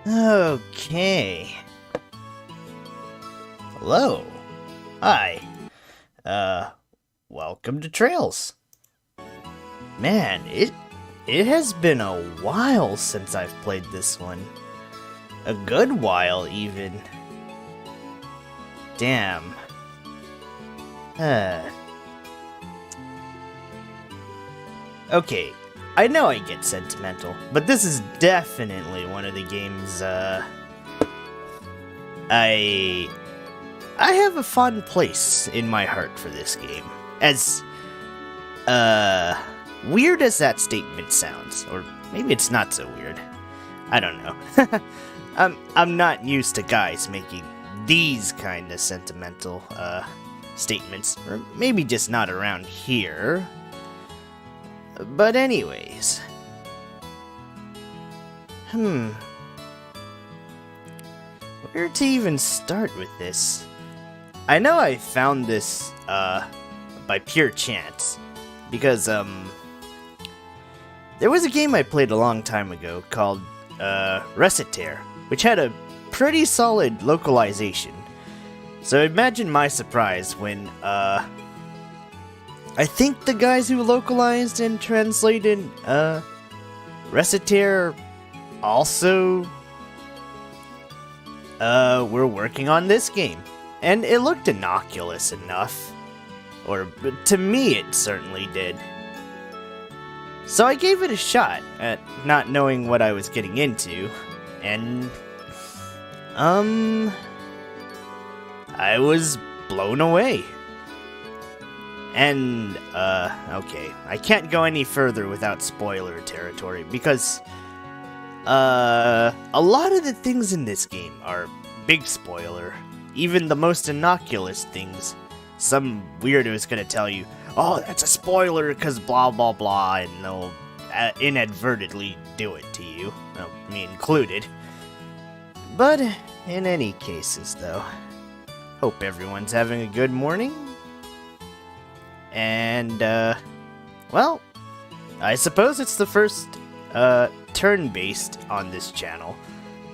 Okay. Hello. Hi. Welcome to Trails. Man, it has been a while since I've played this one. A good while, even. Damn. Okay, I know I get sentimental, but this is definitely one of the games, I have a fond place in my heart for this game. As, weird as that statement sounds, or maybe it's not so weird. I don't know. I'm not used to guys making these kind of sentimental, statements, or maybe just not around here. But anyways, where to even start with this? I know I found this, by pure chance, because, there was a game I played a long time ago called, Recitaire, which had a pretty solid localization. So imagine my surprise when, I think the guys who localized and translated, Recitaire also, were working on this game. And it looked innocuous enough. Or, to me, it certainly did. So I gave it a shot at not knowing what I was getting into. And, I was blown away. And, okay, I can't go any further without spoiler territory, because, a lot of the things in this game are big spoiler. Even the most innocuous things. Some weirdo is gonna tell you, oh, that's a spoiler because blah blah blah, and they'll inadvertently do it to you, well, me included. But, in any cases, though, hope everyone's having a good morning. And, well, I suppose it's the first, turn-based on this channel.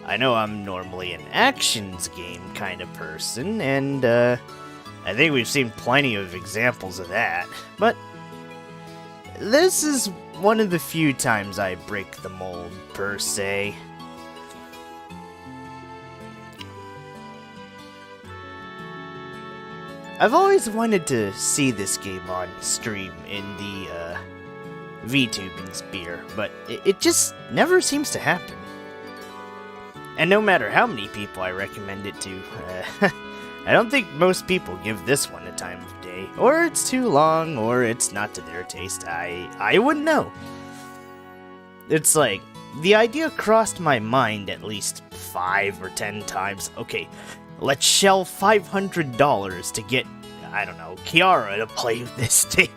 I know I'm normally an actions game kind of person, and, I think we've seen plenty of examples of that, but this is one of the few times I break the mold, per se. I've always wanted to see this game on stream in the, VTubing sphere, but it just never seems to happen. And no matter how many people I recommend it to, I don't think most people give this one a time of day. Or it's too long, or it's not to their taste. I wouldn't know. It's like, the idea crossed my mind at least 5 or 10 times. Okay, let's shell $500 to get, I don't know, Kiara to play this thing.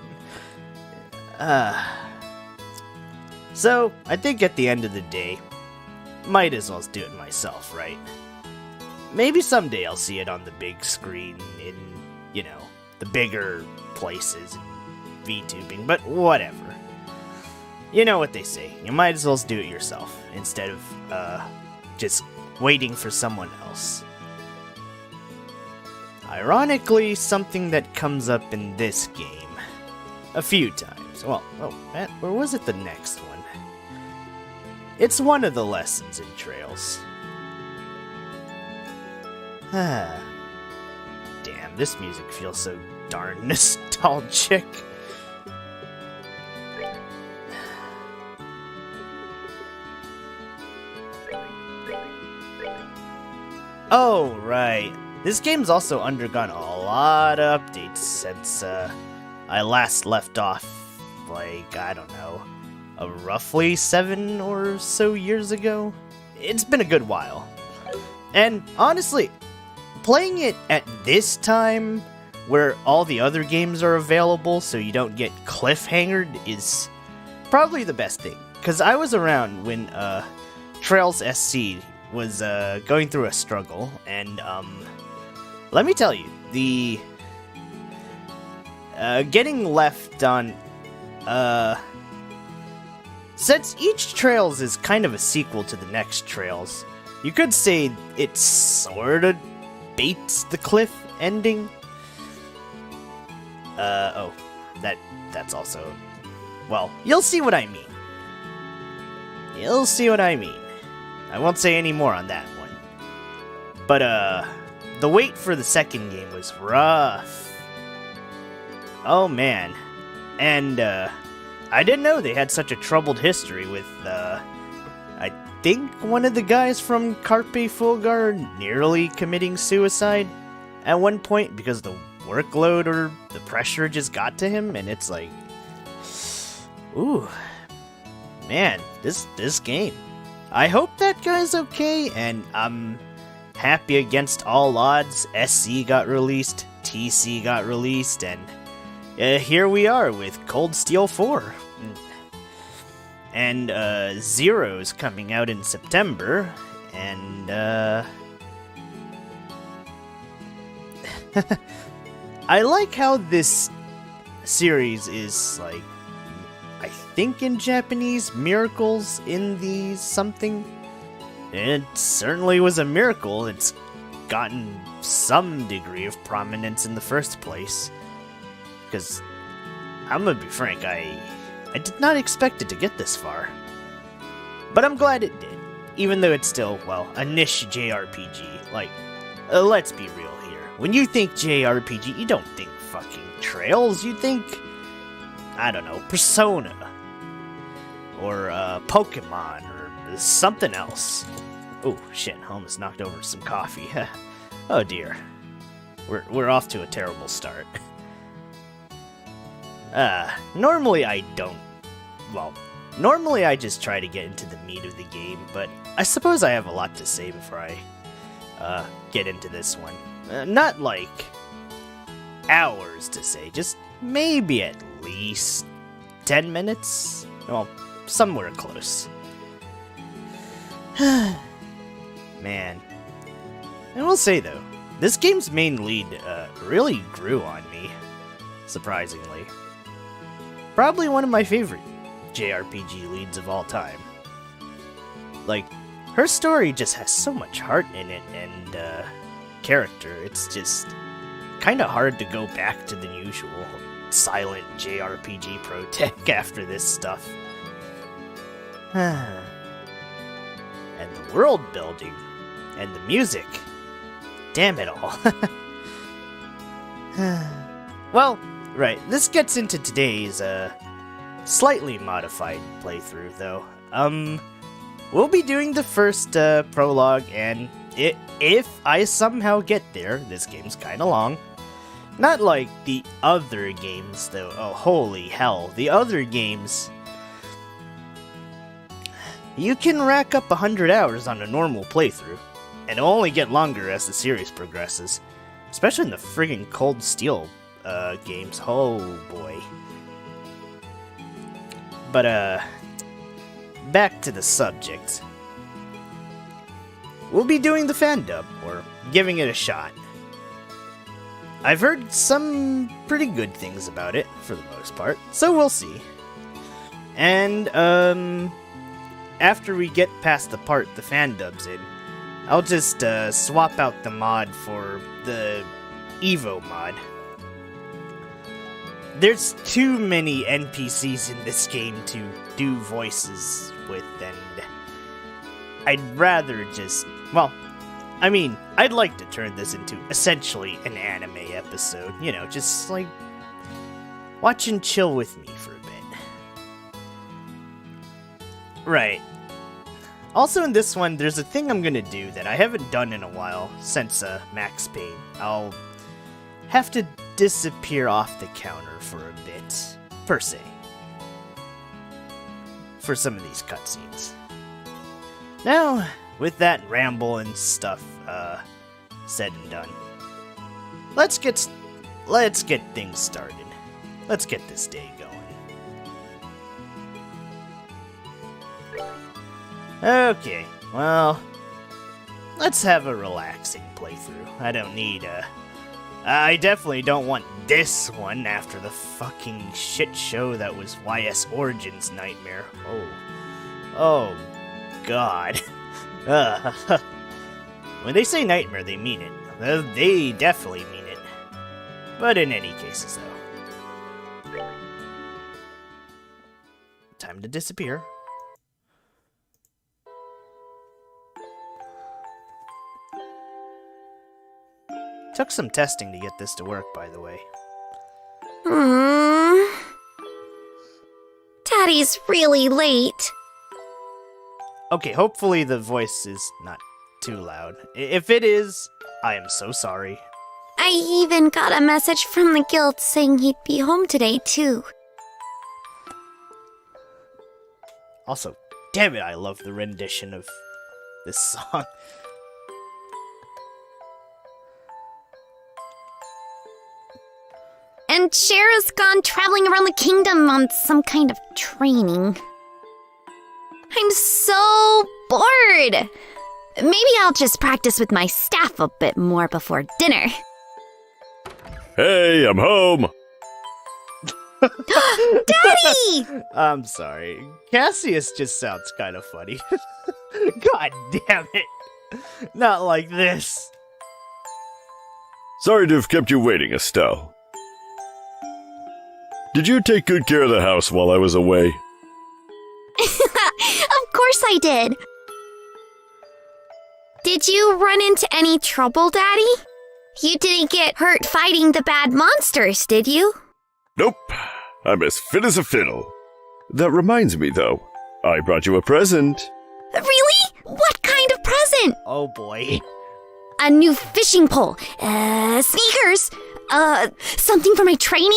So, I think at the end of the day, might as well do it myself, right? Maybe someday I'll see it on the big screen in, you know, the bigger places in VTubing, but whatever. You know what they say, you might as well do it yourself, instead of, just waiting for someone else. Ironically, something that comes up in this game a few times. Well, where was it the next one? It's one of the lessons in Trails. Damn, this music feels so darn nostalgic. Oh, right. This game's also undergone a lot of updates since, I last left off, like, I don't know, roughly 7 or so years ago? It's been a good while. And, honestly, playing it at this time, where all the other games are available so you don't get cliffhangered, is probably the best thing. Because I was around when, Trails SC was, going through a struggle, and, let me tell you, the getting left on, since each Trails is kind of a sequel to the next Trails, You could say it sorta baits the cliff ending. Oh, that's also... Well, you'll see what I mean. You'll see what I mean. I won't say any more on that one. But, the wait for the second game was rough. Oh, man. And, I didn't know they had such a troubled history with, I think one of the guys from Carpe Fulgar nearly committing suicide at one point because the workload or the pressure just got to him, and it's like, ooh, man, this game. I hope that guy's okay, and I'm happy against all odds. SC got released, TC got released, and here we are with Cold Steel 4. And Zero's coming out in September, and I like how this series is, like, I think in Japanese, miracles in the something. It certainly was a miracle. It's gotten some degree of prominence in the first place. Because, I'm gonna be frank, I did not expect it to get this far. But I'm glad it did. Even though it's still, well, a niche JRPG. Like, let's be real here. When you think JRPG, you don't think fucking Trails. You think, I don't know, Persona. Or, Pokemon. Or something else. Oh, shit, I almost knocked over some coffee. Oh dear. We're off to a terrible start. Normally I don't. Well, normally I just try to get into the meat of the game, but I suppose I have a lot to say before I, get into this one. Not like hours to say, just maybe at least 10 minutes? Well, somewhere close. Man. I will say though, this game's main lead, really grew on me. Surprisingly. Probably one of my favorite JRPG leads of all time. Like, her story just has so much heart in it and, character. It's just kinda hard to go back to the usual silent JRPG pro tech after this stuff. And the world building and the music. Damn it all. Well, right, this gets into today's, slightly modified playthrough, though. We'll be doing the first, prologue, and if I somehow get there, this game's kinda long. Not like the other games, though. Oh, holy hell. The other games... You can rack up 100 hours on a normal playthrough, and it'll only get longer as the series progresses. Especially in the friggin' Cold Steel games. Oh boy. But back to the subject. We'll be doing the fandub, or giving it a shot. I've heard some pretty good things about it, for the most part, so we'll see. And, after we get past the part the fandub's in, I'll just, swap out the mod for the Evo mod. There's too many NPCs in this game to do voices with, and I'd rather just, well, I mean, I'd like to turn this into essentially an anime episode, you know, just like, watch and chill with me for a bit. Right. Also in this one, there's a thing I'm gonna do that I haven't done in a while since Max Payne. I'll have to disappear off the counter for a bit, per se, for some of these cutscenes. Now, with that ramble and stuff said and done, let's get things started. Let's get this day going. Okay, well, let's have a relaxing playthrough. I don't need I definitely don't want this one after the fucking shit show that was YS Origins Nightmare. Oh God. When they say nightmare, they mean it. They definitely mean it. But in any cases, though. Time to disappear. Took some testing to get this to work, by the way. Daddy's really late. Okay, hopefully the voice is not too loud. If it is, I am so sorry. I even got a message from the guild saying he'd be home today, too. Also, damn it, I love the rendition of this song. And Shara's gone traveling around the kingdom on some kind of training. I'm so bored. Maybe I'll just practice with my staff a bit more before dinner. Hey, I'm home! Daddy! I'm sorry. Cassius just sounds kind of funny. God damn it. Not like this. Sorry to have kept you waiting, Estelle. Did you take good care of the house while I was away? Of course I did. Did you run into any trouble, Daddy? You didn't get hurt fighting the bad monsters, did you? Nope. I'm as fit as a fiddle. That reminds me, though. I brought you a present. Really? What kind of present? Oh boy. A new fishing pole. Sneakers. Something for my training?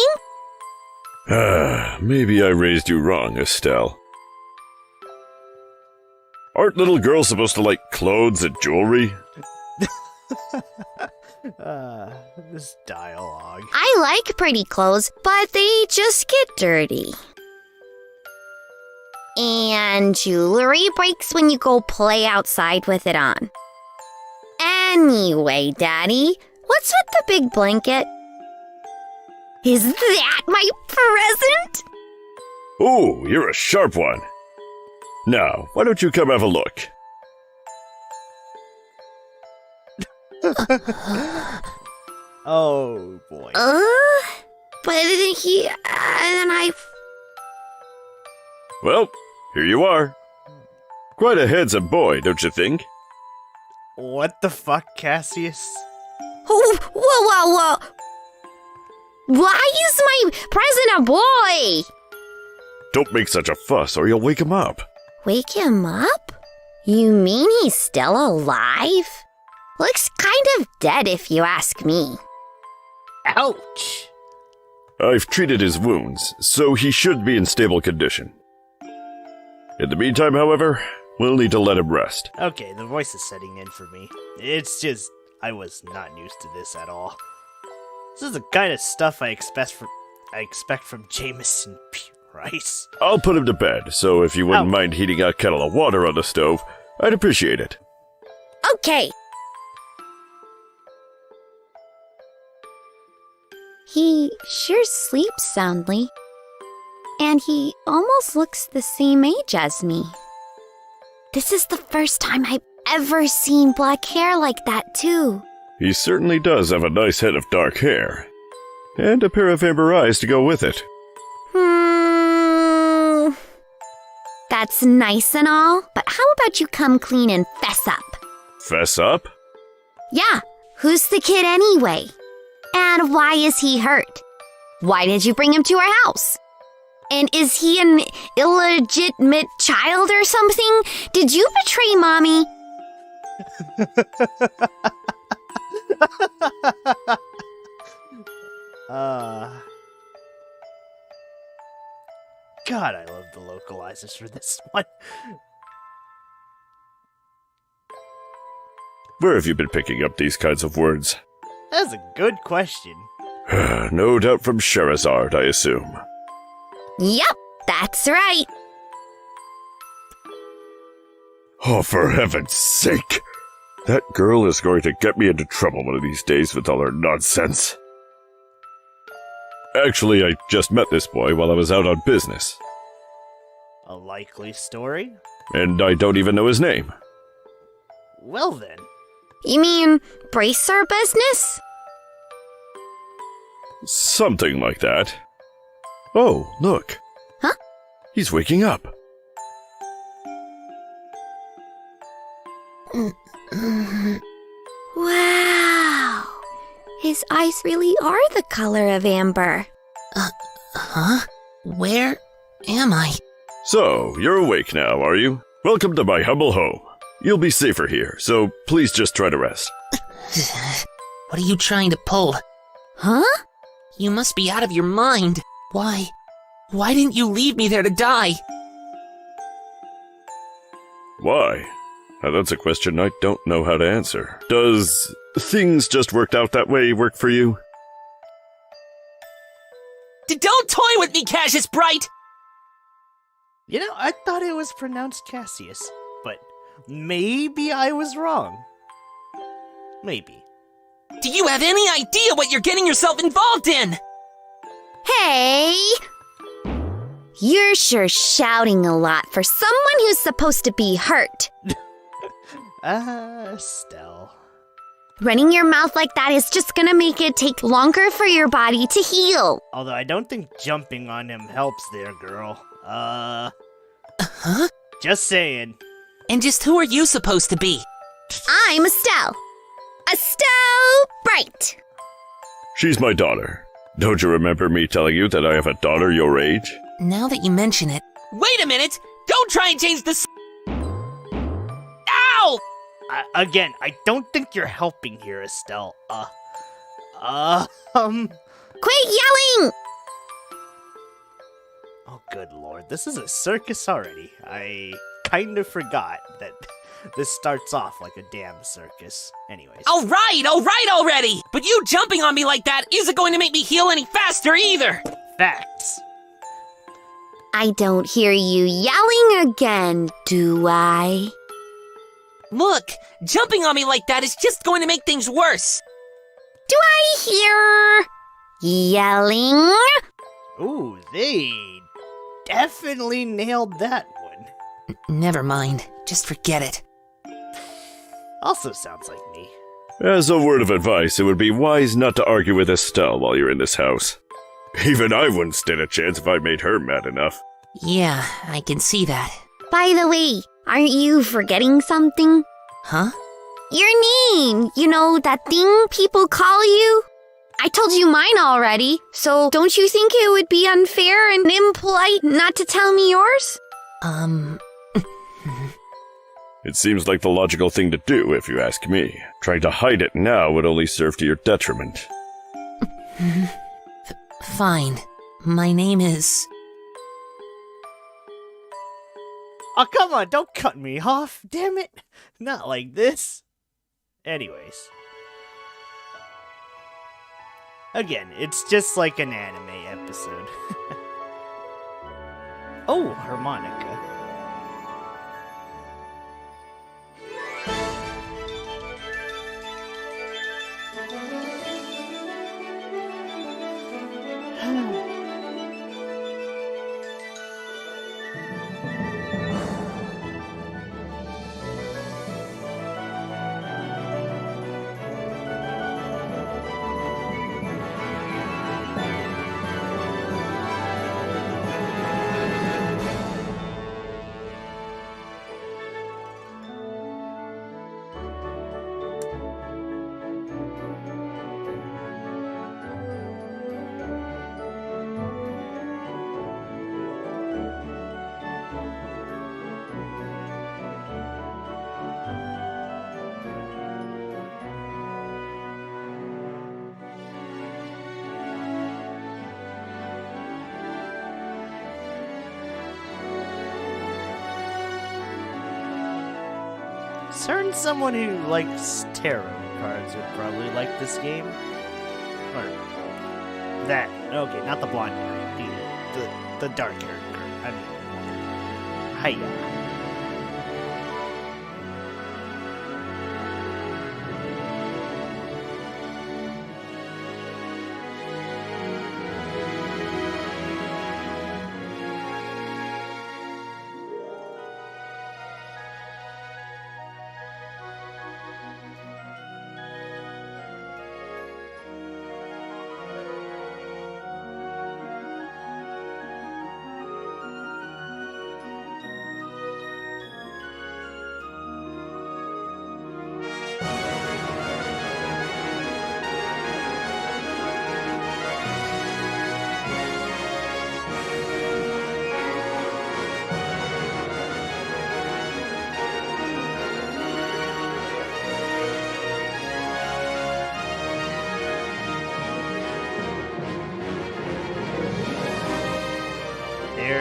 Maybe I raised you wrong, Estelle. Aren't little girls supposed to like clothes and jewelry? This dialogue. I like pretty clothes, but they just get dirty. And jewelry breaks when you go play outside with it on. Anyway, Daddy, what's with the big blanket? Is that my present? Ooh, you're a sharp one. Now, why don't you come have a look? Oh boy. But he... and I... Well, here you are. Quite a handsome boy, don't you think? What the fuck, Cassius? Whoa. Why is my present a boy? Don't make such a fuss or you'll wake him up. Wake him up? You mean he's still alive? Looks kind of dead if you ask me. Ouch! I've treated his wounds, so he should be in stable condition. In the meantime, however, we'll need to let him rest. Okay, the voice is setting in for me. It's just, I was not used to this at all. This is the kind of stuff I expect from Jameson Rice. I'll put him to bed, so if you wouldn't mind heating a kettle of water on the stove, I'd appreciate it. Okay. He sure sleeps soundly. And he almost looks the same age as me. This is the first time I've ever seen black hair like that, too. He certainly does have a nice head of dark hair. And a pair of amber eyes to go with it. That's nice and all, but how about you come clean and fess up? Fess up? Yeah, who's the kid anyway? And why is he hurt? Why did you bring him to our house? And is he an illegitimate child or something? Did you betray Mommy? God, I love the localizers for this one. Where have you been picking up these kinds of words? That's a good question. No doubt from Sherazard, I assume. Yep, that's right. Oh, for heaven's sake! That girl is going to get me into trouble one of these days with all her nonsense. Actually, I just met this boy while I was out on business. A likely story? And I don't even know his name. Well then. You mean brace our business? Something like that. Oh, look. Huh? He's waking up. Wow. His eyes really are the color of amber. Huh? Where am I? So, you're awake now, are you? Welcome to my humble home. You'll be safer here, so please just try to rest. What are you trying to pull? Huh? You must be out of your mind. Why didn't you leave me there to die? Why? Now that's a question I don't know how to answer. Does things just worked out that way work for you? Don't toy with me, Cassius Bright! You know, I thought it was pronounced Cassius, but maybe I was wrong. Maybe. Do you have any idea what you're getting yourself involved in? Hey! You're sure shouting a lot for someone who's supposed to be hurt. Estelle. Running your mouth like that is just gonna make it take longer for your body to heal. Although I don't think jumping on him helps there, girl. Huh? Just saying. And just who are you supposed to be? I'm Estelle. Estelle Bright. She's my daughter. Don't you remember me telling you that I have a daughter your age? Now that you mention it... Wait a minute! Don't try and change this... Ow! Again, I don't think you're helping here, Estelle. Quit yelling! Oh, good lord. This is a circus already. I kind of forgot that this starts off like a damn circus. Anyways. Alright already! But you jumping on me like that isn't going to make me heal any faster either! Facts. I don't hear you yelling again, do I? Look, jumping on me like that is just going to make things worse! Do I hear yelling? Ooh, they definitely nailed that one. Never mind. Just forget it. Also sounds like me. As a word of advice, it would be wise not to argue with Estelle while you're in this house. Even I wouldn't stand a chance if I made her mad enough. Yeah, I can see that. By the way, aren't you forgetting something? Huh? Your name, you know, that thing people call you? I told you mine already, so don't you think it would be unfair and impolite not to tell me yours? It seems like the logical thing to do, if you ask me. Trying to hide it now would only serve to your detriment. Fine. My name is... Oh, come on, don't cut me off. Damn it. Not like this. Anyways. Again, it's just like an anime episode. Oh, harmonica. Certain someone who likes tarot cards would probably like this game. Or that. Okay, not the blonde hair. The dark hair. I mean, hiya.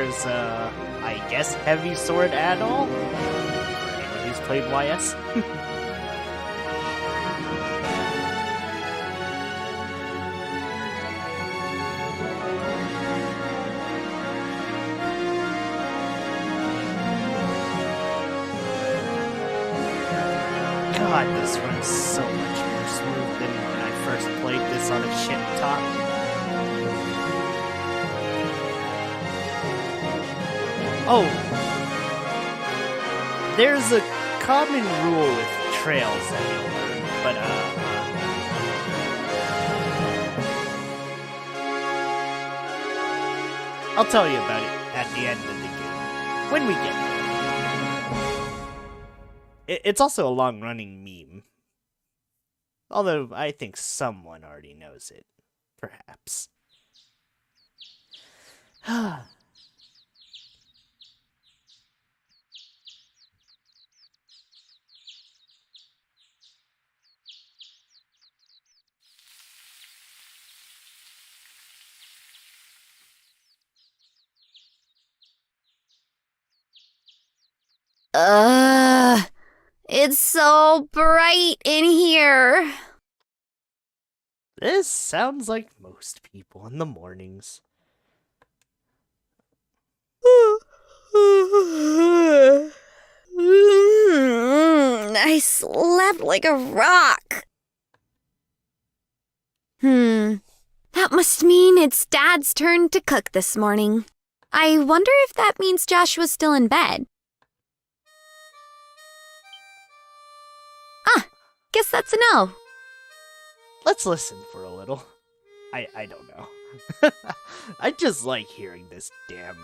there's I guess, heavy sword add-all? For anyone who's played YS. God, this runs so much more smooth than when I first played this on a shit top. Oh! There's a common rule with trails that you'll learn, but I'll tell you about it at the end of the game, when we get there. It's also a long-running meme. Although, I think someone already knows it. Perhaps. It's so bright in here. This sounds like most people in the mornings. I slept like a rock. That must mean it's Dad's turn to cook this morning. I wonder if that means Joshua's still in bed. Guess that's a no. Let's listen for a little. I don't know. I just like hearing this damn,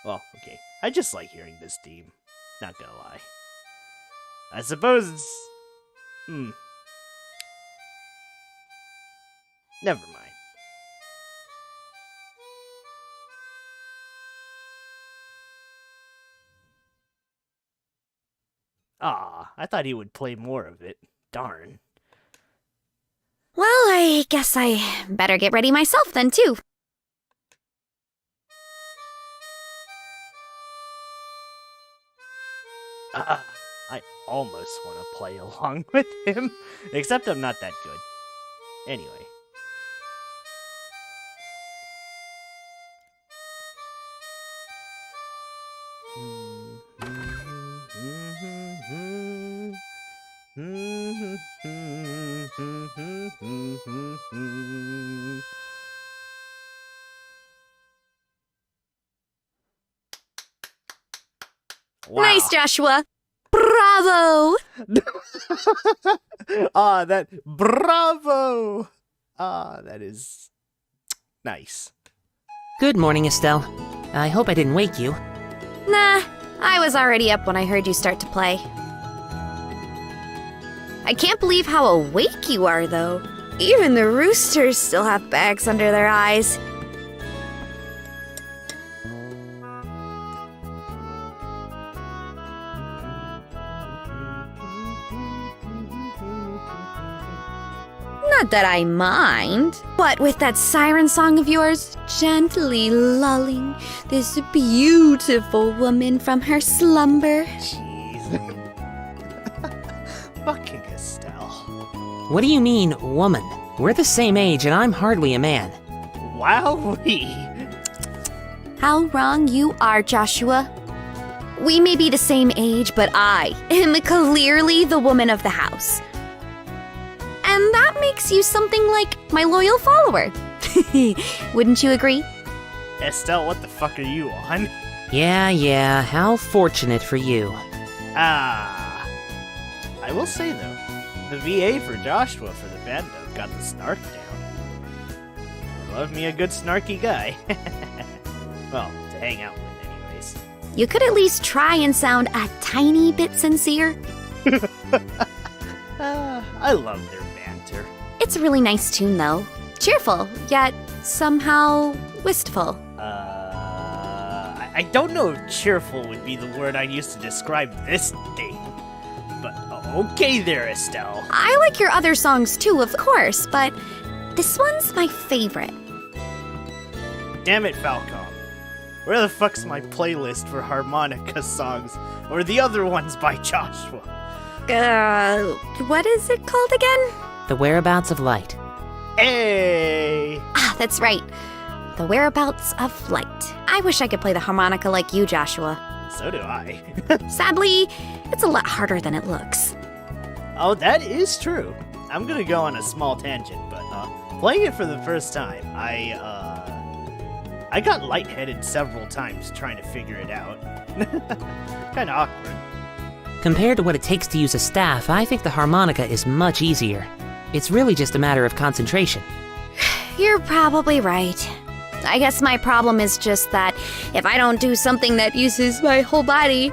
well, okay. I just like hearing this theme. Not gonna lie. I suppose it's... Never mind. Ah, I thought he would play more of it. Darn. Well, I guess I better get ready myself then, too. I almost want to play along with him, except I'm not that good. Anyway. Wow. Nice, Joshua. Bravo. Bravo. That is nice. Good morning, Estelle. I hope I didn't wake you. Nah, I was already up when I heard you start to play. I can't believe how awake you are, though. Even the roosters still have bags under their eyes. Not that I mind. What with that siren song of yours, gently lulling this beautiful woman from her slumber. Jeez. Fucking Estelle. What do you mean, woman? We're the same age and I'm hardly a man. Wowee. How wrong you are, Joshua. We may be the same age, but I am clearly the woman of the house. And that makes you something like my loyal follower. Wouldn't you agree? Estelle, what the fuck are you on? Yeah, how fortunate for you. I will say though, the VA for Joshua for the fandub got the snark down. I love me a good snarky guy. Well, to hang out with anyways. You could at least try and sound a tiny bit sincere. I love their banter. It's a really nice tune, though. Cheerful, yet somehow wistful. I don't know if cheerful would be the word I'd use to describe this thing. But okay there, Estelle. I like your other songs too, of course, but this one's my favorite. Damn it, Falcom. Where the fuck's my playlist for harmonica songs? Or the other ones by Joshua? What is it called again? The Whereabouts of Light. Hey! Ah, that's right. The Whereabouts of Light. I wish I could play the harmonica like you, Joshua. So do I. Sadly, it's a lot harder than it looks. Oh, that is true. I'm gonna go on a small tangent, but playing it for the first time, I got lightheaded several times trying to figure it out. Kinda awkward. Compared to what it takes to use a staff, I think the harmonica is much easier. It's really just a matter of concentration. You're probably right. I guess my problem is just that if I don't do something that uses my whole body,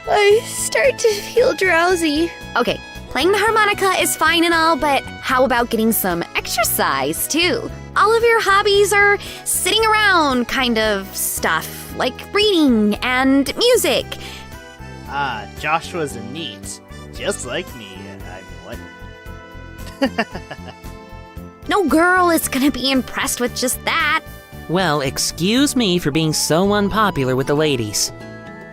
I start to feel drowsy. Okay, playing the harmonica is fine and all, but how about getting some exercise too? All of your hobbies are sitting around kind of stuff, like reading and music. Ah, Joshua's a neat. Just like me. What? No girl is gonna be impressed with just that. Well, excuse me for being so unpopular with the ladies.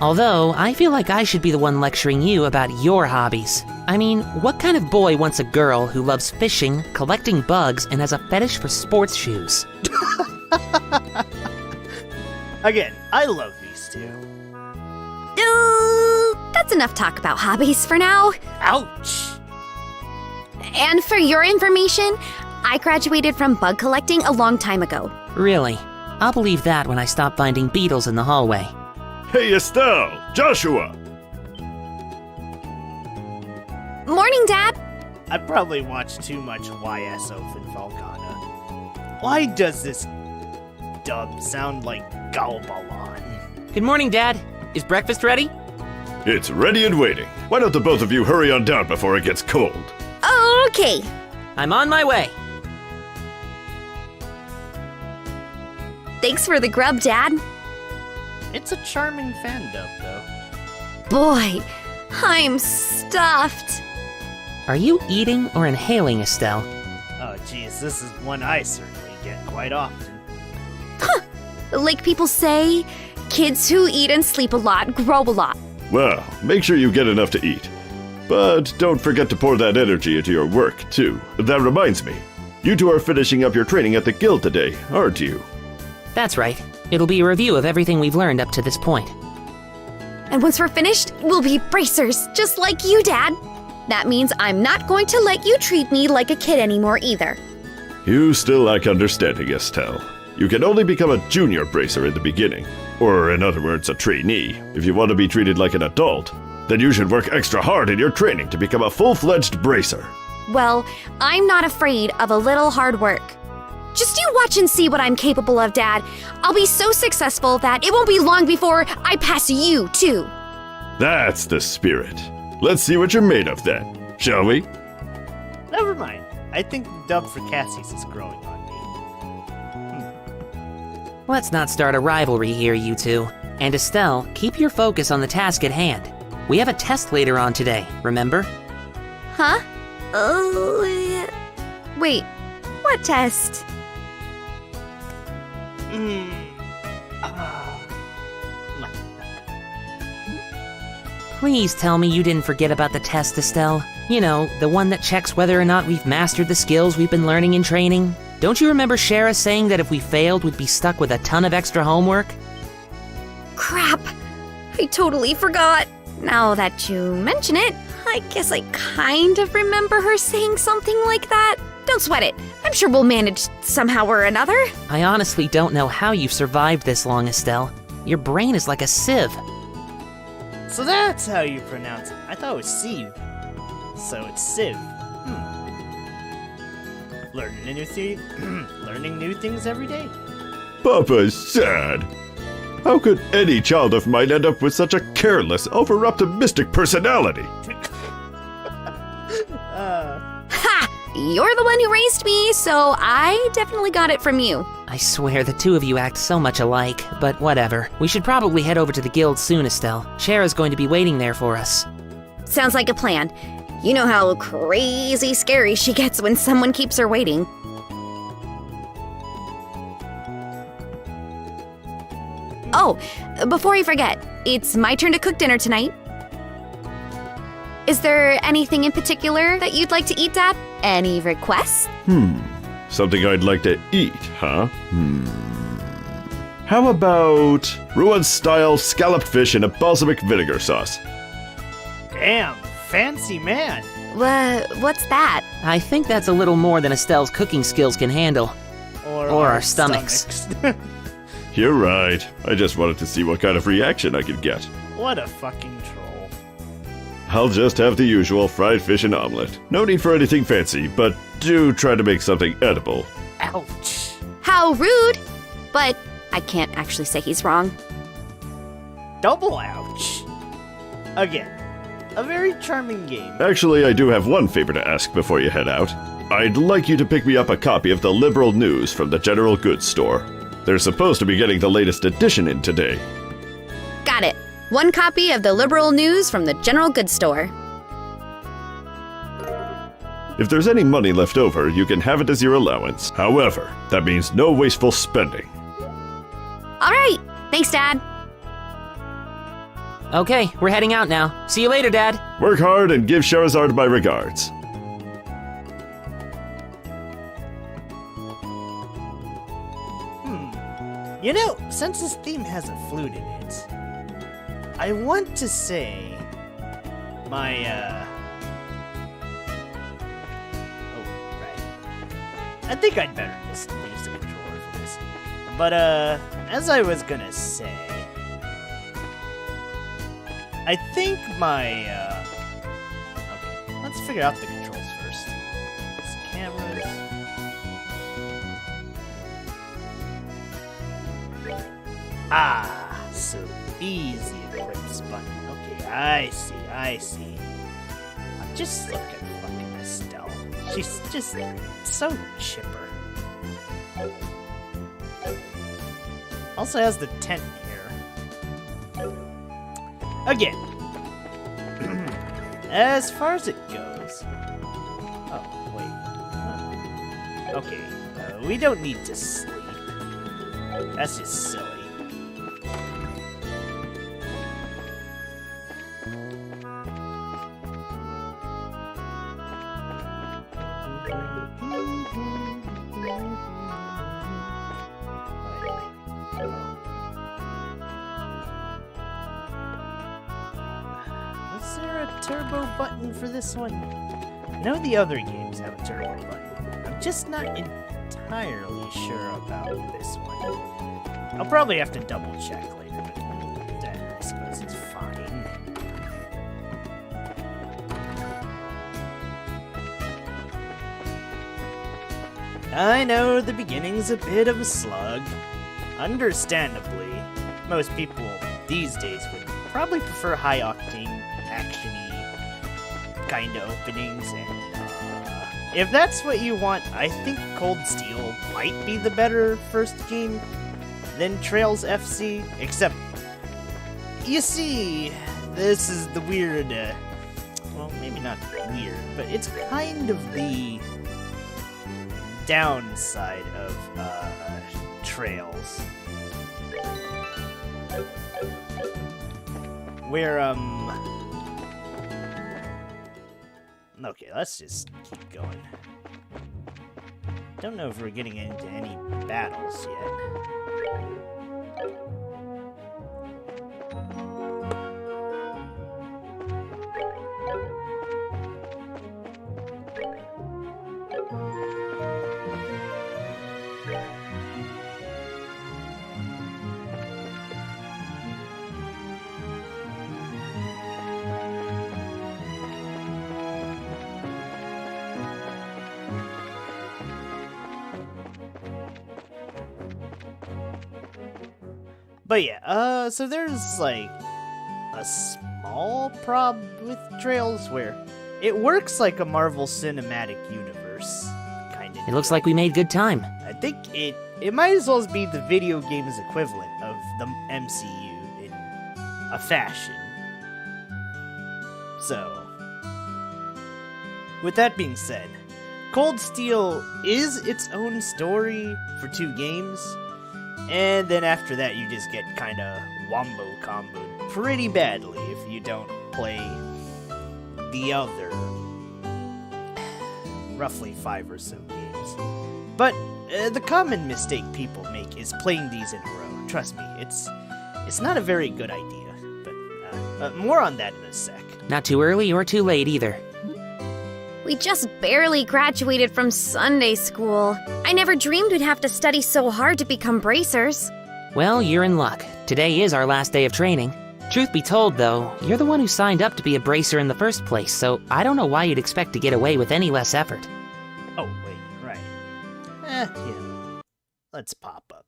Although, I feel like I should be the one lecturing you about your hobbies. I mean, what kind of boy wants a girl who loves fishing, collecting bugs, and has a fetish for sports shoes? Again, I love these two. That's enough talk about hobbies for now. Ouch! And for your information, I graduated from bug collecting a long time ago. Really? I'll believe that when I stop finding beetles in the hallway. Hey, Estelle! Joshua! Morning, Dad. I probably watched too much YSO in Falcom. Why does this dub sound like Galbalon? Good morning, Dad. Is breakfast ready? It's ready and waiting. Why don't the both of you hurry on down before it gets cold? Okay. I'm on my way. Thanks for the grub, Dad. It's a charming fandub, though. Boy, I'm stuffed. Are you eating or inhaling, Estelle? Oh, geez, this is one I certainly get quite often. Like people say, kids who eat and sleep a lot grow a lot. Well, make sure you get enough to eat. But don't forget to pour that energy into your work, too. That reminds me, you two are finishing up your training at the guild today, aren't you? That's right. It'll be a review of everything we've learned up to this point. And once we're finished, we'll be bracers, just like you, Dad. That means I'm not going to let you treat me like a kid anymore either. You still lack understanding, Estelle. You can only become a junior bracer in the beginning. Or, in other words, a trainee. If you want to be treated like an adult, then you should work extra hard in your training to become a full-fledged bracer. Well, I'm not afraid of a little hard work. Just you watch and see what I'm capable of, Dad. I'll be so successful that it won't be long before I pass you, too. That's the spirit. Let's see what you're made of then, shall we? Never mind. I think the dub for Cassie's is growing on me. Let's not start a rivalry here, you two. And Estelle, keep your focus on the task at hand. We have a test later on today, remember? Huh? Oh, yeah. Wait, what test? Please tell me you didn't forget about the test, Estelle. You know, the one that checks whether or not we've mastered the skills we've been learning in training. Don't you remember Shara saying that if we failed, we'd be stuck with a ton of extra homework? Crap! I totally forgot. Now that you mention it, I guess I kind of remember her saying something like that. Don't sweat it. I'm sure we'll manage somehow or another. I honestly don't know how you've survived this long, Estelle. Your brain is like a sieve. So that's how you pronounce it. I thought it was sieve. So it's sieve. Learning new things every day. Papa's sad. How could any child of mine end up with such a careless, over-optimistic personality? Ha! You're the one who raised me, so I definitely got it from you. I swear the two of you act so much alike, but whatever. We should probably head over to the guild soon, Estelle. Shara's going to be waiting there for us. Sounds like a plan. You know how crazy scary she gets when someone keeps her waiting. Oh, before I forget, it's my turn to cook dinner tonight. Is there anything in particular that you'd like to eat, Dad? Any requests? Something I'd like to eat, huh? How about Rouen-style scalloped fish in a balsamic vinegar sauce? Damn, fancy man. What's that? I think that's a little more than Estelle's cooking skills can handle. Or our stomachs. You're right. I just wanted to see what kind of reaction I could get. What a fucking troll. I'll just have the usual fried fish and omelet. No need for anything fancy, but do try to make something edible. Ouch. How rude! But I can't actually say he's wrong. Double ouch. Again, a very charming game. Actually, I do have one favor to ask before you head out. I'd like you to pick me up a copy of the Liberal News from the General Goods store. They're supposed to be getting the latest edition in today. Got it. 1 copy of the Liberal News from the General Goods store. If there's any money left over, you can have it as your allowance. However, that means no wasteful spending. All right. Thanks, Dad. Okay, we're heading out now. See you later, Dad. Work hard and give Sherazard my regards. You know, since this theme has a flute in it, I want to say my, oh, right. I think I'd better just use the controller for this. But, as I was gonna say, I think my, okay, let's figure out the controls first. It's cameras. Ah, so easy equips button. Okay, I see. Just look at fucking Estelle. She's just so chipper. Also has the tent here. Again, as far as it goes. Oh, wait. Okay, we don't need to sleep. That's just silly. Was there a turbo button for this one? I know the other games have a turbo button. I'm just not entirely sure about this one. I'll probably have to double check later, but I suppose it's fine. I know the beginning's a bit of a slug. Understandably, most people these days would probably prefer high-octane, action-y kind of openings, and if that's what you want, I think Cold Steel might be the better first game than Trails FC, except, you see, this is the weird, well, maybe not weird, but it's kind of the downside of Trails, where okay, let's just keep going. Don't know if we're getting into any battles yet. But yeah, so there's like a small problem with Trails where it works like a Marvel Cinematic Universe kind of. It looks like we made good time. I think it might as well be the video game's equivalent of the MCU in a fashion. So, with that being said, Cold Steel is its own story for 2 games. And then after that, you just get kinda wombo-comboed pretty badly if you don't play the other roughly 5 or so games. But the common mistake people make is playing these in a row. Trust me, it's not a very good idea. But more on that in a sec. Not too early or too late either. We just barely graduated from Sunday school. I never dreamed we'd have to study so hard to become bracers. Well, you're in luck. Today is our last day of training. Truth be told, though, you're the one who signed up to be a bracer in the first place, so I don't know why you'd expect to get away with any less effort. Oh, wait, right. Let's pop up.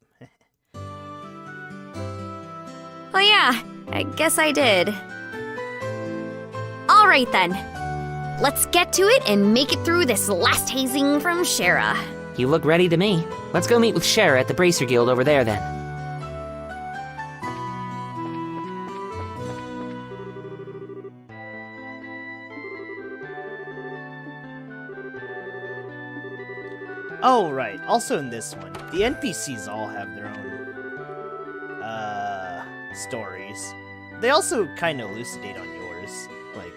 Oh yeah, I guess I did. All right then. Let's get to it and make it through this last hazing from Shara. You look ready to me. Let's go meet with Shara at the Bracer Guild over there then. Oh, right. Also in this one, the NPCs all have their own, stories. They also kind of elucidate on yours. Like,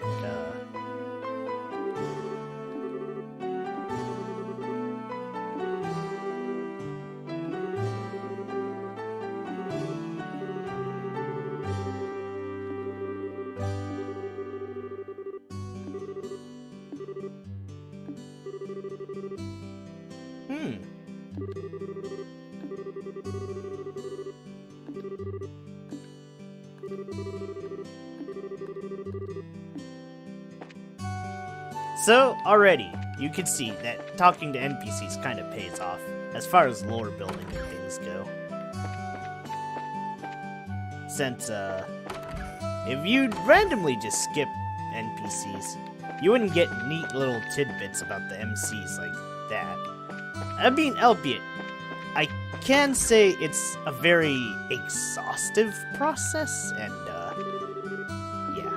So, already, you can see that talking to NPCs kind of pays off, as far as lore building and things go. Since, if you'd randomly just skip NPCs, you wouldn't get neat little tidbits about the MCs like that. I mean, albeit, I can say it's a very exhaustive process, and, yeah.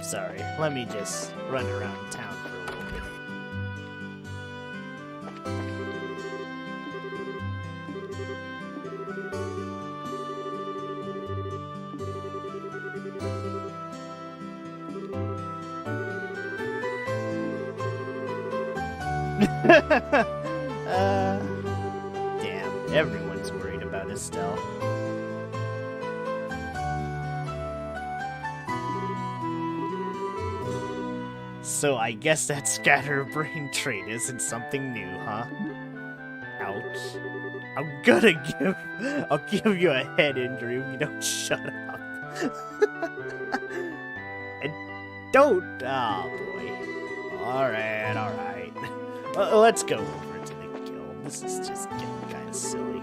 Sorry, let me just run around town for a little bit. Damn, everyone's worried about Estelle. So I guess that scatterbrain trait isn't something new, huh? Ouch. I'll give you a head injury if you don't shut up. And don't, oh boy. Alright. Let's go over to the guild. This is just getting kinda silly.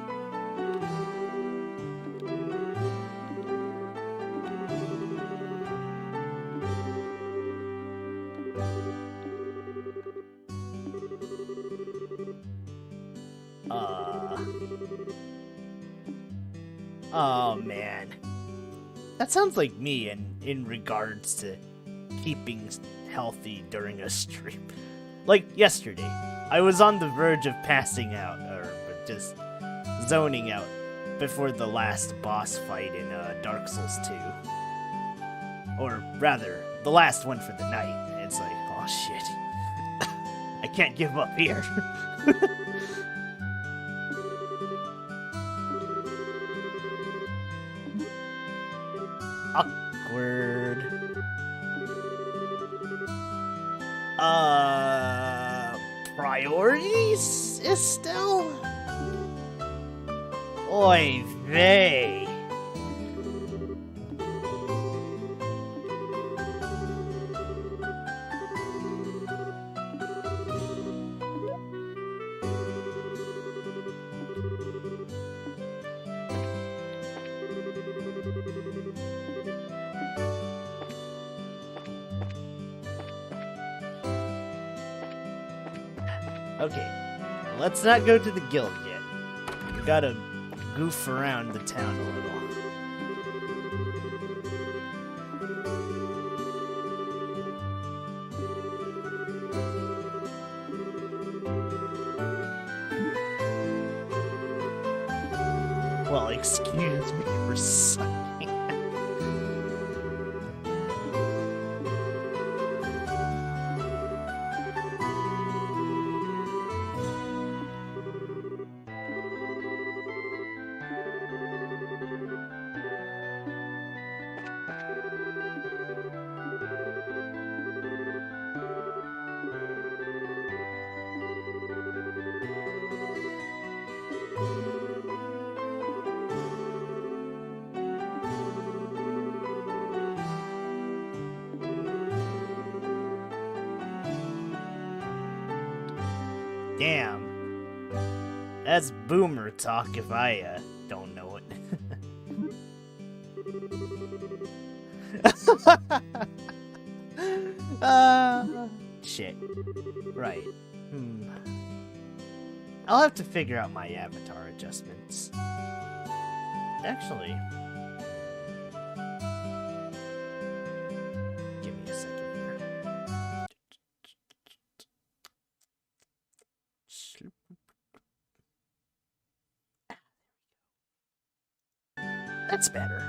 Oh man. That sounds like me in regards to keeping healthy during a stream. Like yesterday, I was on the verge of passing out, or just zoning out, before the last boss fight in Dark Souls 2. Or rather, the last one for the night. And it's like, oh shit. I can't give up here. Awkward. Priorities, Estelle? Oy vey. Okay, let's not go to the guild yet. We gotta goof around the town a little. Well, excuse me for sucking. Damn. That's boomer talk if I, don't know it. Shit. Right. I'll have to figure out my avatar adjustments. Actually... give me a second here. That's better.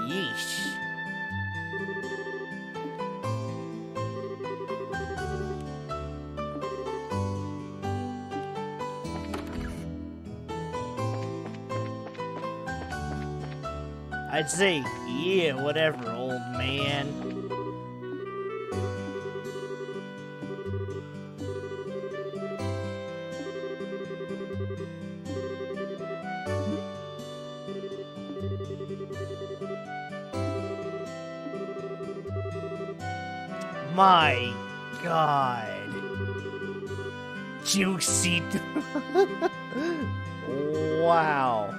Yeesh. I'd say, yeah, whatever, old man. My God. Juicy. Wow.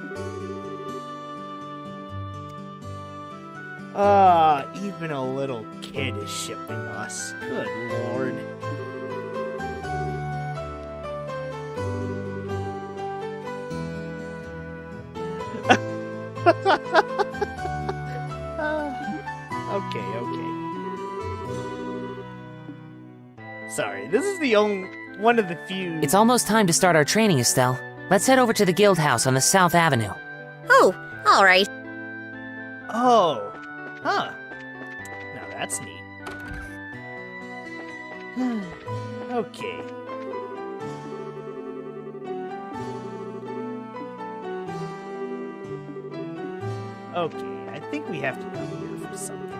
Even a little kid is shipping us. Good Lord. Okay. Sorry, this is the one of the few... It's almost time to start our training, Estelle. Let's head over to the guild house on the South Avenue. Oh, all right. Oh. Huh. Now that's neat. Okay. Okay, I think we have to come here for something.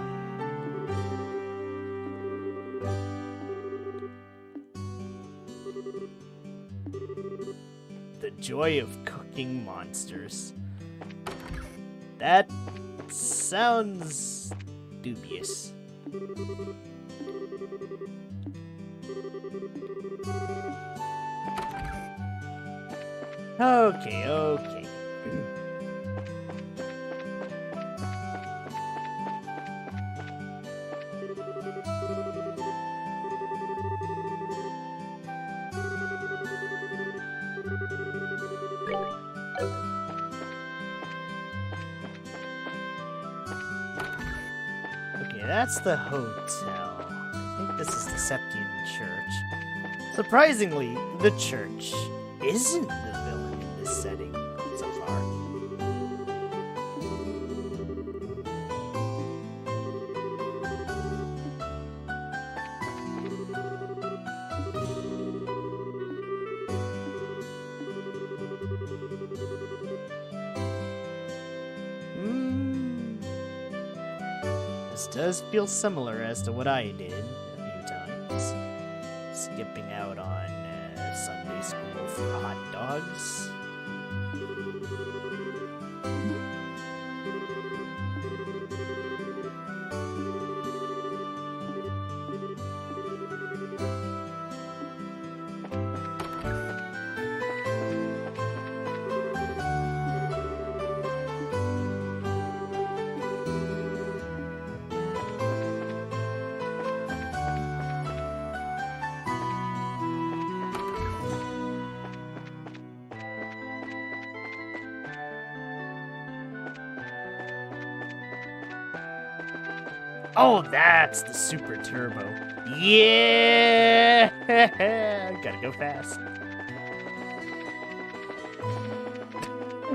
The joy of cooking monsters. That sounds dubious. Okay. That's the hotel. I think this is the Septian Church. Surprisingly, the church isn't the villain in this setting so far. This does feel similar as to what I did a few times. Skipping out on Sunday school for hot dogs. Oh, that's the super turbo. Yeah! Gotta go fast.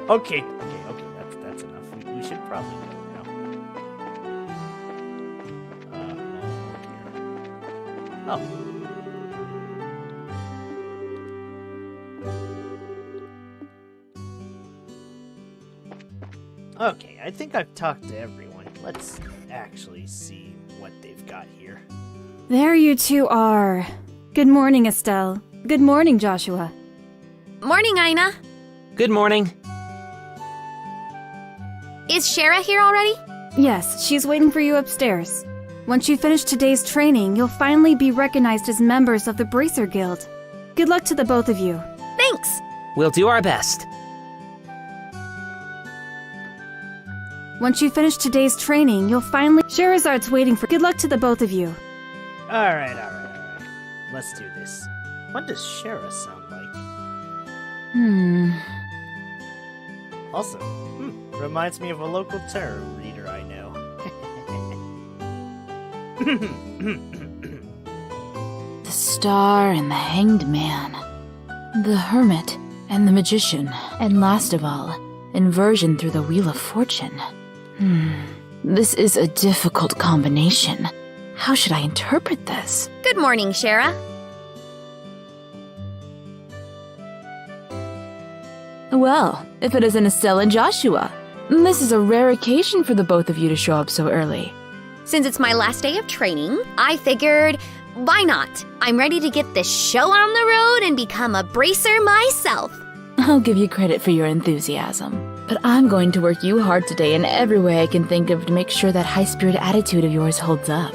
Okay. That's enough. We should probably go now. Oh. Okay, I think I've talked to everyone. Let's actually see what they've got here. There you two are. Good morning, Estelle. Good morning, Joshua. Morning, Ina. Good morning. Is Shara here already? Yes, she's waiting for you upstairs. Once you finish today's training, you'll finally be recognized as members of the Bracer Guild. Good luck to the both of you. Thanks. We'll do our best. Once you finish today's training, you'll finally... Sherazard's waiting for... Good luck to the both of you. Alright. Let's do this. What does Shara sound like? Also, reminds me of a local tarot reader I know. The Star and the Hanged Man, the Hermit and the Magician, and last of all, Inversion through the Wheel of Fortune. This is a difficult combination. How should I interpret this? Good morning, Shara. Well, if it isn't Estelle and Joshua, this is a rare occasion for the both of you to show up so early. Since it's my last day of training, I figured, why not? I'm ready to get this show on the road and become a bracer myself. I'll give you credit for your enthusiasm, but I'm going to work you hard today in every way I can think of to make sure that high-spirited attitude of yours holds up.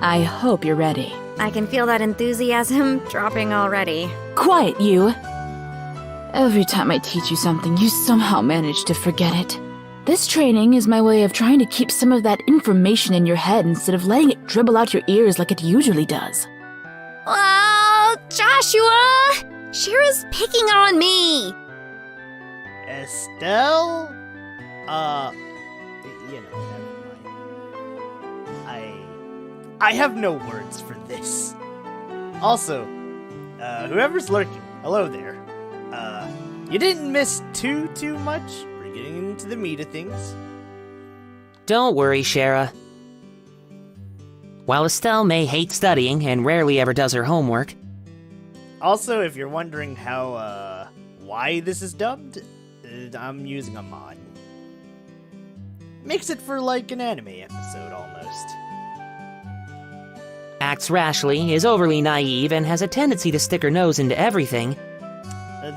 I hope you're ready. I can feel that enthusiasm dropping already. Quiet, you! Every time I teach you something, you somehow manage to forget it. This training is my way of trying to keep some of that information in your head instead of letting it dribble out your ears like it usually does. Well, Joshua! Shara's picking on me! Estelle? Never mind. I have no words for this. Also, whoever's lurking, hello there. You didn't miss too much? We're getting into the meat of things. Don't worry, Shara. While Estelle may hate studying and rarely ever does her homework... Also, if you're wondering why this is dubbed, I'm using a mod. Makes it for like an anime episode almost. Acts rashly, is overly naive, and has a tendency to stick her nose into everything.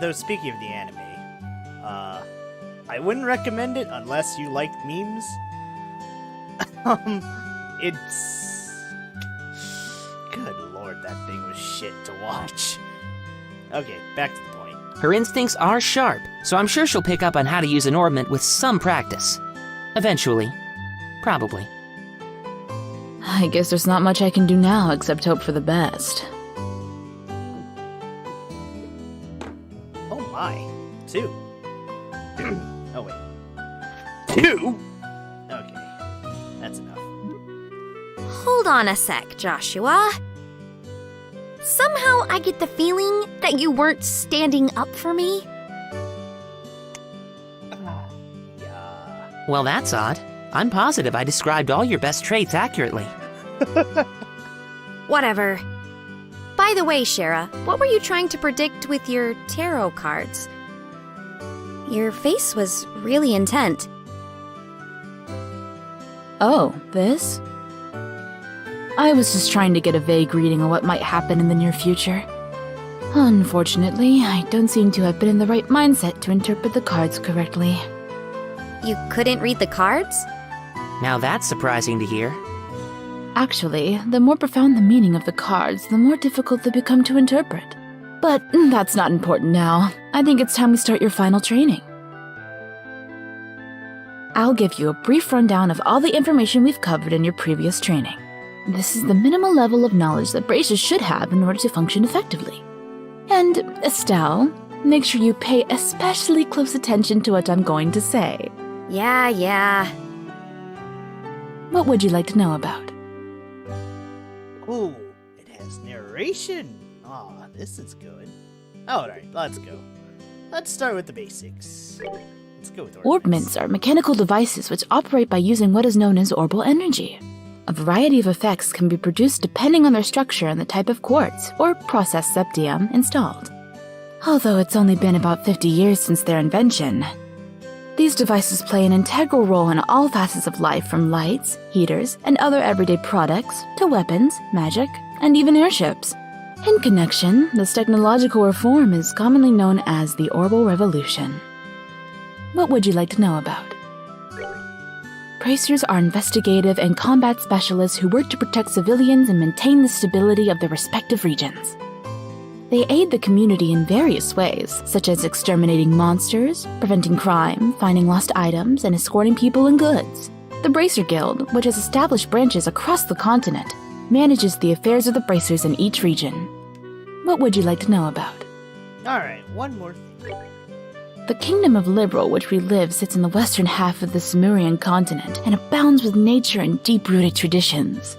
Though speaking of the anime, I wouldn't recommend it unless you liked memes. It's... Good lord, that thing was shit to watch. Okay, back to the point. Her instincts are sharp, so I'm sure she'll pick up on how to use an ornament with some practice. Eventually. Probably. I guess there's not much I can do now except hope for the best. Oh my. 2. Oh wait. 2? Okay. That's enough. Hold on a sec, Joshua. Somehow I get the feeling that you weren't standing up for me. Yeah. Well, that's odd. I'm positive I described all your best traits accurately. Whatever. By the way, Shara, what were you trying to predict with your tarot cards? Your face was really intent. Oh, this? I was just trying to get a vague reading of what might happen in the near future. Unfortunately, I don't seem to have been in the right mindset to interpret the cards correctly. You couldn't read the cards? Now that's surprising to hear. Actually, the more profound the meaning of the cards, the more difficult they become to interpret. But that's not important now. I think it's time we start your final training. I'll give you a brief rundown of all the information we've covered in your previous training. This is the minimal level of knowledge that bracers should have in order to function effectively. And, Estelle, make sure you pay especially close attention to what I'm going to say. Yeah. What would you like to know about? Ooh, it has narration. Aw, this is good. Alright, let's go. Let's start with the basics. Let's go with Orbments are mechanical devices which operate by using what is known as orbal energy. A variety of effects can be produced depending on their structure and the type of quartz, or process septium, installed. Although it's only been about 50 years since their invention, these devices play an integral role in all facets of life, from lights, heaters, and other everyday products, to weapons, magic, and even airships. In connection, this technological reform is commonly known as the Orbal Revolution. What would you like to know about? Bracers are investigative and combat specialists who work to protect civilians and maintain the stability of their respective regions. They aid the community in various ways, such as exterminating monsters, preventing crime, finding lost items, and escorting people and goods. The Bracer Guild, which has established branches across the continent, manages the affairs of the bracers in each region. What would you like to know about? Alright, one more thing. The Kingdom of Liberal, which we live, sits in the western half of the Zemurian continent and abounds with nature and deep-rooted traditions.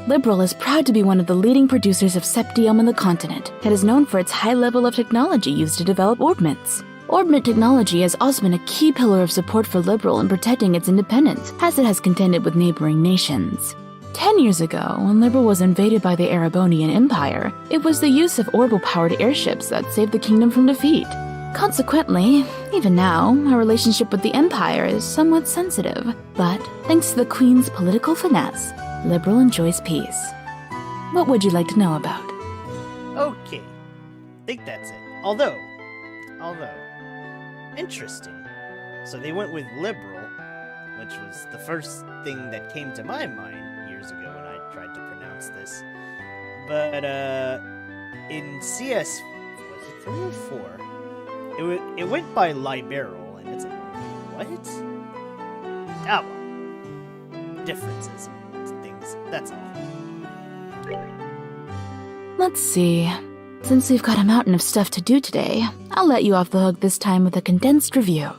Liberal is proud to be one of the leading producers of septium on the continent and is known for its high level of technology used to develop orbments. Orbment technology has also been a key pillar of support for Liberal in protecting its independence, as it has contended with neighboring nations. 10 years ago, when Liberal was invaded by the Erebonian Empire, it was the use of orbital-powered airships that saved the kingdom from defeat. Consequently, even now, our relationship with the Empire is somewhat sensitive, but thanks to the Queen's political finesse, Liberal enjoys peace. What would you like to know about? Okay, think that's it. Although, interesting. So they went with liberal, which was the first thing that came to my mind years ago when I tried to pronounce this. But, in CS, was it 3 or 4? It went by liberal, and it's like, what? Ah, well. Differences and things, that's all. Let's see. Since we've got a mountain of stuff to do today, I'll let you off the hook this time with a condensed review.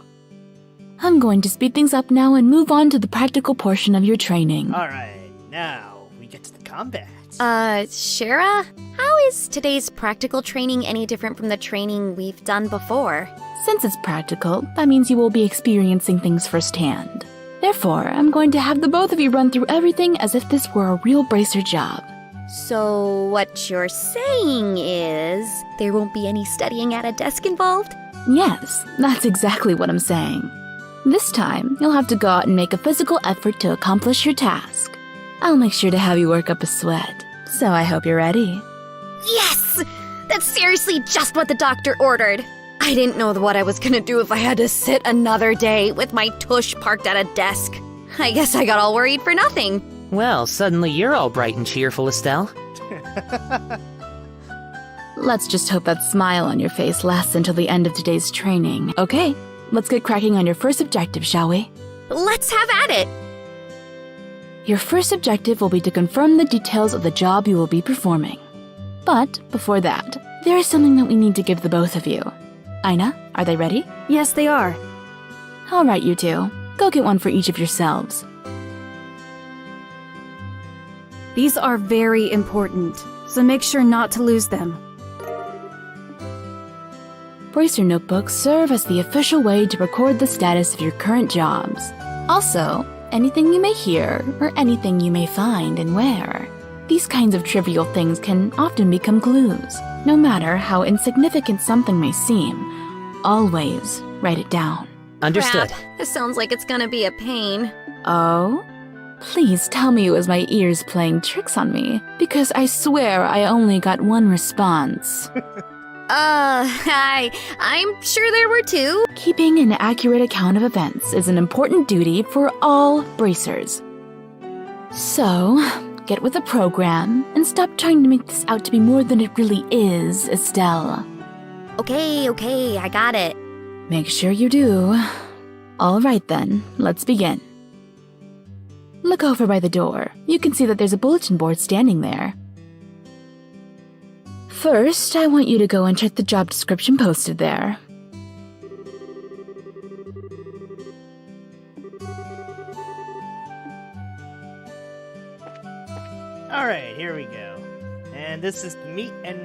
I'm going to speed things up now and move on to the practical portion of your training. Alright, now we get to the combat. Shara? How is today's practical training any different from the training we've done before? Since it's practical, that means you will be experiencing things firsthand. Therefore, I'm going to have the both of you run through everything as if this were a real bracer job. So, what you're saying is there won't be any studying at a desk involved? Yes, that's exactly what I'm saying. This time, you'll have to go out and make a physical effort to accomplish your task. I'll make sure to have you work up a sweat, so I hope you're ready. Yes! That's seriously just what the doctor ordered. I didn't know what I was gonna do if I had to sit another day with my tush parked at a desk. I guess I got all worried for nothing. Well, suddenly you're all bright and cheerful, Estelle. Let's just hope that smile on your face lasts until the end of today's training. Okay, let's get cracking on your first objective, shall we? Let's have at it! Your first objective will be to confirm the details of the job you will be performing. But before that, there is something that we need to give the both of you. Aina, are they ready? Yes, they are. All right, you two. Go get one for each of yourselves. These are very important, so make sure not to lose them. Bracer notebooks serve as the official way to record the status of your current jobs. Also, anything you may hear or anything you may find and where. These kinds of trivial things can often become clues. No matter how insignificant something may seem, always write it down. Understood. Crap. This sounds like it's gonna be a pain. Oh? Please tell me it was my ears playing tricks on me, because I swear I only got one response. I'm sure there were two. Keeping an accurate account of events is an important duty for all bracers. So, get with the program and stop trying to make this out to be more than it really is, Estelle. Okay, I got it. Make sure you do. All right then, let's begin. Look over by the door. You can see that there's a bulletin board standing there. First, I want you to go and check the job description posted there. Alright, this is meat and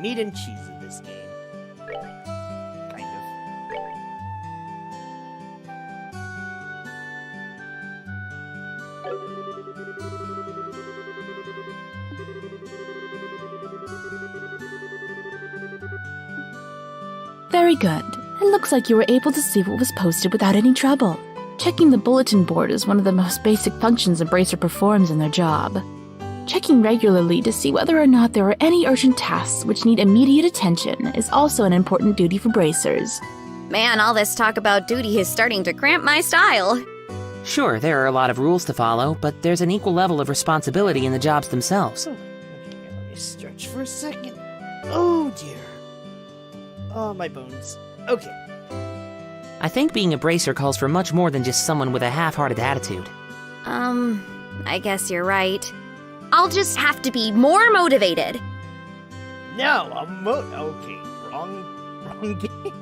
meat and cheese in this game. Kind of. Very good. It looks like you were able to see what was posted without any trouble. Checking the bulletin board is one of the most basic functions a bracer performs in their job. Checking regularly to see whether or not there are any urgent tasks which need immediate attention is also an important duty for bracers. Man, all this talk about duty is starting to cramp my style. Sure, there are a lot of rules to follow, but there's an equal level of responsibility in the jobs themselves. Okay, let me stretch for a second. Oh dear. Oh, my bones. Okay. I think being a bracer calls for much more than just someone with a half-hearted attitude. I guess you're right. I'll just have to be more motivated. No, okay, wrong game.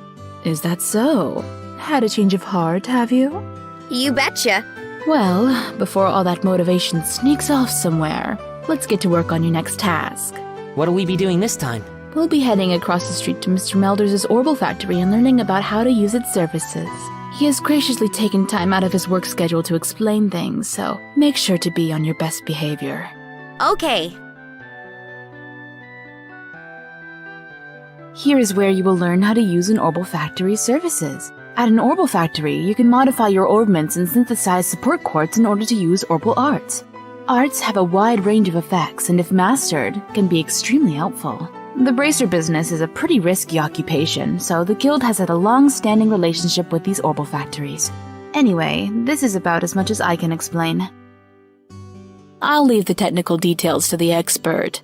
Is that so? Had a change of heart, have you? You betcha. Well, before all that motivation sneaks off somewhere, let's get to work on your next task. What'll we be doing this time? We'll be heading across the street to Mr. Melders' Orbital Factory and learning about how to use its services. He has graciously taken time out of his work schedule to explain things, so make sure to be on your best behavior. Okay. Here is where you will learn how to use an Orbital Factory's services. At an Orbital Factory, you can modify your orbments and synthesize support quartz in order to use Orbital arts. Arts have a wide range of effects and if mastered, can be extremely helpful. The bracer business is a pretty risky occupation, so the guild has had a long-standing relationship with these Orbital Factories. Anyway, this is about as much as I can explain. I'll leave the technical details to the expert.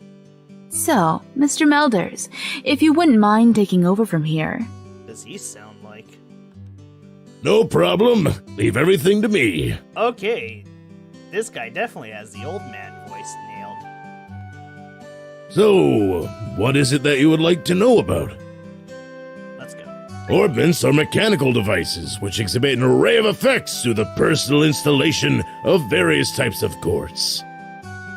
So, Mr. Melders, if you wouldn't mind taking over from here. Does he sound like? No problem. Leave everything to me. Okay. This guy definitely has the old man voice nailed. So, what is it that you would like to know about? Let's go. Orbments are mechanical devices which exhibit an array of effects through the personal installation of various types of quartz.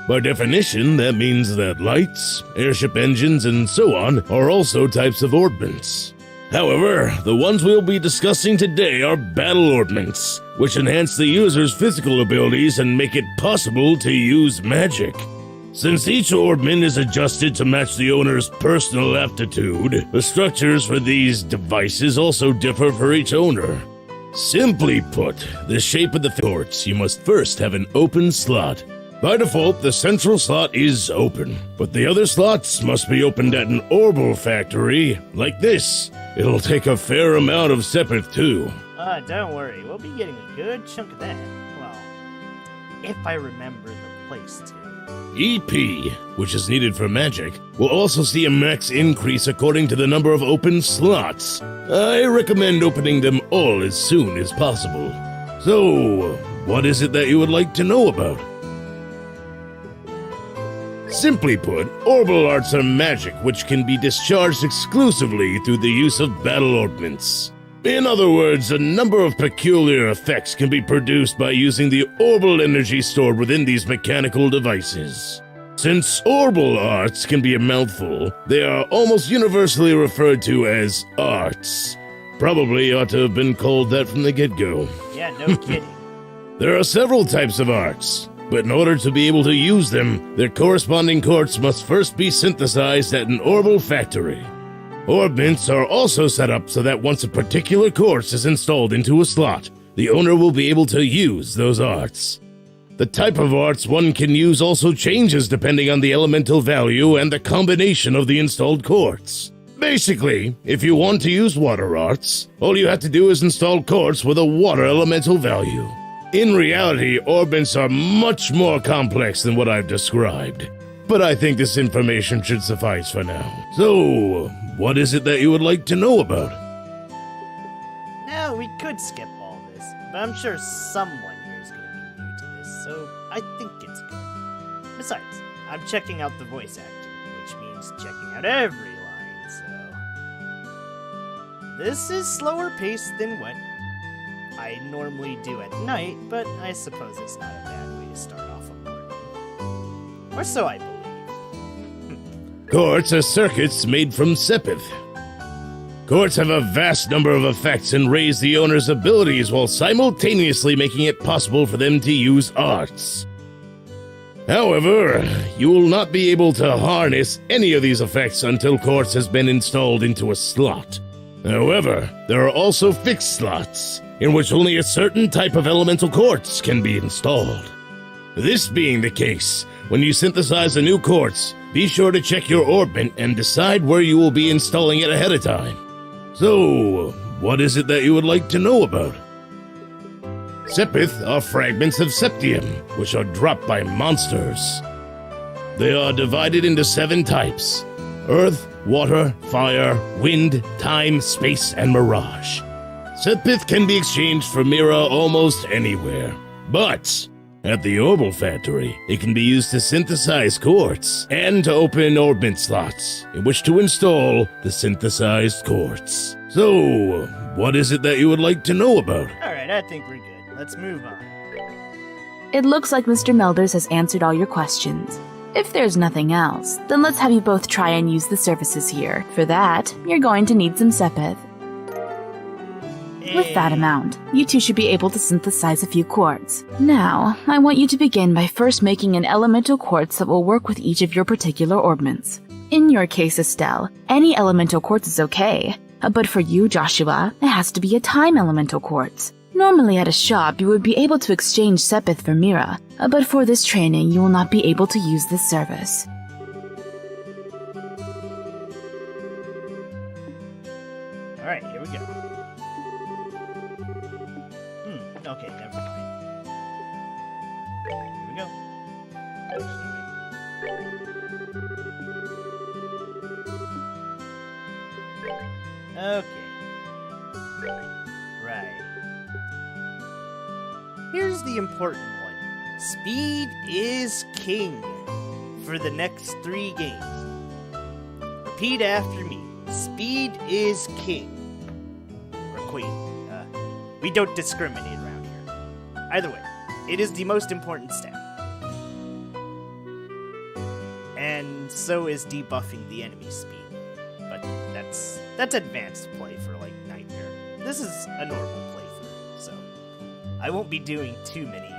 By definition, that means that lights, airship engines, and so on are also types of orbments. However, the ones we'll be discussing today are battle orbments, which enhance the user's physical abilities and make it possible to use magic. Since each orbment is adjusted to match the owner's personal aptitude, the structures for these devices also differ for each owner. Simply put, the shape of the quartz, you must first have an open slot. By default, the central slot is open, but the other slots must be opened at an Orbital Factory, like this. It'll take a fair amount of separate too. Don't worry, we'll be getting a good chunk of that. Well, if I remember the place to. EP, which is needed for magic, will also see a max increase according to the number of open slots. I recommend opening them all as soon as possible. So, what is it that you would like to know about? Simply put, orbital arts are magic which can be discharged exclusively through the use of battle orbments. In other words, a number of peculiar effects can be produced by using the orbital energy stored within these mechanical devices. Since orbital arts can be a mouthful, they are almost universally referred to as arts. Probably ought to have been called that from the get-go. Yeah, no kidding. There are several types of arts, but in order to be able to use them, their corresponding quartz must first be synthesized at an Orbital Factory. Orbments are also set up so that once a particular quartz is installed into a slot, the owner will be able to use those arts. The type of arts one can use also changes depending on the elemental value and the combination of the installed quartz. Basically, if you want to use water arts, all you have to do is install quartz with a water elemental value. In reality, orbments are much more complex than what I've described, but I think this information should suffice for now. So, what is it that you would like to know about? Now, we could skip all this, but I'm sure someone here is going to be new to this, so I think it's good. Besides, I'm checking out the voice acting, which means checking out every line, so... This is slower paced than what I normally do at night, but I suppose it's not a bad way to start off a morning. Or so I believe. Quartz are circuits made from sepith. Quartz have a vast number of effects and raise the owner's abilities while simultaneously making it possible for them to use arts. However, you will not be able to harness any of these effects until quartz has been installed into a slot. However, there are also fixed slots, in which only a certain type of elemental quartz can be installed. This being the case, when you synthesize a new quartz, be sure to check your orbment and decide where you will be installing it ahead of time. So, what is it that you would like to know about? Sepith are fragments of septium, which are dropped by monsters. They are divided into 7 types: earth, water, fire, wind, time, space, and mirage. Sepith can be exchanged for Mira almost anywhere, but at the Orbital Factory, it can be used to synthesize quartz and to open orbment slots in which to install the synthesized quartz. So, what is it that you would like to know about? Alright, I think we're good. Let's move on. It looks like Mr. Melders has answered all your questions. If there's nothing else, then let's have you both try and use the services here. For that, you're going to need some sepith. With that amount, you two should be able to synthesize a few quartz. Now, I want you to begin by first making an elemental quartz that will work with each of your particular orbments. In your case, Estelle, any elemental quartz is okay. But for you, Joshua, it has to be a time elemental quartz. Normally at a shop, you would be able to exchange sepith for Mira, but for this training, you will not be able to use this service. Alright, here we go. Okay, never mind. Here we go. Okay. Right. Here's the important one. Speed is king for the next 3 games. Repeat after me. Speed is king. Or queen. We don't discriminate around here. Either way, it is the most important step. And so is debuffing the enemy's speed. But that's advanced play for, like, Nightmare. This is a normal playthrough, so I won't be doing too many,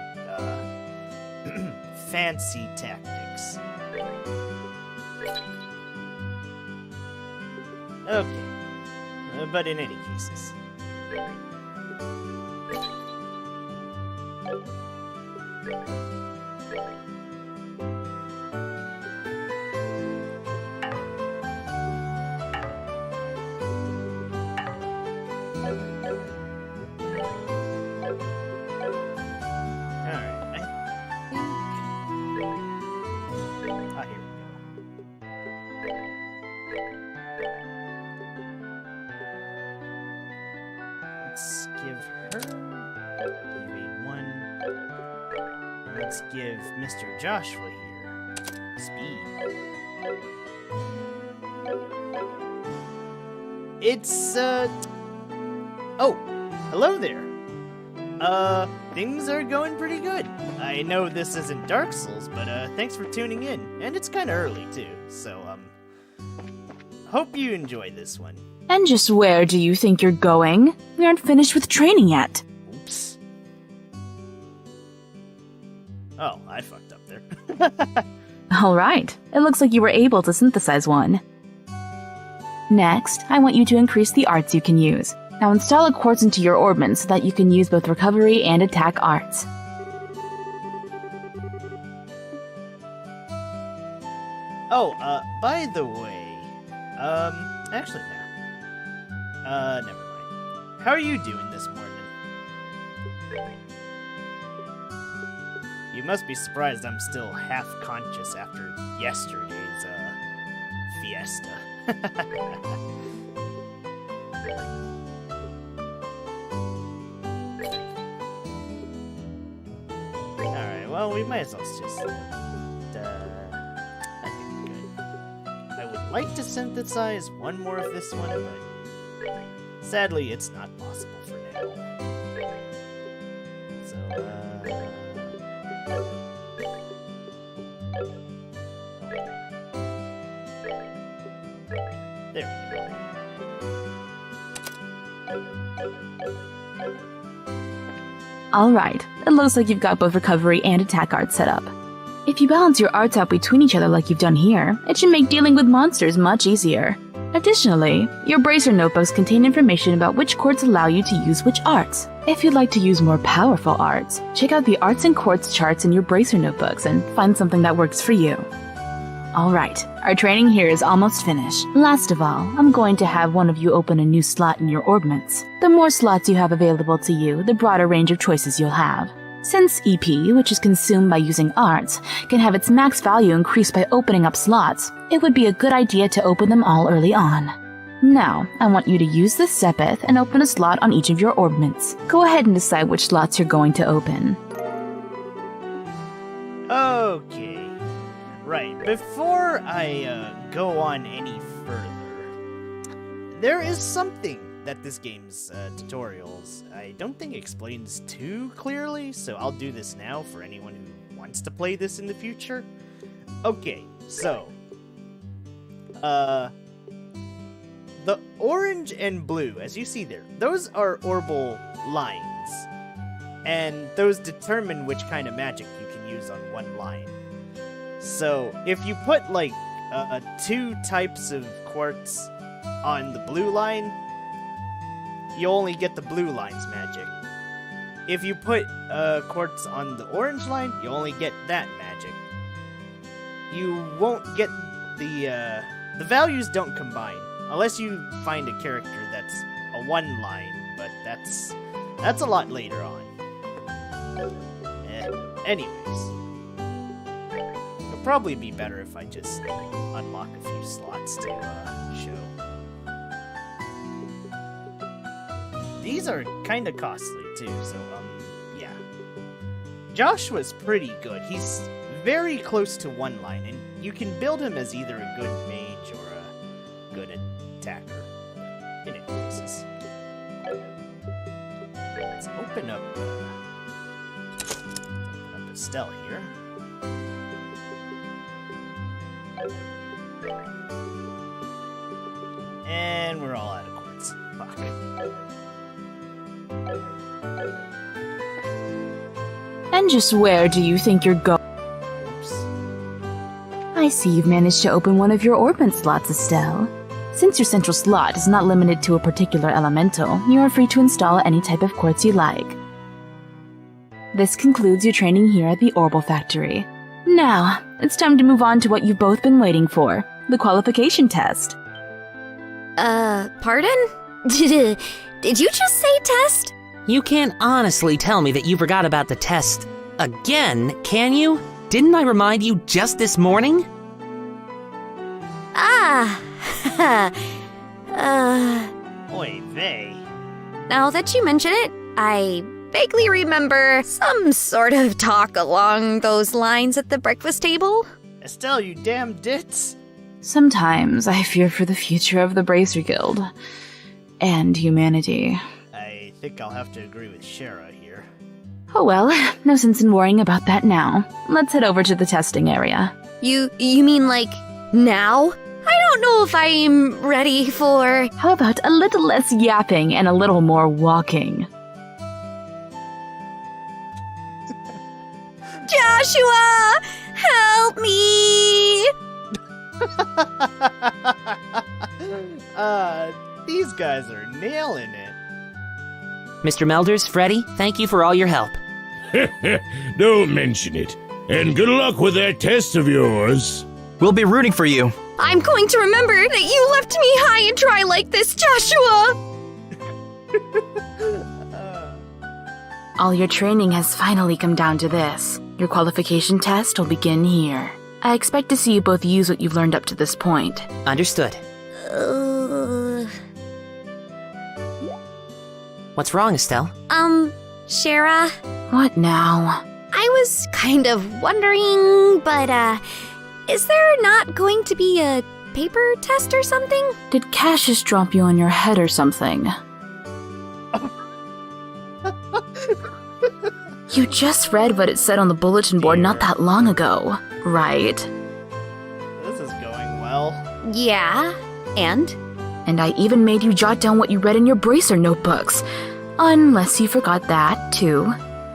fancy tactics. Okay. But in any cases. Let's give her evade 1. Let's give Mr. Joshua here speed. It's oh, hello there. Things are going pretty good. I know this isn't Dark Souls, but thanks for tuning in. And it's kind of early too, so hope you enjoy this one. And just where do you think you're going? We aren't finished with training yet. Oops. Oh, I fucked up there. Alright, it looks like you were able to synthesize one. Next, I want you to increase the arts you can use. Now install a quartz into your orbment so that you can use both recovery and attack arts. Oh, by the way, actually, no. Never mind. How are you doing this morning? You must be surprised I'm still half conscious after yesterday's, fiesta. Alright, well, we might as well just, I think we're good. I would like to synthesize one more of this one, but sadly, it's not possible for now. So, There we go. Alright, it looks like you've got both recovery and attack arts set up. If you balance your arts out between each other like you've done here, it should make dealing with monsters much easier. Additionally, your bracer notebooks contain information about which quartz allow you to use which arts. If you'd like to use more powerful arts, check out the arts and quartz charts in your bracer notebooks and find something that works for you. Alright, our training here is almost finished. Last of all, I'm going to have one of you open a new slot in your orbments. The more slots you have available to you, the broader range of choices you'll have. Since EP, which is consumed by using arts, can have its max value increased by opening up slots, it would be a good idea to open them all early on. Now, I want you to use the sepith and open a slot on each of your orbments. Go ahead and decide which slots you're going to open. Okay. Right, before I go on any further, there is something that this game's tutorials I don't think explains too clearly, so I'll do this now for anyone who wants to play this in the future. Okay, so, the orange and blue, as you see there, those are orbal lines, and those determine which kind of magic you can use on one line. So, if you put, like, 2 types of quartz on the blue line, you only get the blue line's magic. If you put quartz on the orange line, you only get that magic. You won't get the values don't combine, unless you find a character that's a 1 line, but that's a lot later on. Anyways. Probably be better if I just unlock a few slots to show. These are kind of costly too, so yeah. Joshua's pretty good. He's very close to 1 line, and you can build him as either a good mage or a good attacker. In any cases, let's open up Estelle here. And we're all out of quartz. Fuck. And just where do you think you're going? Oops. I see you've managed to open one of your orbment slots, Estelle. Since your central slot is not limited to a particular elemental, you are free to install any type of quartz you like. This concludes your training here at the Orbal Factory. Now, it's time to move on to what you've both been waiting for, the qualification test. Pardon? Did you just say test? You can't honestly tell me that you forgot about the test again, can you? Didn't I remind you just this morning? Oy vey. Now that you mention it, I vaguely remember some sort of talk along those lines at the breakfast table. Estelle, you damn ditz. Sometimes I fear for the future of the Bracer Guild. And humanity. I think I'll have to agree with Shara here. Oh well, no sense in worrying about that now. Let's head over to the testing area. You mean like now? I don't know if I'm ready for... How about a little less yapping and a little more walking? Joshua! Help me! These guys are nailing it. Mr. Melders, Freddy, thank you for all your help. Don't mention it. And good luck with that test of yours. We'll be rooting for you. I'm going to remember that you left me high and dry like this, Joshua! All your training has finally come down to this. Your qualification test will begin here. I expect to see you both use what you've learned up to this point. Understood. What's wrong, Estelle? Shara? What now? I was kind of wondering, but, is there not going to be a paper test or something? Did Cassius drop you on your head or something? You just read what it said on the bulletin board not that long ago, right? This is going well. Yeah. And? And I even made you jot down what you read in your bracer notebooks. Unless you forgot that, too.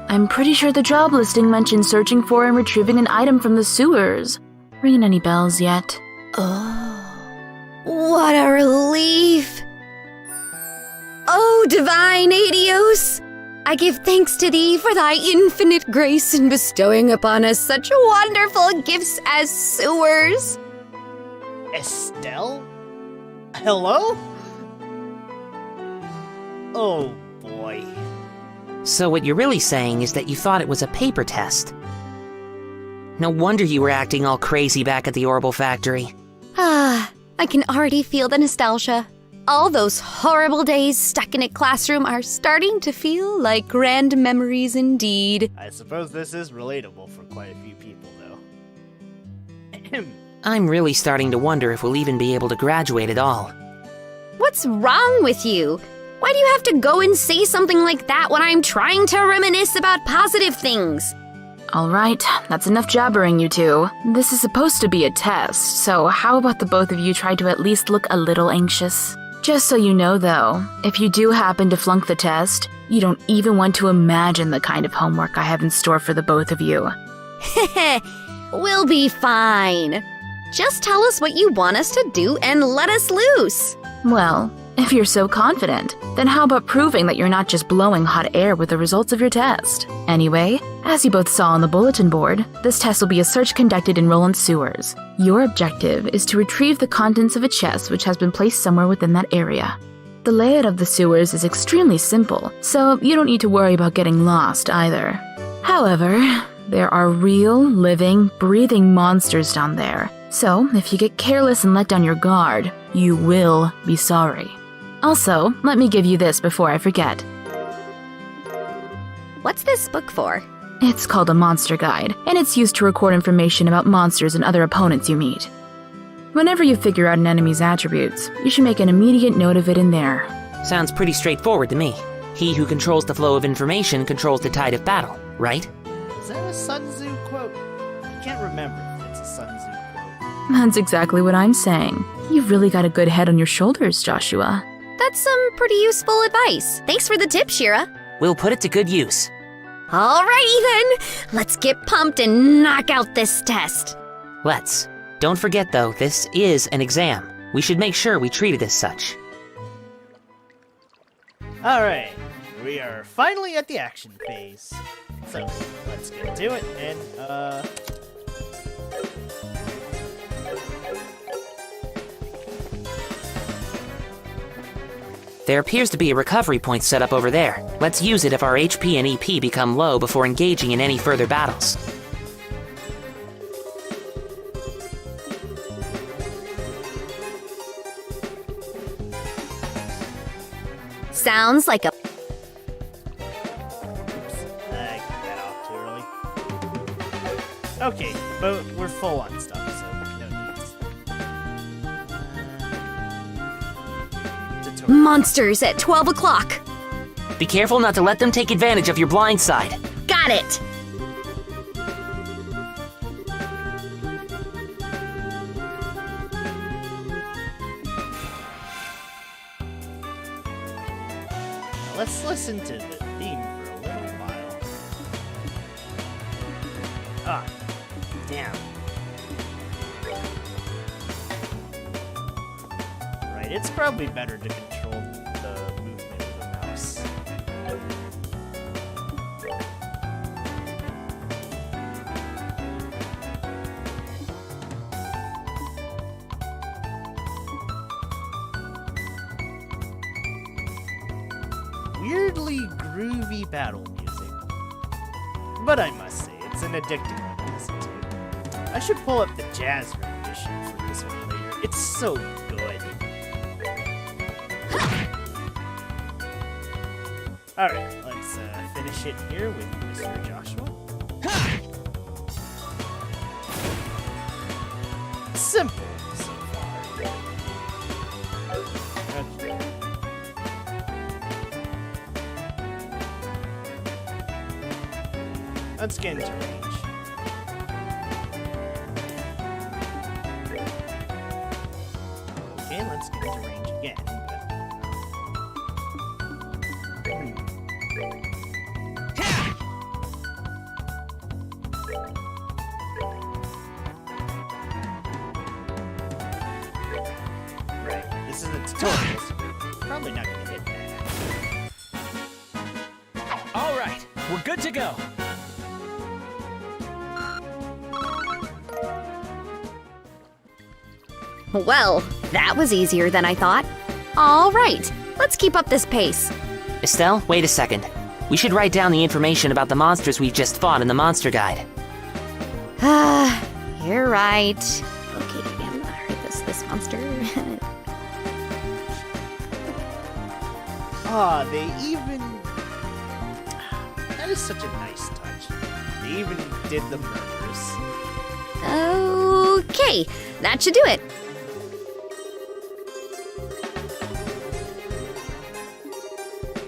I'm pretty sure the job listing mentioned searching for and retrieving an item from the sewers. Ringing any bells yet? Oh, what a relief! Oh, divine Adios! I give thanks to thee for thy infinite grace in bestowing upon us such wonderful gifts as sewers. Estelle? Hello? Oh boy. So what you're really saying is that you thought it was a paper test. No wonder you were acting all crazy back at the Orbital factory. Ah, I can already feel the nostalgia. All those horrible days stuck in a classroom are starting to feel like grand memories indeed. I suppose this is relatable for quite a few people, though. I'm really starting to wonder if we'll even be able to graduate at all. What's wrong with you? Why do you have to go and say something like that when I'm trying to reminisce about positive things? Alright, that's enough jabbering, you two. This is supposed to be a test, so how about the both of you try to at least look a little anxious? Just so you know, though, if you do happen to flunk the test, you don't even want to imagine the kind of homework I have in store for the both of you. We'll be fine. Just tell us what you want us to do and let us loose. Well, if you're so confident, then how about proving that you're not just blowing hot air with the results of your test? Anyway, as you both saw on the bulletin board, this test will be a search conducted in Roland's sewers. Your objective is to retrieve the contents of a chest which has been placed somewhere within that area. The layout of the sewers is extremely simple, so you don't need to worry about getting lost either. However, there are real, living, breathing monsters down there, so if you get careless and let down your guard, you will be sorry. Also, let me give you this before I forget. What's this book for? It's called a monster guide, and it's used to record information about monsters and other opponents you meet. Whenever you figure out an enemy's attributes, you should make an immediate note of it in there. Sounds pretty straightforward to me. He who controls the flow of information controls the tide of battle, right? Is that a Sun Tzu quote? I can't remember if it's a Sun Tzu quote. That's exactly what I'm saying. You've really got a good head on your shoulders, Joshua. That's some pretty useful advice. Thanks for the tip, Shira. We'll put it to good use. Alrighty then, let's get pumped and knock out this test. Let's. Don't forget though, this is an exam. We should make sure we treat it as such. Alright, we are finally at the action phase. So, let's get to it, and, There appears to be a recovery point set up over there. Let's use it if our HP and EP become low before engaging in any further battles. Sounds like a... oops, I got that off too early. Okay, but we're full on stuff, so no needs. Tutorial. monsters at 12 o'clock. Be careful not to let them take advantage of your blind side. Got it. Now let's listen to the theme for a little while. Ah, damn. Right, it's probably better to control the movement of the mouse. Weirdly groovy battle music. But I must say, it's an addicting one to listen to. I should pull up the jazz rendition for this one later. It's so good. Alright, let's finish it here with Mr. Joshua. Simple so far. Okay. Let's get into range. Okay, Okay, let's get into range again. Right, this is a tutorial, so we're probably not gonna hit that. All right, we're good to go. Well, that was easier than I thought. All right, let's keep up this pace. Estelle, wait a second. We should write down the information about the monsters we've just fought in the monster guide. You're right. Okay, again, alright, this monster. Ah, they even... That is such a nice touch. They even did the murders. Okay, that should do it.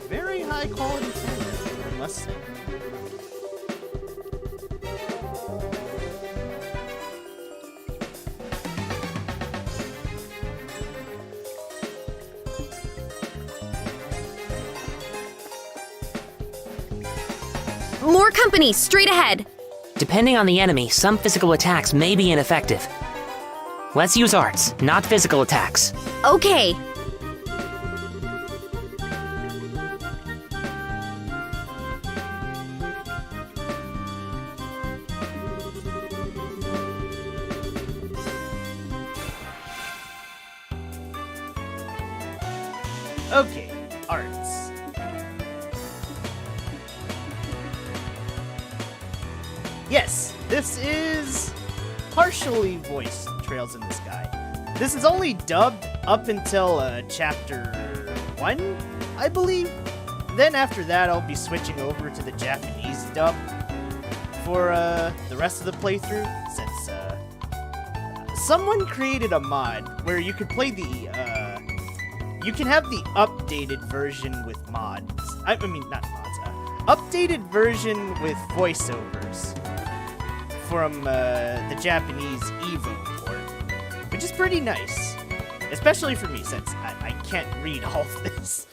Very high quality film, I must say. More company, straight ahead. Depending on the enemy, some physical attacks may be ineffective. Let's use arts, not physical attacks. Okay. Okay, arts. Yes, this is partially voiced Trails in the Sky. This is only dubbed up until chapter 1, I believe. Then after that, I'll be switching over to the Japanese dub for the rest of the playthrough, since someone created a mod where you could play the you can have the updated version with mods. I mean, not mods. Updated version with voiceovers from the Japanese Evo port, which is pretty nice, especially for me since I can't read all of this.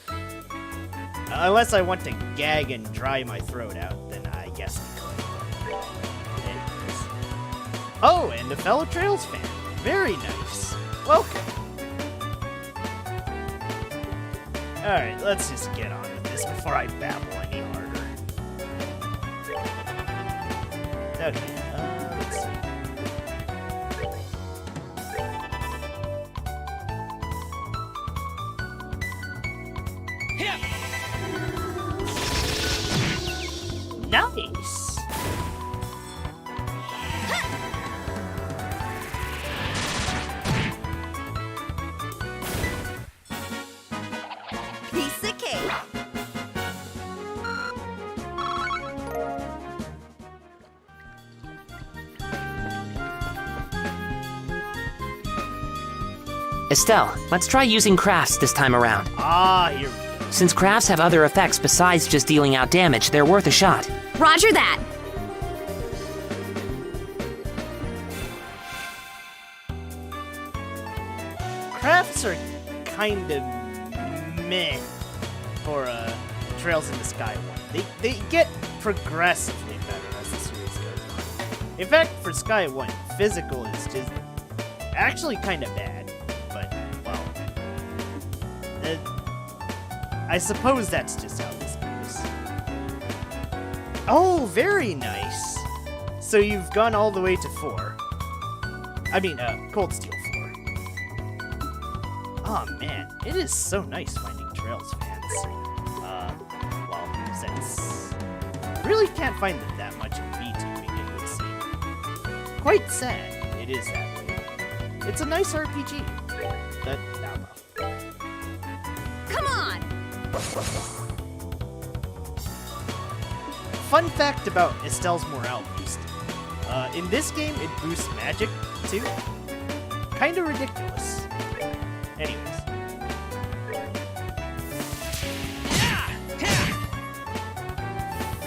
Unless I want to gag and dry my throat out, then I guess I could. Anyways. Oh, and a fellow Trails fan. Very nice. Welcome. Alright, let's just get on with this before I babble any harder. Okay, let's see. Nice! Piece of cake. Estelle, let's try using crafts this time around. Ah, here we go. Since crafts have other effects besides just dealing out damage, they're worth a shot. Roger that. Crafts are kind of meh for Trails in the Sky one. They get progressively better as the series goes on. In fact, for Sky 1, physical is just actually kind of bad. But, well, I suppose that's just how this goes. Oh, very nice. So you've gone all the way to 4. I mean, Cold Steel 4. Oh man, it is so nice finding Trails fans. Well, since really can't find them that much in VTubing, it would seem. Quite sad, it is that way. It's a nice RPG. But, well. Come on. Fun fact about Estelle's morale boost. In this game, it boosts magic, too. Kinda ridiculous. Anyways.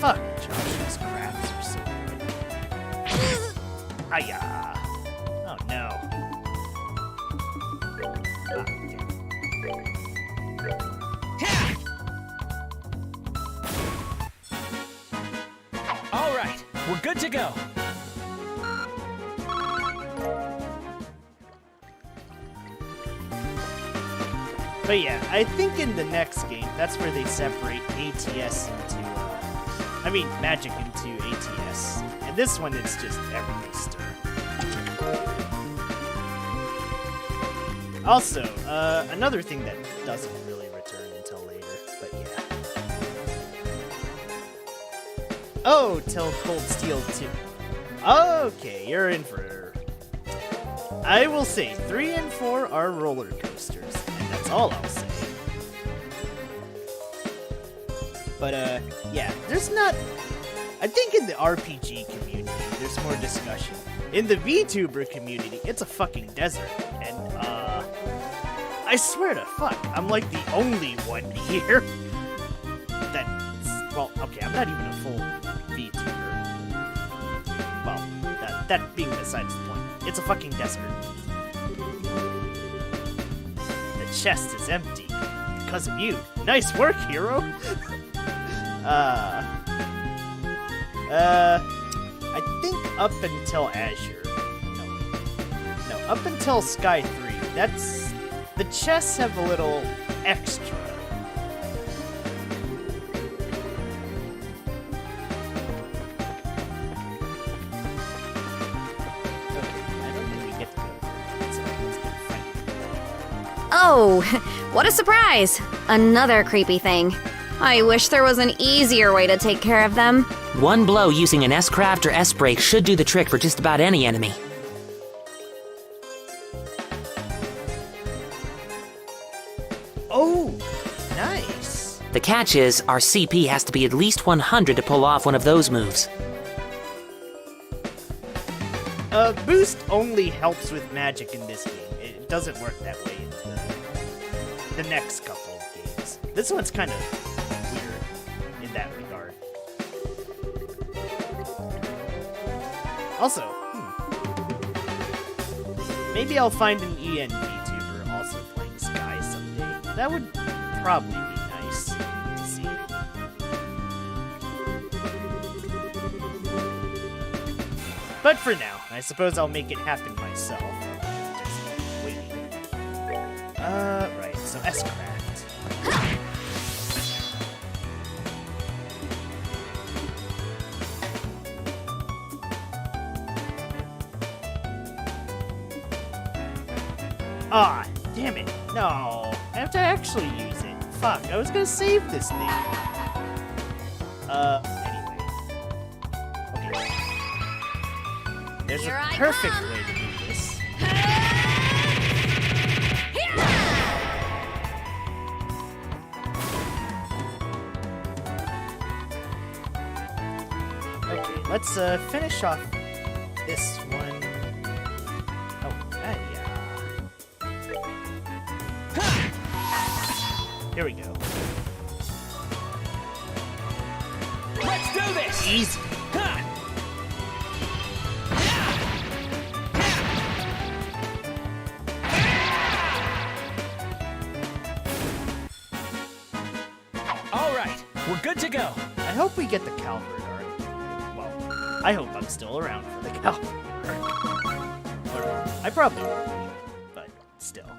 Fuck, Josh's crafts are so good. Hiya! Oh no. Ah, good to go. But yeah, I think in the next game, that's where they separate ATS into, magic into ATS. And this one, it's just everything stir. Also, another thing that doesn't really return until later, but yeah. Oh, till Cold Steel 2. Okay, you're in for... I will say, 3 and 4 are roller coasters, and that's all I'll say. But, yeah, there's not... I think in the RPG community, there's more discussion. In the VTuber community, it's a fucking desert, and, I swear to fuck, I'm like the only one here that's... Well, okay, I'm not even a full VTuber. Well, that being besides the point. It's a fucking desert. The chest is empty. Because of you. Nice work, hero! I think up until Azure. No, up until Sky 3. That's... The chests have a little extra. Oh, what a surprise! Another creepy thing. I wish there was an easier way to take care of them. One blow using an S-craft or S-break should do the trick for just about any enemy. Oh, nice. The catch is, our CP has to be at least 100 to pull off one of those moves. Boost only helps with magic in this game. It doesn't work that way in the next couple of games. This one's kind of weird in that regard. Also, maybe I'll find an EN VTuber also playing Sky someday. That would probably be nice to see. But for now, I suppose I'll make it happen myself. Just waiting. Right, so S-Craft. Ah, damn it. No, I have to actually use it. Fuck, I was gonna save this thing. Anyway. Okay. There's Here a I perfect come. way to do this. Okay, let's finish off this one. Oh, yeah. Here we go. Let's do this! Easy. Ha! All right, we're good to go. I hope we get the Calvert arc. Well, I hope I'm still around for the Calvert arc. Or, I probably won't be, but still.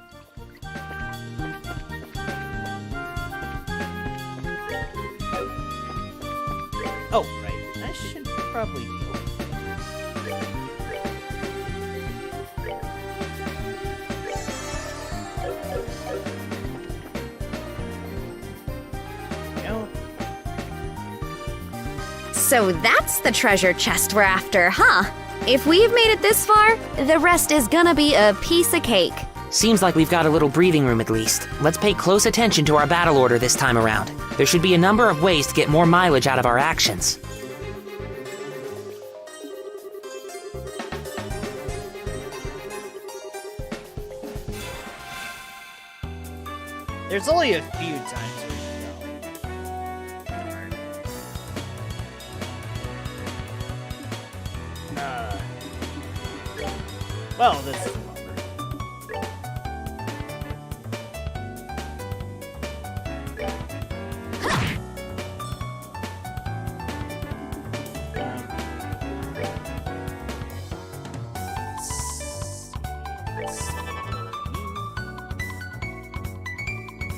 Oh, right. I should probably heal. Go. So that's the treasure chest we're after, huh? If we've made it this far, the rest is gonna be a piece of cake. Seems like we've got a little breathing room at least. Let's pay close attention to our battle order this time around. There should be a number of ways to get more mileage out of our actions. There's only a few times where you go. Darn. Well, this is a bummer.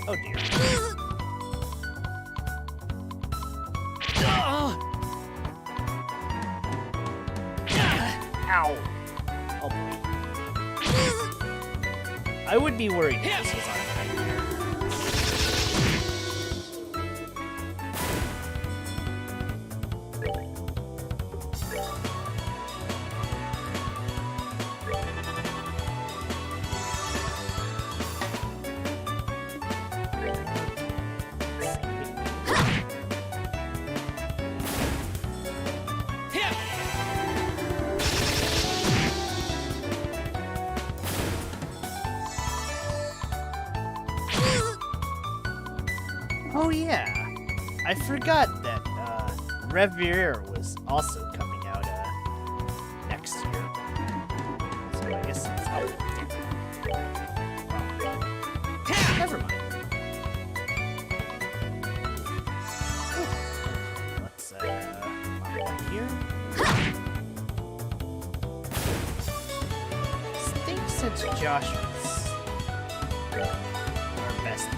Oh dear. Ow. Oh boy. I would be worried if this was on nightmare. Oh yeah, I forgot that Revier was also coming out next year. So I guess it's never mind. Let's pop one here. Think since Josh was our best.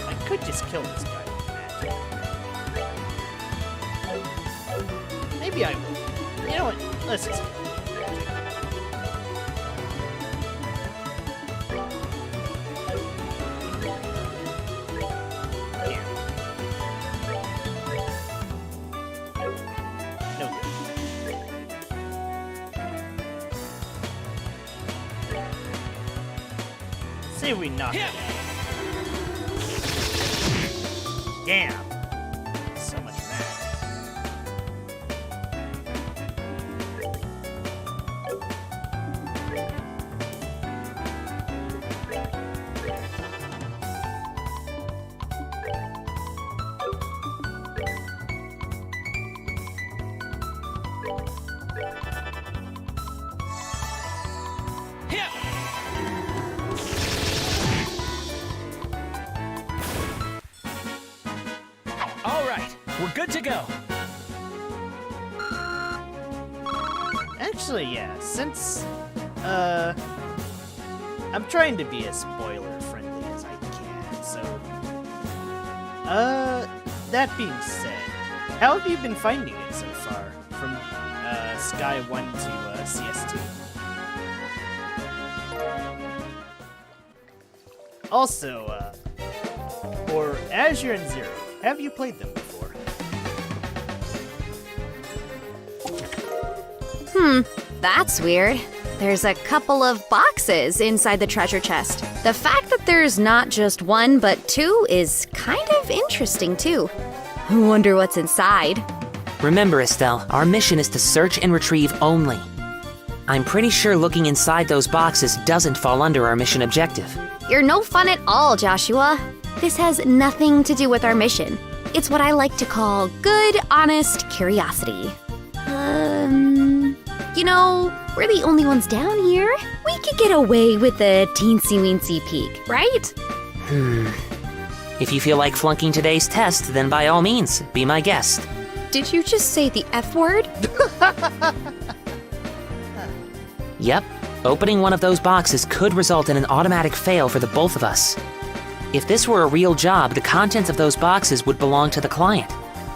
I could just kill this guy with magic. Maybe I will. You know what? Let's just kill him with magic. Here. No good. Say we knock it out. Damn! So much math. We're good to go. Actually, yeah, since, I'm trying to be as spoiler-friendly as I can, so, that being said, how have you been finding it so far, from, Sky 1 to, CS2? Also, for Azure and Zero, have you played them before? That's weird. There's a couple of boxes inside the treasure chest. The fact that there's not just one but two is kind of interesting too. I wonder what's inside. Remember, Estelle, our mission is to search and retrieve only. I'm pretty sure looking inside those boxes doesn't fall under our mission objective. You're no fun at all, Joshua. This has nothing to do with our mission. It's what I like to call good, honest curiosity. You know, we're the only ones down here. We could get away with a teensy-weensy peek, right? If you feel like flunking today's test, then by all means, be my guest. Did you just say the F word? Yep, opening one of those boxes could result in an automatic fail for the both of us. If this were a real job, the contents of those boxes would belong to the client.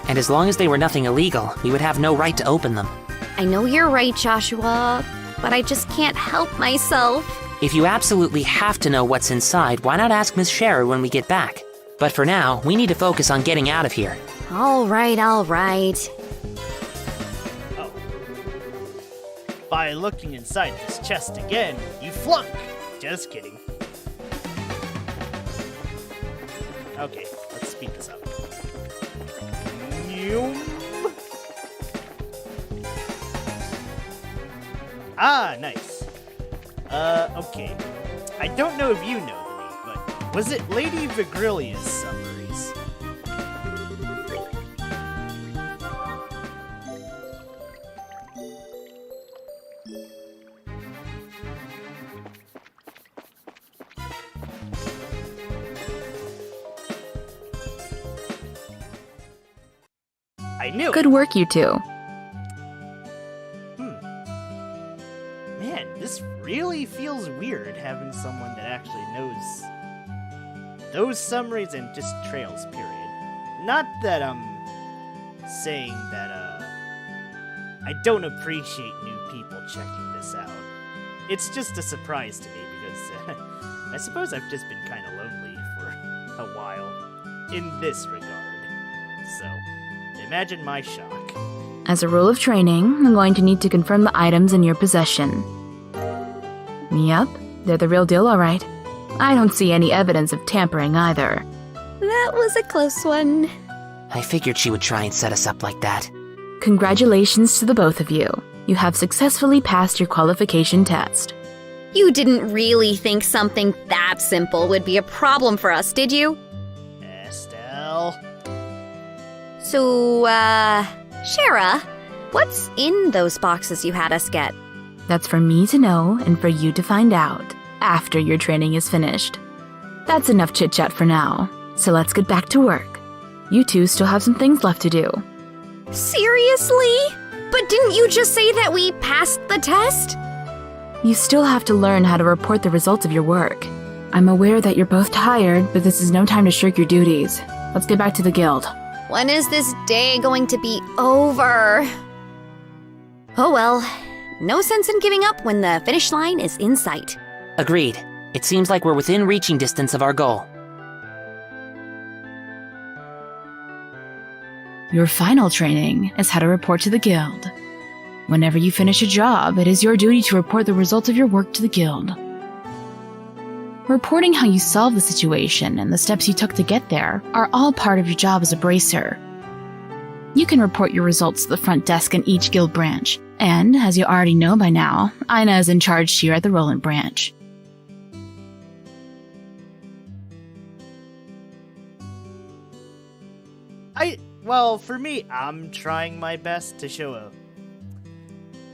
And as long as they were nothing illegal, we would have no right to open them. I know you're right, Joshua, but I just can't help myself. If you absolutely have to know what's inside, why not ask Miss Sherry when we get back? But for now, we need to focus on getting out of here. All right. Oh. By looking inside this chest again, you flunk! Just kidding. Okay, let's speed this up. Ah, nice. Okay. I don't know if you know the name, but was it Lady Vigrilia's summaries? I knew it. Good work, you two. Man, this really feels weird. weird having someone that actually knows those summaries and just trails, period. Not that I'm saying that, I don't appreciate new people checking this out. It's just a surprise to me because I suppose I've just been kind of lonely for a while in this regard. So, imagine my shock. As a rule of training, I'm going to need to confirm the items in your possession. Yep, they're the real deal, all right. I don't see any evidence of tampering either. That was a close one. I figured she would try and set us up like that. Congratulations to the both of you. You have successfully passed your qualification test. You didn't really think something that simple would be a problem for us, did you? Estelle? So, Shara, what's in those boxes you had us get? That's for me to know and for you to find out after your training is finished. That's enough chit-chat for now, so let's get back to work. You two still have some things left to do. Seriously? But didn't you just say that we passed the test? You still have to learn how to report the results of your work. I'm aware that you're both tired, but this is no time to shirk your duties. Let's get back to the guild. When is this day going to be over? Oh well, no sense in giving up when the finish line is in sight. Agreed. It seems like we're within reaching distance of our goal. Your final training is how to report to the guild. Whenever you finish a job, it is your duty to report the results of your work to the guild. Reporting how you solved the situation and the steps you took to get there are all part of your job as a bracer. You can report your results to the front desk in each guild branch, and as you already know by now, Ina is in charge here at the Roland branch. Well, for me, I'm trying my best to show a...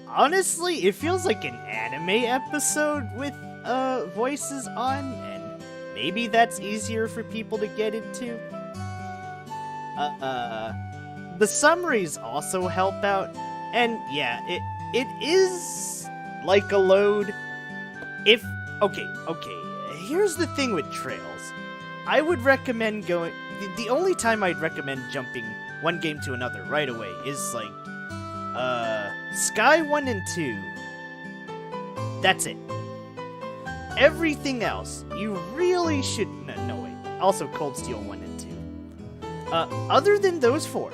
Honestly, it feels like an anime episode with, voices on, and maybe that's easier for people to get into. The summaries also help out, and yeah, it is like a load. Okay, here's the thing with trails. I would recommend going... The only time I'd recommend jumping one game to another right away is, like, Sky 1 and 2. That's it. Everything else, you really should... No, wait. Also Cold Steel 1 and 2. Other than those four,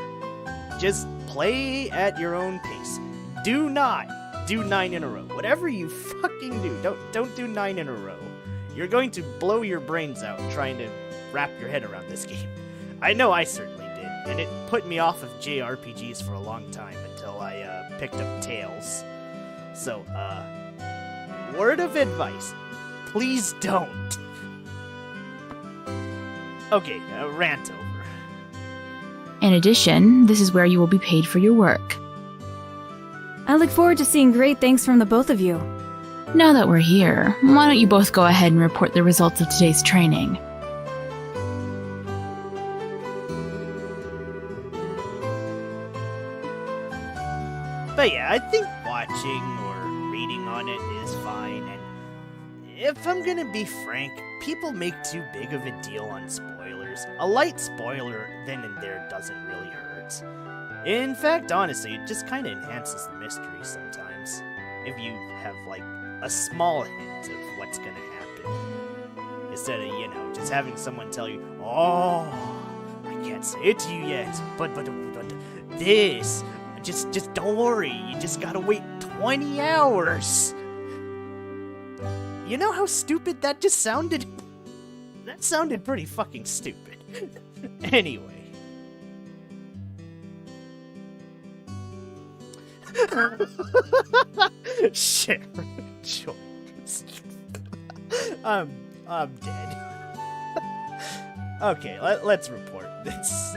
just play at your own pace. Do not do 9 in a row. Whatever you fucking do, don't do 9 in a row. You're going to blow your brains out trying to wrap your head around this game. I know I certainly did, and it put me off of JRPGs for a long time until I picked up Tales. So, word of advice, please don't. Okay, rant over. In addition, this is where you will be paid for your work. I look forward to seeing great thanks from the both of you. Now that we're here, why don't you both go ahead and report the results of today's training? But yeah, I think watching or reading on it is fine, and if I'm gonna be frank, people make too big of a deal on spoilers. A light spoiler then and there doesn't really hurt. In fact, honestly, it just kinda enhances the mystery sometimes, if you have, like, a small hint of what's gonna happen. Instead of, just having someone tell you, oh, I can't say it to you yet, but this... Just don't worry, you just gotta wait 20 hours. You know how stupid that just sounded? That sounded pretty fucking stupid. Anyway. Sharon Joyce. I'm dead. Okay, let's report this.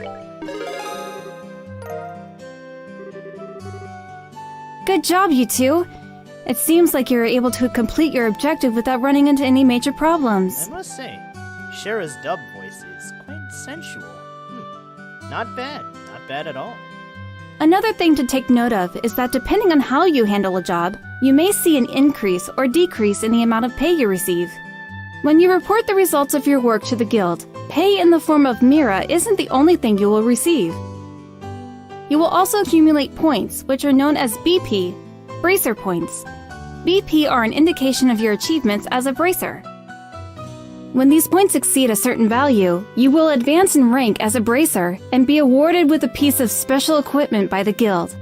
Good job, you two. It seems like you were able to complete your objective without running into any major problems. I must say, Shara's dub voice is quite sensual. Not bad at all. Another thing to take note of is that depending on how you handle a job, you may see an increase or decrease in the amount of pay you receive. When you report the results of your work to the guild, pay in the form of mira isn't the only thing you will receive. You will also accumulate points, which are known as BP, bracer points. BP are an indication of your achievements as a bracer. When these points exceed a certain value, you will advance in rank as a bracer and be awarded with a piece of special equipment by the guild.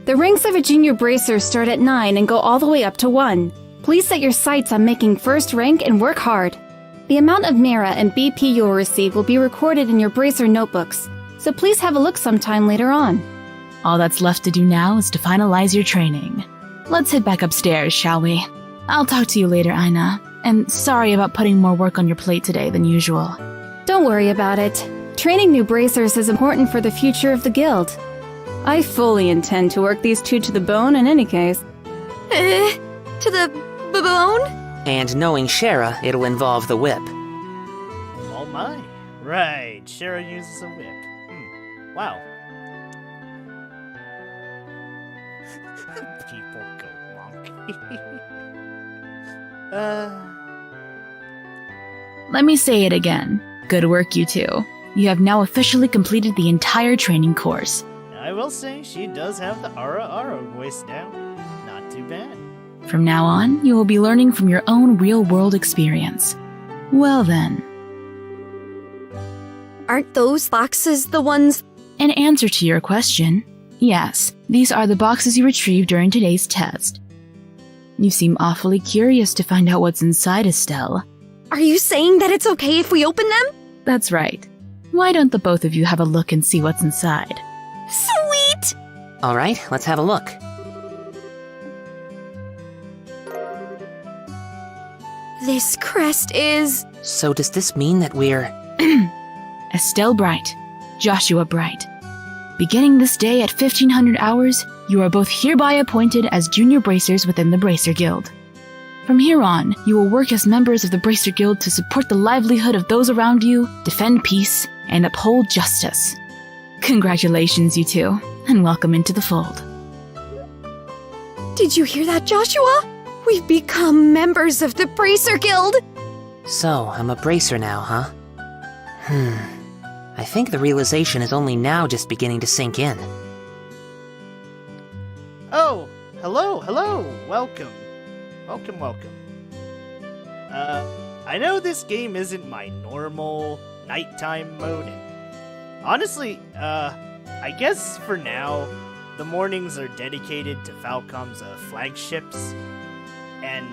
The ranks of a junior bracer start at 9 and go all the way up to 1. Please set your sights on making first rank and work hard. The amount of mira and BP you will receive will be recorded in your bracer notebooks, so please have a look sometime later on. All that's left to do now is to finalize your training. Let's head back upstairs, shall we? I'll talk to you later, Aina. And sorry about putting more work on your plate today than usual. Don't worry about it. Training new bracers is important for the future of the guild. I fully intend to work these two to the bone in any case. To the bone? And knowing Shara, it'll involve the whip. Oh my. Right, Shara uses a whip. Wow. People go wonky. Let me say it again. Good work, you two. You have now officially completed the entire training course. I will say she does have the Ara voice now. Not too bad. From now on, you will be learning from your own real-world experience. Well then, Aren't those boxes the ones? in answer to your question, yes, these are the boxes you retrieved during today's test. You seem awfully curious to find out what's inside, Estelle. Are you saying that it's okay if we open them? That's right. Why don't the both of you have a look and see what's inside? Sweet! Alright, let's have a look. This crest is... So does this mean that we're... Estelle Bright, Joshua Bright. Beginning this day at 1500 hours, you are both hereby appointed as junior bracers within the Bracer Guild. From here on, you will work as members of the Bracer Guild to support the livelihood of those around you, defend peace, and uphold justice. Congratulations, you two, and welcome into the fold. Did you hear that, Joshua? We've become members of the Bracer Guild! So, I'm a bracer now, huh? I think the realization is only now just beginning to sink in. Oh, hello. Welcome. I know this game isn't my normal nighttime mode, and honestly, I guess for now, the mornings are dedicated to Falcom's flagships, and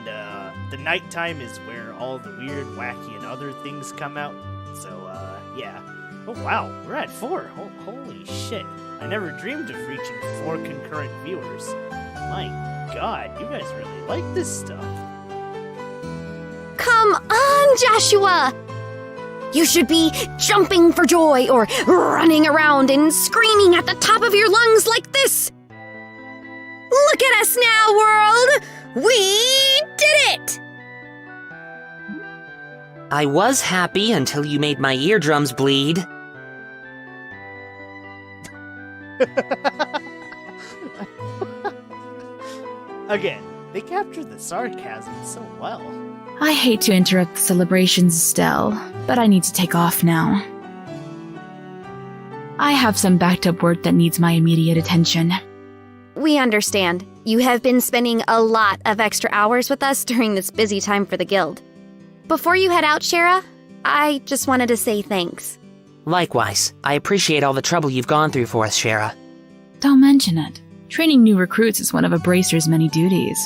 the nighttime is where all the weird, wacky, and other things come out. So, yeah. Oh wow, we're at 4. Holy shit. I never dreamed of reaching 4 concurrent viewers. My god, you guys really like this stuff. Come on, Joshua! You should be jumping for joy or running around and screaming at the top of your lungs like this! Look at us now, world! We did it! I was happy until you made my eardrums bleed. Again, they captured the sarcasm so well. I hate to interrupt the celebrations, Estelle, but I need to take off now. I have some backed up work that needs my immediate attention. We understand. You have been spending a lot of extra hours with us during this busy time for the guild. Before you head out, Shara, I just wanted to say thanks. Likewise, I appreciate all the trouble you've gone through for us, Shara. Don't mention it. Training new recruits is one of a bracer's many duties.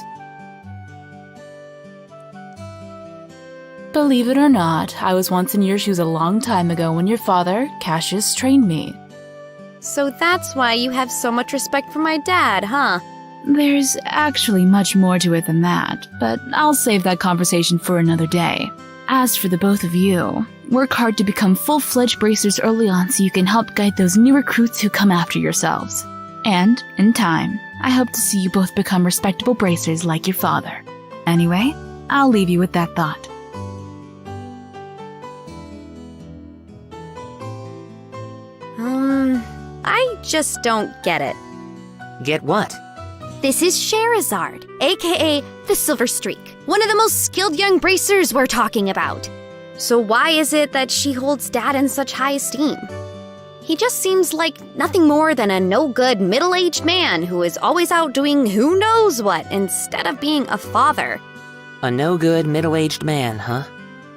Believe it or not, I was once in your shoes a long time ago when your father, Cassius, trained me. So that's why you have so much respect for my dad, huh? There's actually much more to it than that, but I'll save that conversation for another day. As for the both of you, work hard to become full-fledged bracers early on so you can help guide those new recruits who come after yourselves. And, in time, I hope to see you both become respectable bracers like your father. Anyway, I'll leave you with that thought. I just don't get it. Get what? This is Sherazard, aka the Silver Streak, one of the most skilled young bracers we're talking about. So why is it that she holds Dad in such high esteem? He just seems like nothing more than a no-good middle-aged man who is always out doing who knows what instead of being a father. A no-good middle-aged man, huh?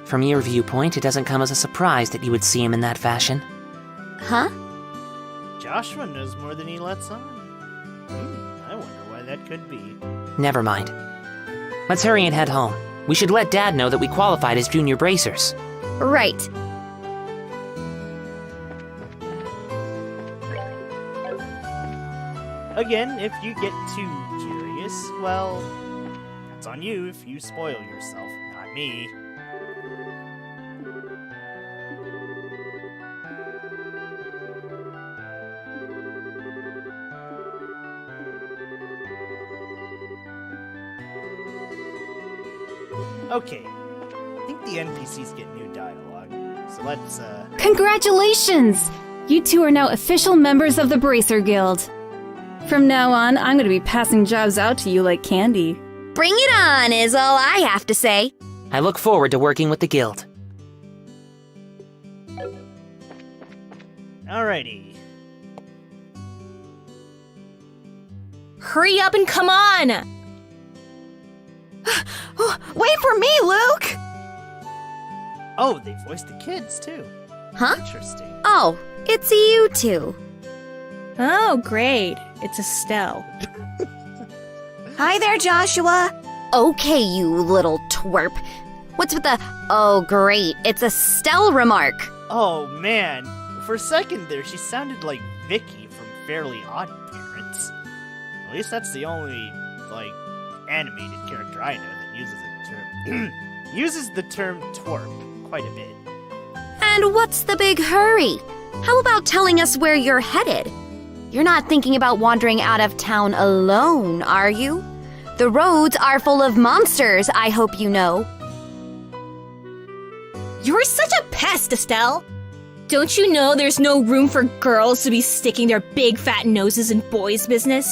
From your viewpoint, it doesn't come as a surprise that you would see him in that fashion. Huh? Joshua knows more than he lets on. I wonder why that could be. Never mind. Let's hurry and head home. We should let Dad know that we qualified as junior bracers. Right. Again, if you get too curious, well, that's on you if you spoil yourself, not me. Okay, I think the NPCs get new dialogue, so let's, Congratulations! You two are now official members of the Bracer Guild. From now on, I'm going to be passing jobs out to you like candy. Bring it on is all I have to say. I look forward to working with the guild. alrighty. Hurry up and come on! Wait for me, Luke! Oh, they voiced the kids, too. Huh? Interesting. Oh, it's you two. Oh, great. It's Estelle. Hi there, Joshua. Okay, you little twerp. What's with the, oh great, it's a Stell remark? Oh, man. For a second there, she sounded like Vicky from Fairly Odd Parents. At least that's the only, animated character I know that uses the term twerp quite a bit. And what's the big hurry? How about telling us where you're headed? You're not thinking about wandering out of town alone, are you? The roads are full of monsters, I hope you know. You're such a pest, Estelle! Don't you know there's no room for girls to be sticking their big fat noses in boys' business?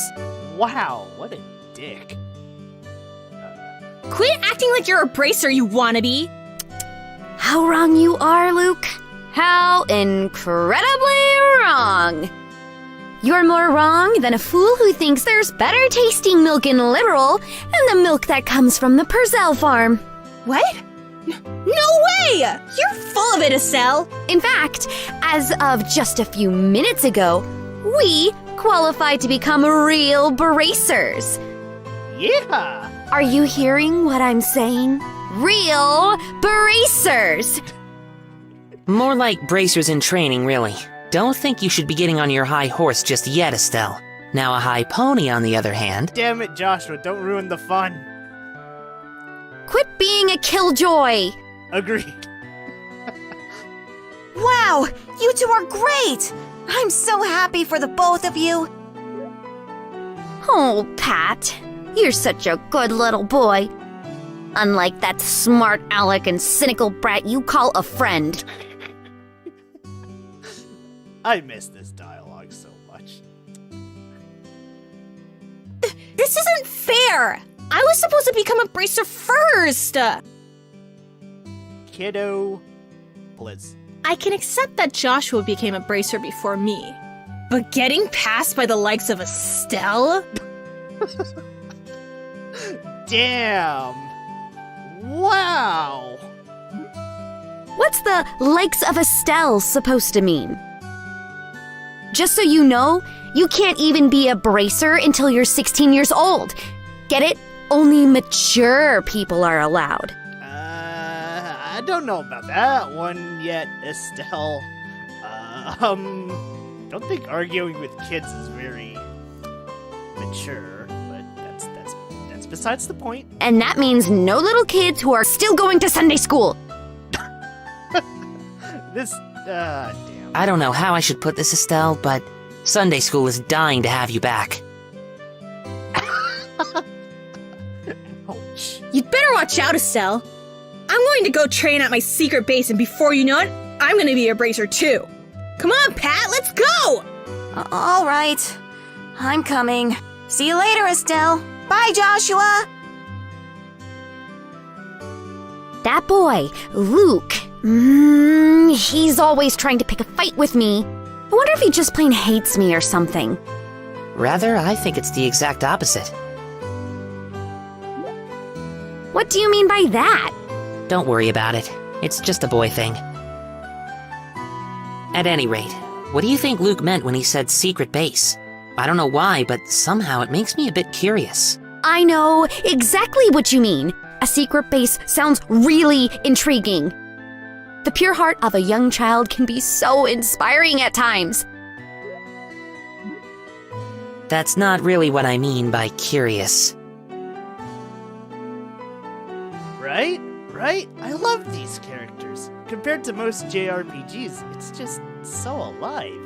Wow, what a dick. Quit acting like you're a bracer, you wannabe! How wrong you are, Luke. How incredibly wrong. You're more wrong than a fool who thinks there's better tasting milk in Literal than the milk that comes from the Purcell farm. What? No way! You're full of it, Estelle! In fact, as of just a few minutes ago, we qualified to become real bracers. Yeah! Are you hearing what I'm saying? Real bracers! More like bracers in training, really. Don't think you should be getting on your high horse just yet, Estelle. Now a high pony, on the other hand. Damn it, Joshua, don't ruin the fun. Quit being a killjoy! Agreed. Wow, you two are great! I'm so happy for the both of you. Oh, Pat, you're such a good little boy. Unlike that smart aleck and cynical brat you call a friend. I miss this dialogue so much. This isn't fair! I was supposed to become a bracer first! Kiddo, please. I can accept that Joshua became a bracer before me, but getting passed by the likes of Estelle? Damn! Wow! What's the likes of Estelle supposed to mean? Just so you know, you can't even be a bracer until you're 16 years old. Get it? Only mature people are allowed. I don't know about that one yet, Estelle. Don't think arguing with kids is very mature, but that's besides the point. And that means no little kids who are still going to Sunday school. Damn. I don't know how I should put this, Estelle, but Sunday school is dying to have you back. Ouch. You'd better watch out, Estelle. I'm going to go train at my secret base, and before you know it, I'm going to be a bracer too. Come on, Pat, let's go! All right, I'm coming. See you later, Estelle. Bye, Joshua. That boy, Luke, he's always trying to pick a fight with me. I wonder if he just plain hates me or something. Rather, I think it's the exact opposite. What do you mean by that? Don't worry about it. It's just a boy thing. At any rate, what do you think Luke meant when he said secret base? I don't know why, but somehow it makes me a bit curious. I know exactly what you mean. A secret base sounds really intriguing. The pure heart of a young child can be so inspiring at times. That's not really what I mean by curious. Right? Right? I love these characters. Compared to most JRPGs, it's just so alive.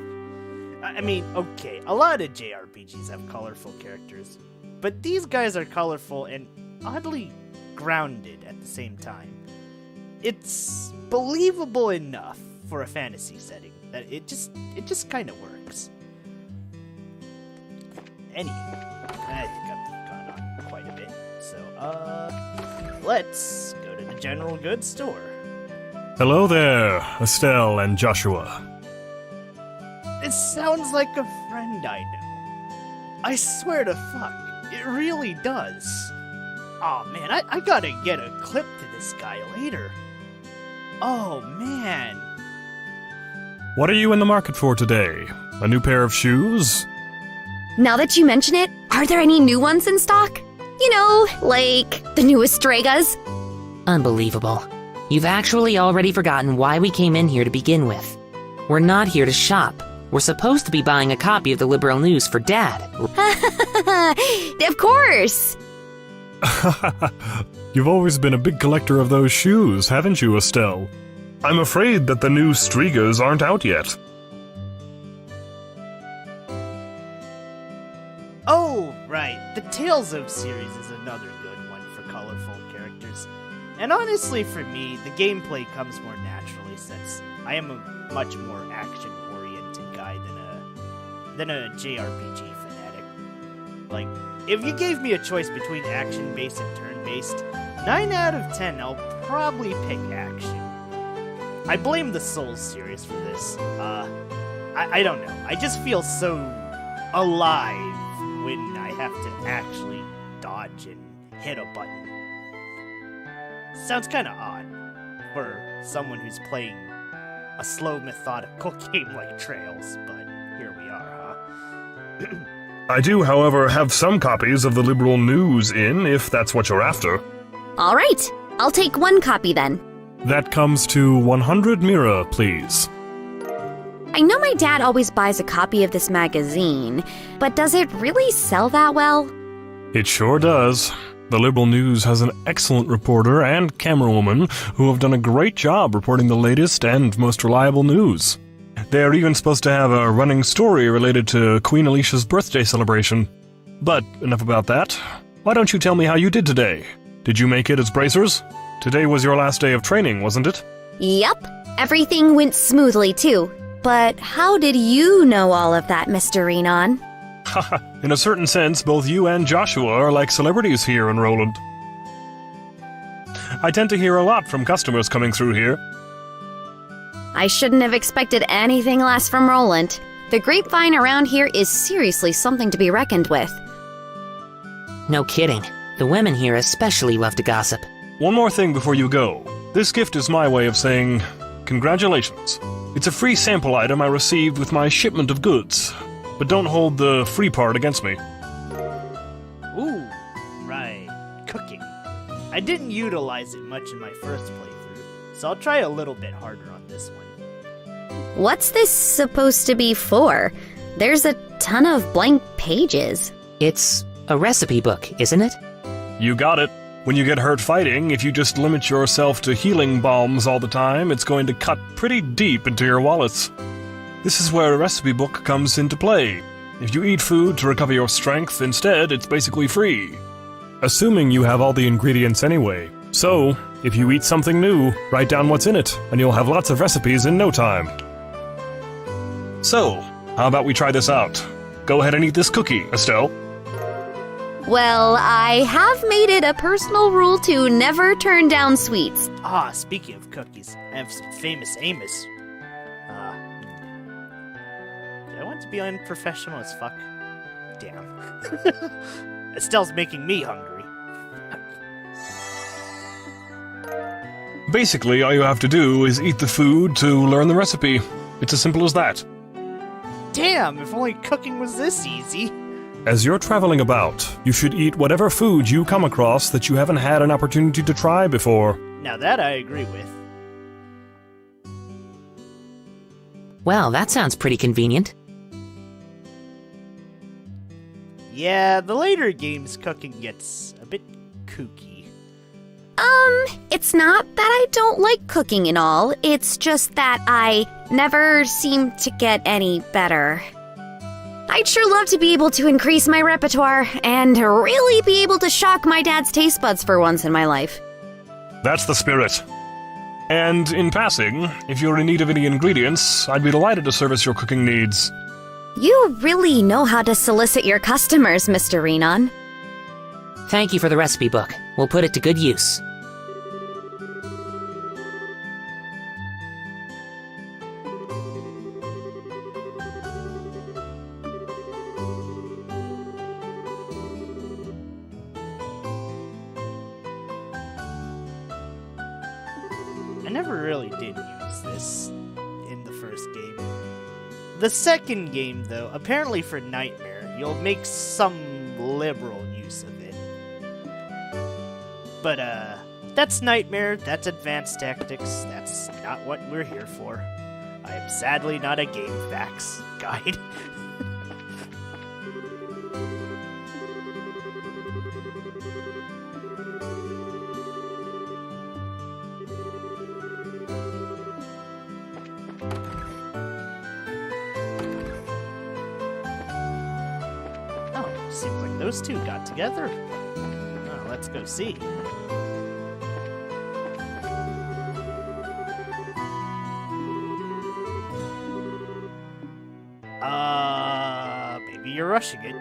I mean, okay, a lot of JRPGs have colorful characters, but these guys are colorful and oddly grounded at the same time. It's believable enough for a fantasy setting that it just kind of works. Anywho, I think I've gone on quite a bit, so let's go to the general goods store. Hello there, Estelle and Joshua. This sounds like a friend I know. I swear to fuck, it really does. Oh man, I gotta get a clip to this guy later. Oh man. What are you in the market for today? A new pair of shoes? Now that you mention it, are there any new ones in stock? You know, like the newest Stregas? Unbelievable. You've actually already forgotten why we came in here to begin with. We're not here to shop. We're supposed to be buying a copy of the Liberal News for Dad. Of course! You've always been a big collector of those shoes, haven't you, Estelle? I'm afraid that the new Stregas aren't out yet. Oh, right. The Tales of series is another good one for colorful characters. And honestly, for me, the gameplay comes more naturally since I am a much more action-oriented guy than a JRPG fanatic. Like, if you gave me a choice between action-based and turn-based, 9 out of 10 I'll probably pick action. I blame the Souls series for this. I don't know. I just feel so alive when I have to actually dodge and hit a button. Sounds kind of odd for someone who's playing a slow, methodical game like Trails, but here we are, huh? I do, however, have some copies of the Liberal News in, if that's what you're after. All right, I'll take one copy then. That comes to 100 Mira, please. I know my dad always buys a copy of this magazine, but does it really sell that well? It sure does. The Liberal News has an excellent reporter and camerawoman who have done a great job reporting the latest and most reliable news. They're even supposed to have a running story related to Queen Alicia's birthday celebration. But enough about that. Why don't you tell me how you did today? Did you make it as bracers? Today was your last day of training, wasn't it? Yep, everything went smoothly too. But how did you know all of that, Mr. Renon? Haha, in a certain sense, both you and Joshua are like celebrities here in Roland. I tend to hear a lot from customers coming through here. I shouldn't have expected anything less from Roland. The grapevine around here is seriously something to be reckoned with. No kidding. The women here especially love to gossip. One more thing before you go. This gift is my way of saying congratulations. It's a free sample item I received with my shipment of goods. But don't hold the free part against me. Ooh, right. Cooking. I didn't utilize it much in my first playthrough, so I'll try a little bit harder on this one. What's this supposed to be for? There's a ton of blank pages. It's a recipe book, isn't it? You got it. When you get hurt fighting, if you just limit yourself to healing balms all the time, it's going to cut pretty deep into your wallets. This is where a recipe book comes into play. If you eat food to recover your strength instead, it's basically free. Assuming you have all the ingredients anyway. So, if you eat something new, write down what's in it, and you'll have lots of recipes in no time. So, how about we try this out? Go ahead and eat this cookie, Estelle. Well, I have made it a personal rule to never turn down sweets. Ah, speaking of cookies, I have some famous Amos. Do I want to be unprofessional as fuck? Damn. Estelle's making me hungry. Basically, all you have to do is eat the food to learn the recipe. It's as simple as that. Damn, if only cooking was this easy. As you're traveling about, you should eat whatever food you come across that you haven't had an opportunity to try before. Now that I agree with. Well, that sounds pretty convenient. Yeah, the later games cooking gets a bit kooky. It's not that I don't like cooking and all, it's just that I never seem to get any better. I'd sure love to be able to increase my repertoire and really be able to shock my dad's taste buds for once in my life. That's the spirit. And in passing, if you're in need of any ingredients, I'd be delighted to service your cooking needs. You really know how to solicit your customers, Mr. Renan. Thank you for the recipe book. We'll put it to good use. I never really did use this in the first game. The second game, though, apparently for Nightmare, you'll make some liberal use of it. But, that's Nightmare, that's Advanced Tactics, that's not what we're here for. I am sadly not a game facts guide. Seems like those two got together. Oh, let's go see. Maybe you're rushing it.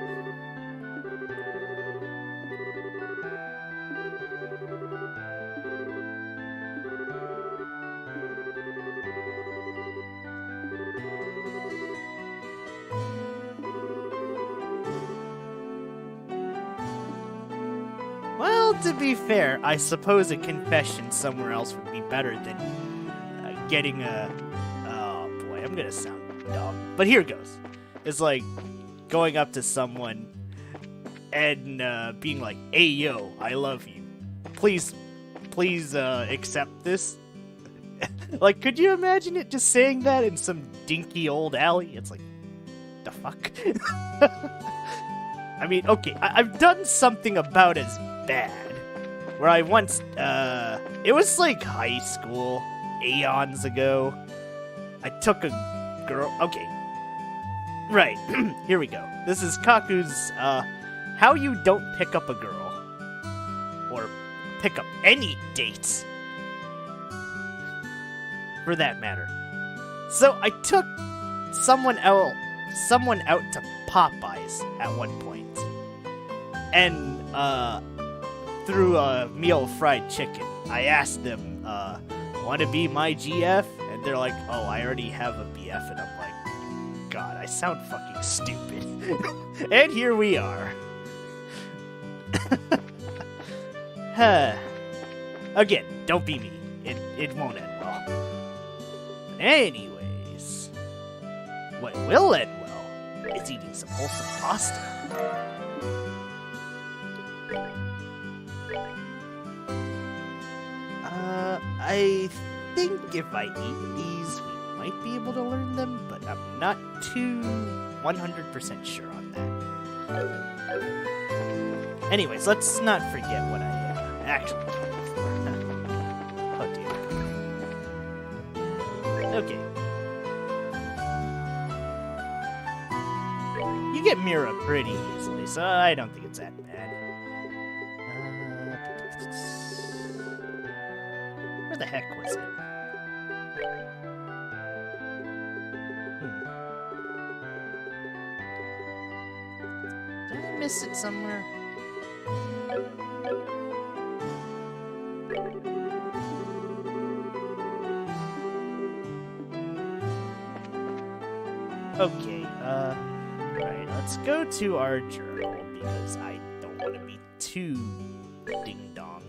Well, to be fair, I suppose a confession somewhere else would be better than getting a... Oh boy, I'm gonna sound dumb. But here goes. It's like going up to someone and being like, "Hey yo, I love you. Please accept this." Like, could you imagine it just saying that in some dinky old alley? It's like, the fuck? I mean, okay, I've done something about as bad. Where I once, it was like high school, aeons ago. I took a girl, okay. Right, here we go. This is Kaku's, how you don't pick up a girl. Or pick up any dates. For that matter. So I took someone out to Popeyes at one point. And, through a meal of fried chicken, I asked them, want to be my GF? And they're like, oh, I already have a BF. And I'm like, God, I sound fucking stupid. And here we are. Again, don't be mean. It won't end well. Anyways, what will end well is eating some wholesome pasta. I think if I eat these, we might be able to learn them, but I'm not too 100% sure on that. Anyways, let's not forget what I actually came for. Oh dear. Okay. You get Mira pretty easily, so I don't think it's that bad. Where the heck was it? Did I miss it somewhere? Okay, right, let's go to our journal because I don't want to be too ding-donged.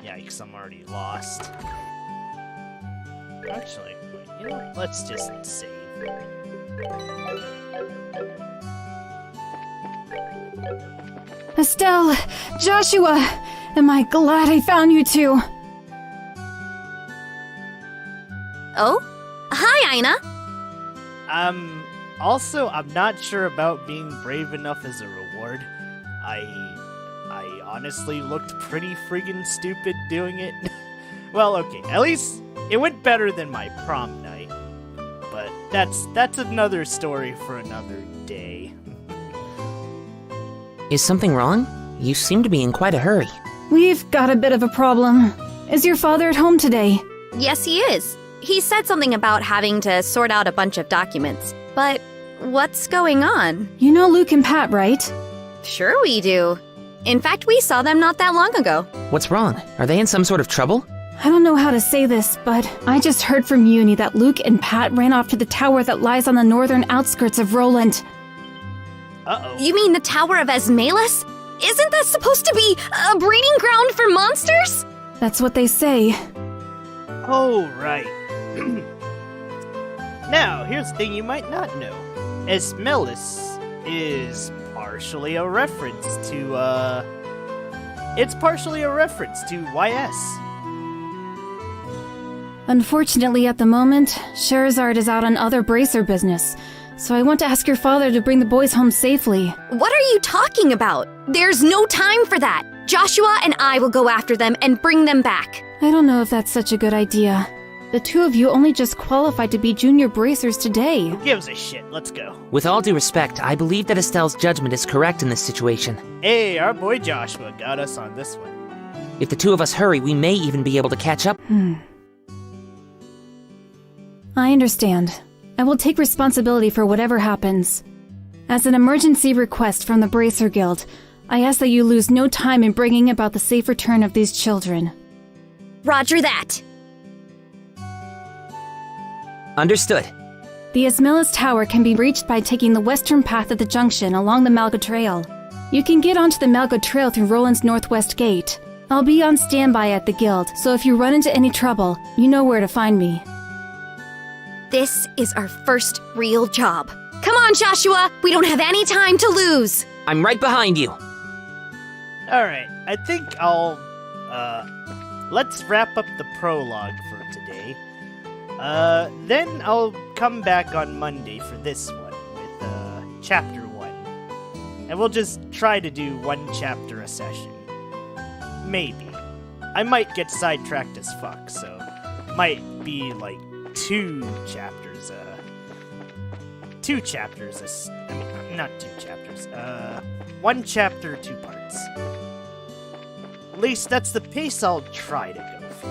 Yikes, I'm already lost. Actually, wait, you know what? Let's just save. Estelle, Joshua, am I glad I found you two. Oh? Hi, Ina. Also, I'm not sure about being brave enough as a reward. I honestly looked pretty friggin' stupid doing it. Well, okay, at least it went better than my prom night. But that's another story for another day. Is something wrong? You seem to be in quite a hurry. We've got a bit of a problem. Is your father at home today? Yes, he is. He said something about having to sort out a bunch of documents. But what's going on? You know Luke and Pat, right? Sure we do. In fact, we saw them not that long ago. What's wrong? Are they in some sort of trouble? I don't know how to say this, but I just heard from Uni that Luke and Pat ran off to the tower that lies on the northern outskirts of Roland. Uh-oh. You mean the Tower of Esmalus? Isn't that supposed to be a breeding ground for monsters? That's what they say. Oh, right. Now, here's the thing you might not know. Esmalus is partially a reference to, It's partially a reference to YS. Unfortunately, at the moment, Sherazard is out on other bracer business, so I want to ask your father to bring the boys home safely. What are you talking about? There's no time for that. Joshua and I will go after them and bring them back. I don't know if that's such a good idea. The two of you only just qualified to be junior bracers today. Who gives a shit? Let's go. With all due respect, I believe that Estelle's judgment is correct in this situation. Hey, our boy Joshua got us on this one. If the two of us hurry, we may even be able to catch up. I understand. I will take responsibility for whatever happens. As an emergency request from the Bracer Guild, I ask that you lose no time in bringing about the safe return of these children. Roger that. Understood. The Esmalus Tower can be reached by taking the western path of the junction along the Malga Trail. You can get onto the Malga Trail through Roland's northwest gate. I'll be on standby at the guild, so if you run into any trouble, you know where to find me. This is our first real job. Come on, Joshua! We don't have any time to lose! I'm right behind you. Alright, I think let's wrap up the prologue for today. Then I'll come back on Monday for this one with, chapter 1. And we'll just try to do one chapter a session. Maybe. I might get sidetracked as fuck, so might be, like, one chapter, 2 parts. At least that's the pace I'll try to go for.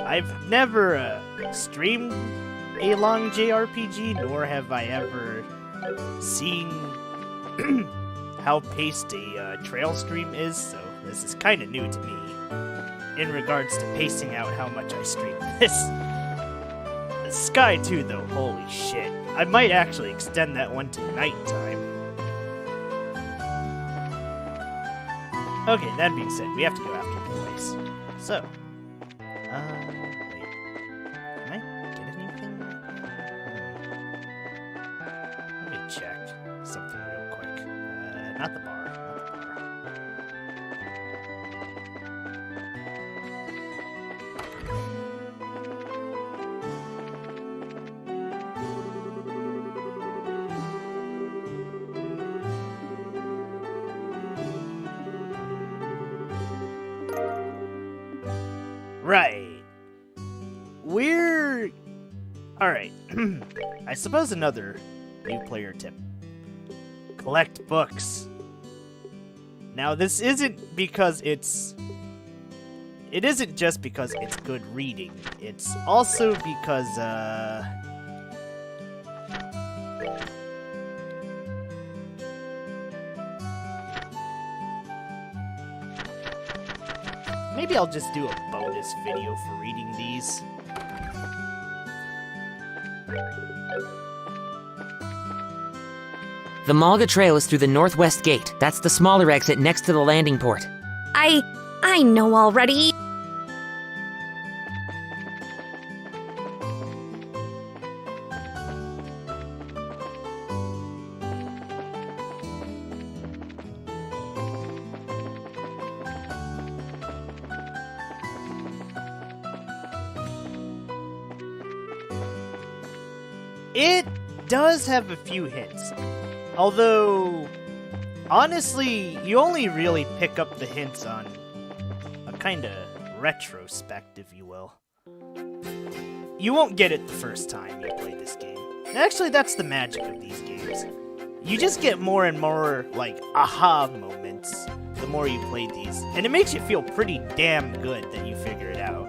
I've never streamed a long JRPG, nor have I ever seen how paced a trail stream is, so this is kind of new to me in regards to pacing out how much I stream this. Sky 2, though, holy shit. I might actually extend that one to nighttime. Okay, that being said, we have to go after the boys. So, wait. Can I get anything? Let me check something real quick. Not the bar. Right. Alright. I suppose another new player tip. collect books. Now, this isn't because it isn't just because it's good reading. It's also because, maybe I'll just do a bonus video for reading these. The Malga Trail is through the northwest gate. That's the smaller exit next to the landing port. I know already. It does have a few hints. Although, honestly, you only really pick up the hints on a kind of retrospect, if you will. You won't get it the first time you play this game. Actually, that's the magic of these games. You just get more and more, like, aha moments the more you play these. And it makes you feel pretty damn good that you figure it out.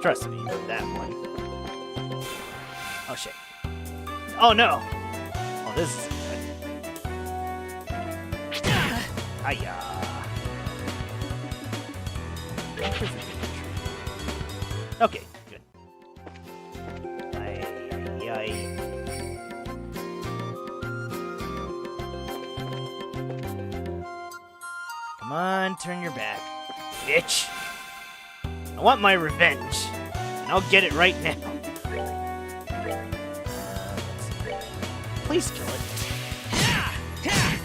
Trust me, with that one. Oh, shit. Oh, no! Oh, this is good. Hiya. Okay, good. Ay. Come on, turn your back, bitch. I want my revenge, and I'll get it right now. Please kill it.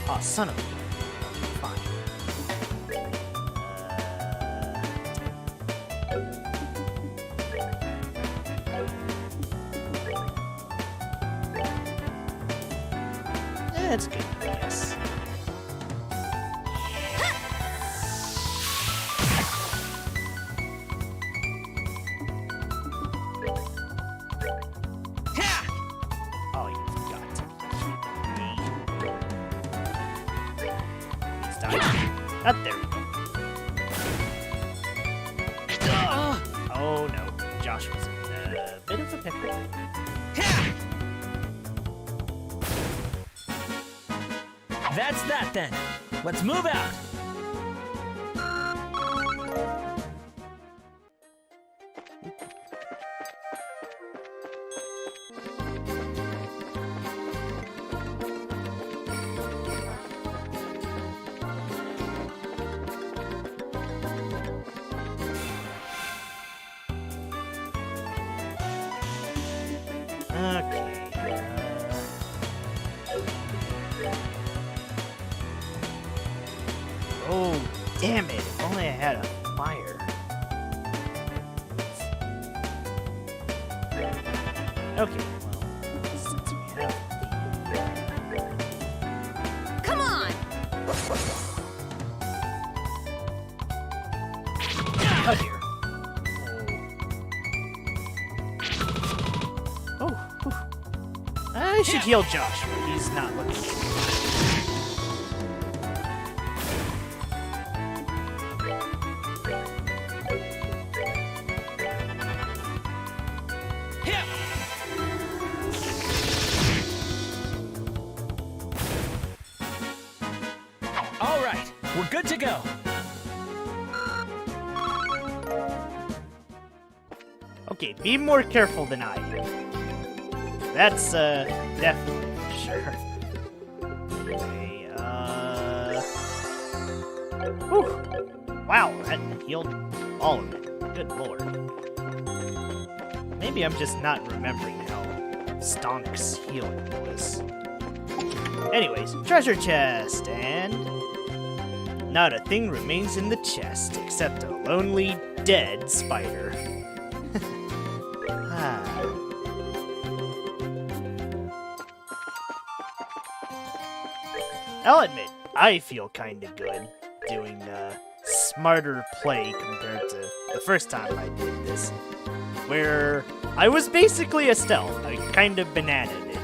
Oh, son of a... Fine. That's good, I guess. Oh, you've got to keep me. Stop. Ah, there we go. Oh no, Josh was in a bit of a pickle. That's that then. Let's move out. Okay. Oh, damn it. If only I had a fire. Okay, well, since we have Come on! Oh, dear. Oh. Whew. I should heal Josh when he's not looking at me. All right, we're good to go. Okay, be more careful than I am. That's, definitely for sure. Anyway, whew. Wow, that healed all of it. Good lord. Maybe I'm just not remembering how Stonk's healing was. Anyways, treasure chest, and... not a thing remains in the chest, except a lonely, dead spider. I'll admit, I feel kinda good doing smarter play compared to the first time I did this, where I was basically a stealth. I kind of bananaed it.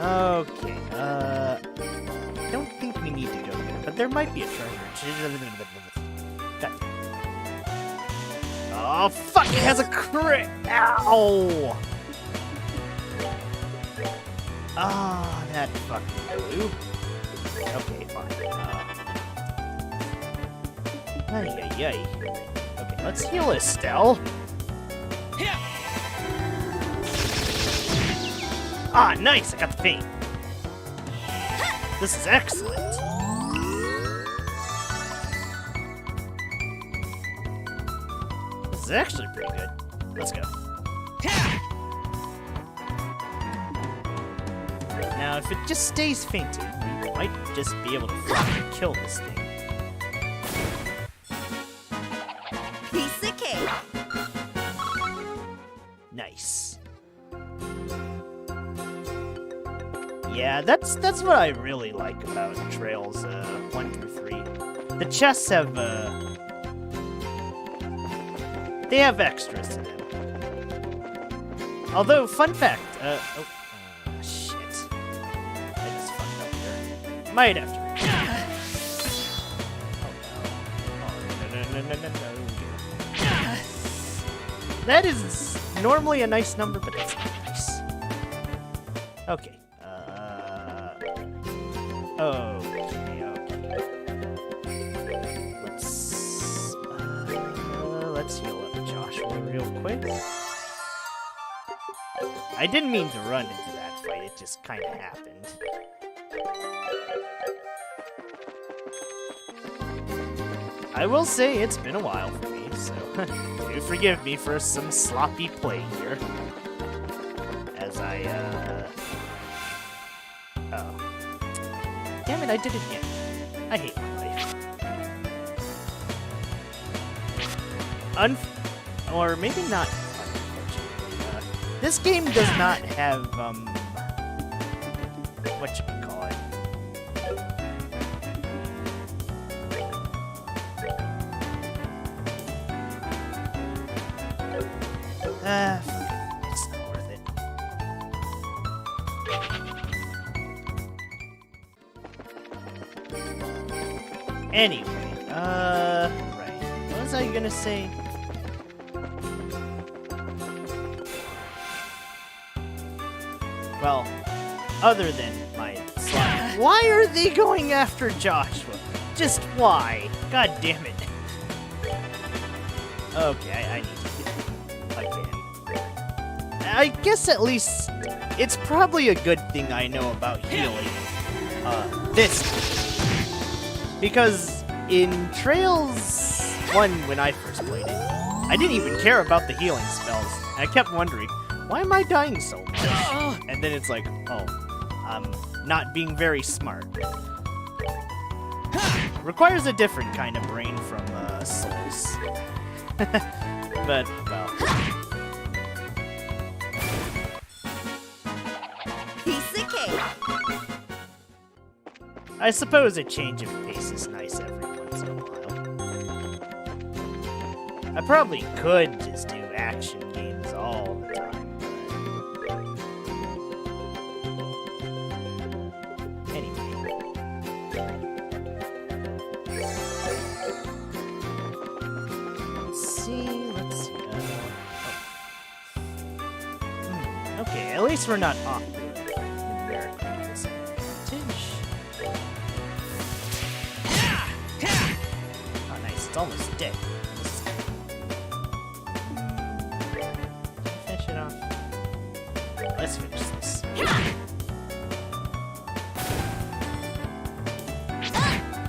Okay, I don't think we need to go there, but there might be a treasure. God. Oh, fuck, it has a crit! Ow! Ah, that fucking glue. Okay, fine. Ay. Okay, let's heal Estelle. Ah, nice! I got the paint. This is excellent. This is actually pretty good. Let's go. Now, if it just stays fainted, we might just be able to fucking kill this thing. Piece of cake. Nice. Yeah, that's what I really like about Trails 1 through 3. The chests have they have extras to them. Although, fun fact, shit. I just fucked up here. Might have to. No. That is normally a nice number, but it's not nice. Okay. Okay. Let's heal up Joshua real quick. I didn't mean to run into that fight, it just kind of happened. I will say it's been a while for me, so do forgive me for some sloppy play here. As I, oh. Damn it, I did it again. I hate my life. Or maybe not unfortunately. This game does not have, whatchamacallit. It's not worth it. Anyway, right. What was I gonna say? Well, other than my slime. Why are they going after Joshua? Just why? God damn it. Okay, I need to heal again. I guess at least it's probably a good thing I know about healing this. Because in Trails 1, when I first played it, I didn't even care about the healing spells. I kept wondering, why am I dying so much? And then it's like, oh, I'm not being very smart. Requires a different kind of brain from Souls. But, well. Piece of cake. I suppose a change of pace is nice every once in a while. I probably could just do action games all the time, but... Anyway. Let's see. Okay, at least we're not off the numerical disadvantage. Oh, nice. It's almost dead. Finish it off. Let's finish this.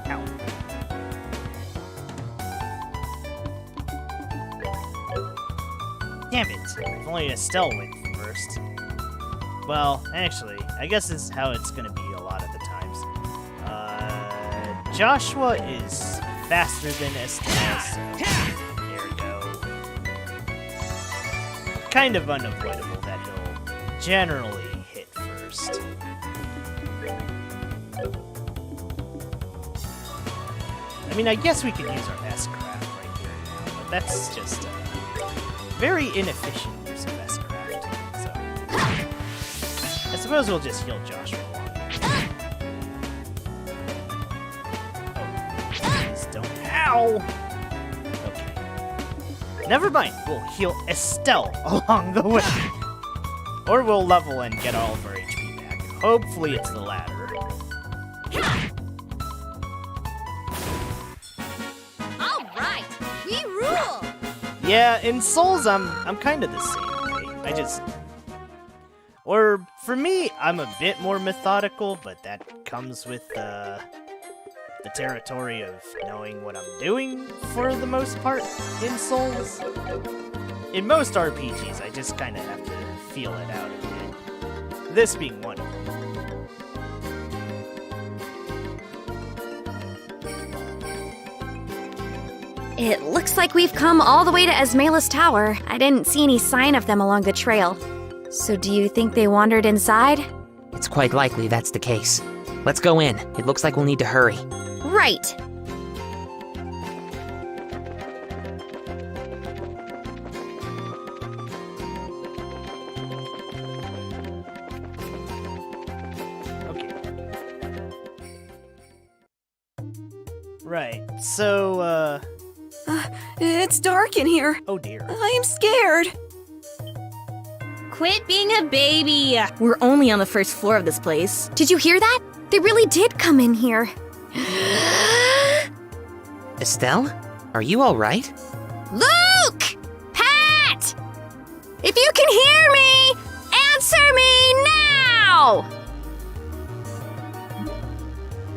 Ow. Damn it. If only Estelle went first. Well, actually, I guess this is how it's gonna be a lot of the times. Joshua is faster than Estelle, so there we go. Kind of unavoidable that he'll generally hit first. I mean, I guess we could use our S-Craft right here now, but that's just a very inefficient use of S-Craft, so... suppose we'll just heal Joshua along. Please don't. Ow! Okay. Never mind. We'll heal Estelle along the way. Or we'll level and get all of our HP back. Hopefully it's the latter. All right, we rule. Yeah, in Souls, I'm kind of the same way. Or for me, I'm a bit more methodical, but that comes with the territory of knowing what I'm doing for the most part in Souls. In most RPGs, I just kind of have to feel it out a bit. This being one of them. It looks like we've come all the way to Esmela's tower. I didn't see any sign of them along the trail. So do you think they wandered inside? It's quite likely that's the case. Let's go in. It looks like we'll need to hurry. Right. Okay. Right, so, It's dark in here. oh dear. I am scared. Quit being a baby. We're only on the first floor of this place. Did you hear that? They really did come in here. Estelle? Are you alright? Luke! Pat! If you can hear me, answer me now!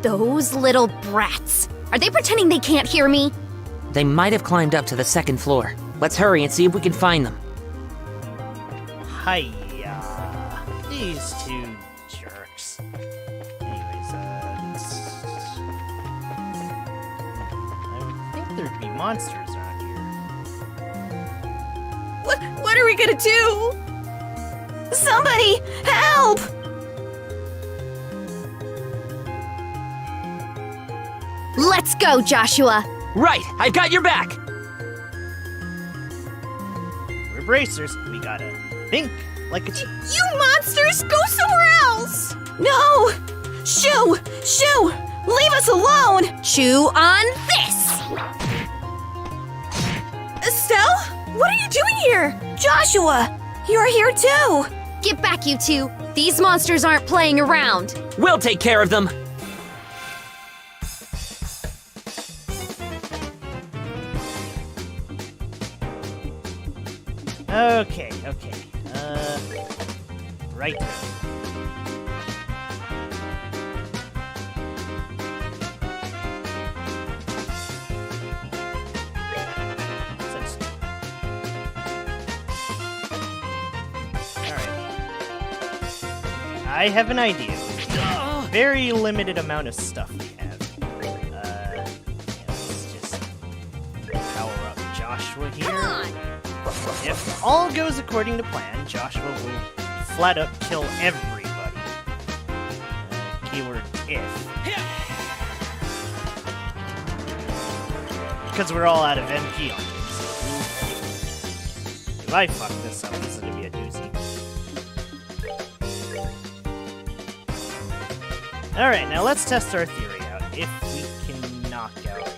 Those little brats. Are they pretending they can't hear me? They might have climbed up to the second floor. Let's hurry and see if we can find them. Hiya. These two jerks. Anyways, I would think there'd be monsters around here. What are we gonna do? Somebody, help! Let's go, Joshua. Right! I've got your back! We're bracers. We gotta think like a team. You monsters, go somewhere else! No! Shoo! Shoo! Leave us alone! Chew on this! Estelle? What are you doing here? Joshua! You're here too! Get back, you two. These monsters aren't playing around. We'll take care of them! Okay. Right. I have an idea. Very limited amount of stuff we have. Let's just power up Joshua here. Come on! If all goes according to plan, Joshua will flat up kill everybody. Keyword if. Because we're all out of MP on this. If I fuck this up, this is gonna be a doozy. Alright, now let's test our theory out. If we can knock out.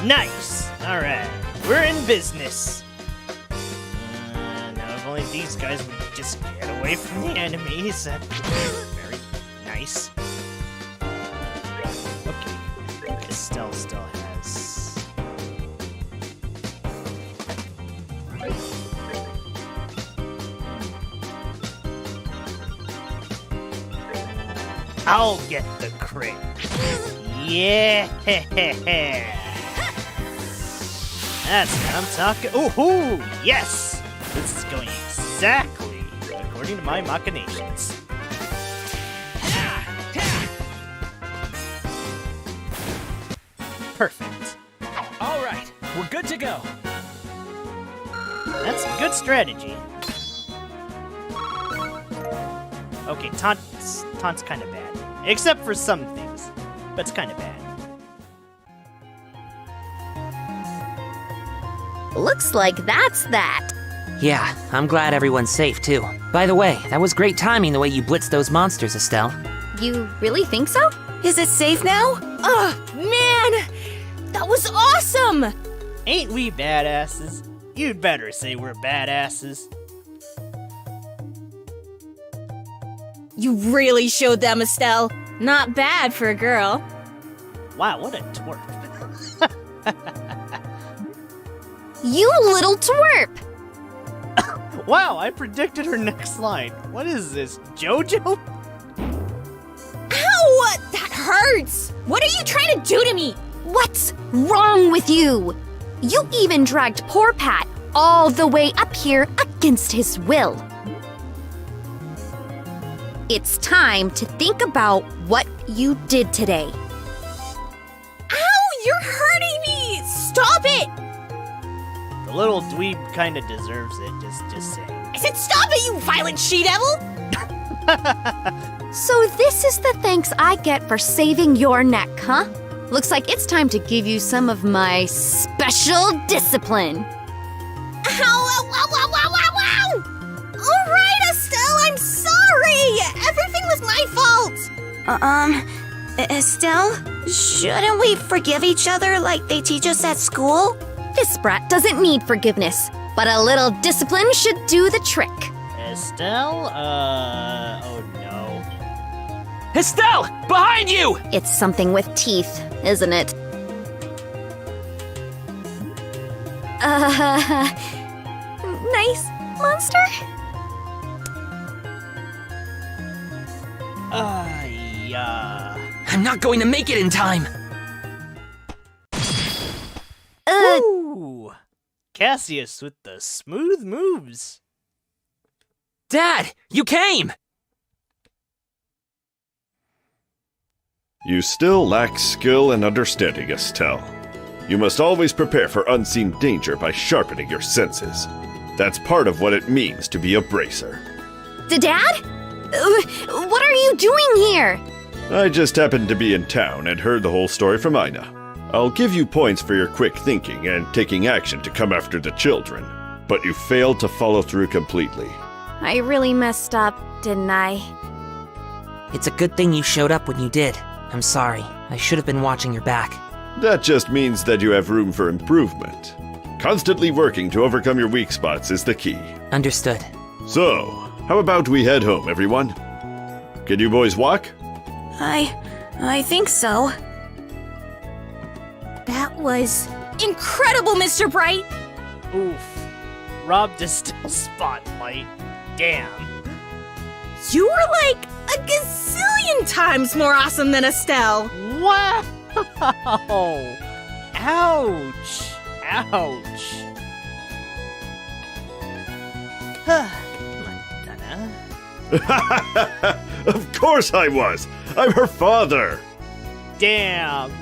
Nice! Alright, we're in business. Now if only these guys would just get away from the enemies, that'd be very nice. Okay, I think Estelle still has... I'll get the crit. Yeah! That's what I'm talking. Ooh, yes! This is going exactly according to my machinations. Perfect. All right, we're good to go. That's a good strategy. Okay, taunt's kind of bad. Except for some things. But it's kind of bad. Looks like that's that. Yeah, I'm glad everyone's safe too. By the way, that was great timing the way you blitzed those monsters, Estelle. You really think so? Is it safe now? Ugh, man! That was awesome! Ain't we badasses? You'd better say we're badasses. You really showed them, Estelle. Not bad for a girl. Wow, what a twerp. You little twerp! Wow, I predicted her next line. What is this, JoJo? Ow! That hurts! What are you trying to do to me? What's wrong with you? You even dragged poor Pat all the way up here against his will. It's time to think about what you did today. Ow! You're hurting me! Stop it! The little dweeb kinda deserves it, just saying. I said stop it, you violent she-devil! So this is the thanks I get for saving your neck, huh? Looks like it's time to give you some of my special discipline. Ow! Ow! Ow! Ow! Ow! Ow! Ow! All right, Estelle, I'm sorry! Everything was my fault! Estelle? Shouldn't we forgive each other like they teach us at school? This brat doesn't need forgiveness, but a little discipline should do the trick. Estelle? Oh no. Estelle! Behind you! It's something with teeth, isn't it? Nice monster? Yeah. I'm not going to make it in time! Ooh! Cassius with the smooth moves. Dad! You came! You still lack skill and understanding, Estelle. You must always prepare for unseen danger by sharpening your senses. That's part of what it means to be a bracer. Dad? What are you doing here? I just happened to be in town and heard the whole story from Ina. I'll give you points for your quick thinking and taking action to come after the children, but you failed to follow through completely. I really messed up, didn't I? It's a good thing you showed up when you did. I'm sorry. I should have been watching your back. That just means that you have room for improvement. Constantly working to overcome your weak spots is the key. Understood. So, how about we head home, everyone? Can you boys walk? I think so. That was incredible, Mr. Bright! Oof. Robbed Estelle's spotlight. Damn. You were like a gazillion times more awesome than Estelle! Wow! Ouch! Ouch! Madonna? Of course I was! I'm her father! Damn!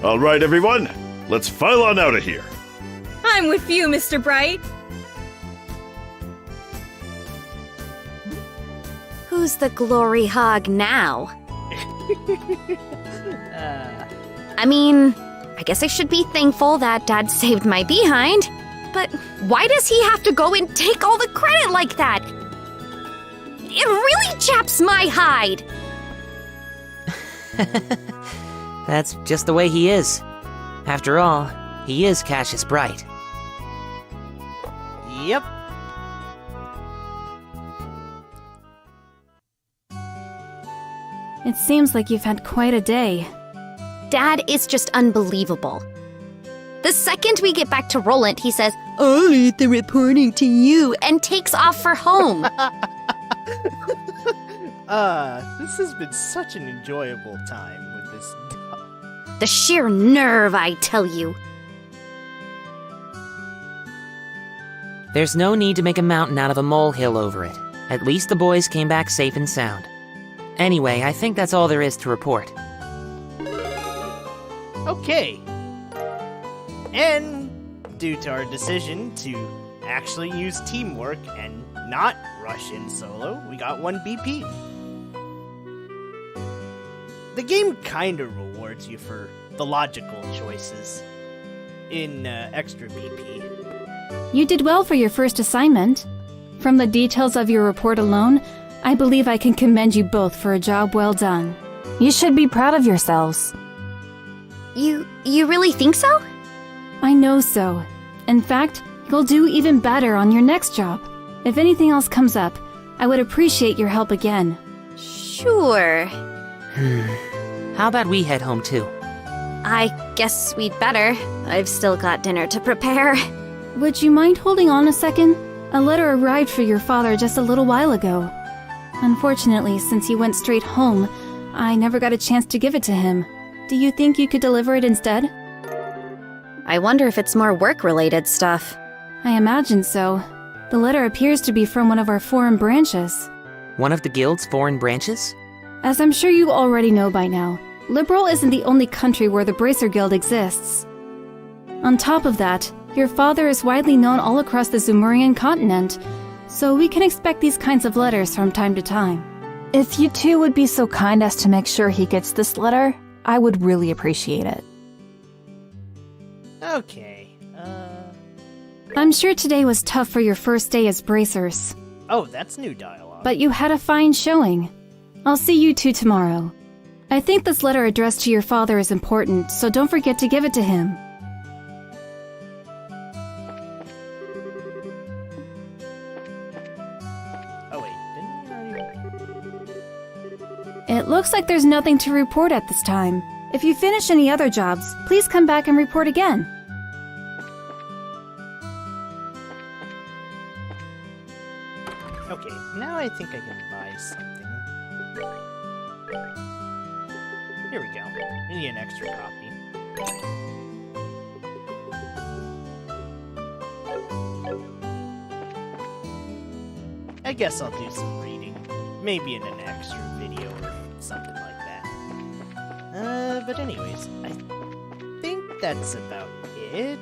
All right, everyone, let's file on out of here. I'm with you, Mr. Bright! Who's the glory hog now? I mean, I guess I should be thankful that Dad saved my behind. But why does he have to go and take all the credit like that? It really chaps my hide! That's just the way he is. After all, he is Cassius Bright. Yep. It seems like you've had quite a day. Dad is just unbelievable. The second we get back to Roland, he says, "I'll leave the reporting to you," and takes off for home. This has been such an enjoyable time with this dog. The sheer nerve, I tell you. There's no need to make a mountain out of a molehill over it. At least the boys came back safe and sound. Anyway, I think that's all there is to report. Okay. And due to our decision to actually use teamwork and not rush in solo, we got 1 BP. The game kinda rewards you for the logical choices. in extra BP. You did well for your first assignment. From the details of your report alone, I believe I can commend you both for a job well done. You should be proud of yourselves. You really think so? I know so. In fact, you'll do even better on your next job. If anything else comes up, I would appreciate your help again. Sure. How about we head home too? I guess we'd better. I've still got dinner to prepare. Would you mind holding on a second? A letter arrived for your father just a little while ago. Unfortunately, since he went straight home, I never got a chance to give it to him. Do you think you could deliver it instead? I wonder if it's more work-related stuff. I imagine so. The letter appears to be from one of our foreign branches. One of the guild's foreign branches? As I'm sure you already know by now, Liberal isn't the only country where the Bracer Guild exists. On top of that, your father is widely known all across the Zemurian continent, so we can expect these kinds of letters from time to time. If you two would be so kind as to make sure he gets this letter, I would really appreciate it. Okay, I'm sure today was tough for your first day as bracers, Oh, that's new dialogue. but you had a fine showing. I'll see you two tomorrow. I think this letter addressed to your father is important, so don't forget to give it to him. Oh wait, didn't you already... It looks like there's nothing to report at this time. If you finish any other jobs, please come back and report again. Okay, now I think I can buy something. Here we go. We need an extra copy. I guess I'll do some reading. Maybe in an extra video or something like that. But anyways, I think that's about it.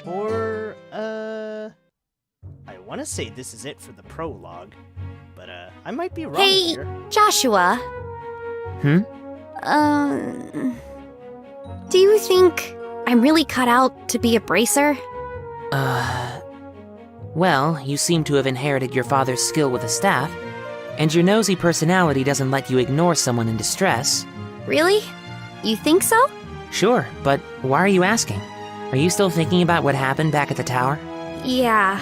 Or, I want to say this is it for the prologue, but I might be wrong Hey, here. Joshua. Hmm? Do you think I'm really cut out to be a bracer? Well, you seem to have inherited your father's skill with a staff, and your nosy personality doesn't let you ignore someone in distress. Really? You think so? Sure, but why are you asking? Are you still thinking about what happened back at the tower? Yeah.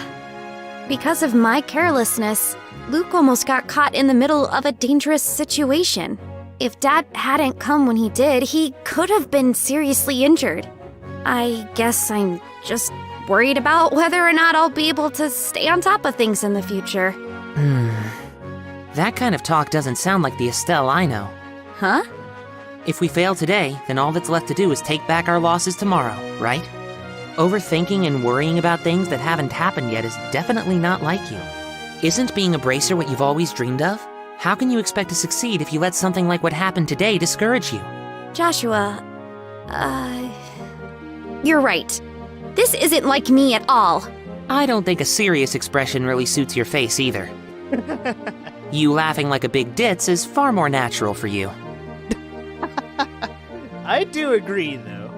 Because of my carelessness, Luke almost got caught in the middle of a dangerous situation. If Dad hadn't come when he did, he could have been seriously injured. I guess I'm just worried about whether or not I'll be able to stay on top of things in the future. That kind of talk doesn't sound like the Estelle I know. Huh? If we fail today, then all that's left to do is take back our losses tomorrow, right? Overthinking and worrying about things that haven't happened yet is definitely not like you. Isn't being a bracer what you've always dreamed of? How can you expect to succeed if you let something like what happened today discourage you? Joshua, you're right. This isn't like me at all. I don't think a serious expression really suits your face either. You laughing like a big ditz is far more natural for you. I do agree, though.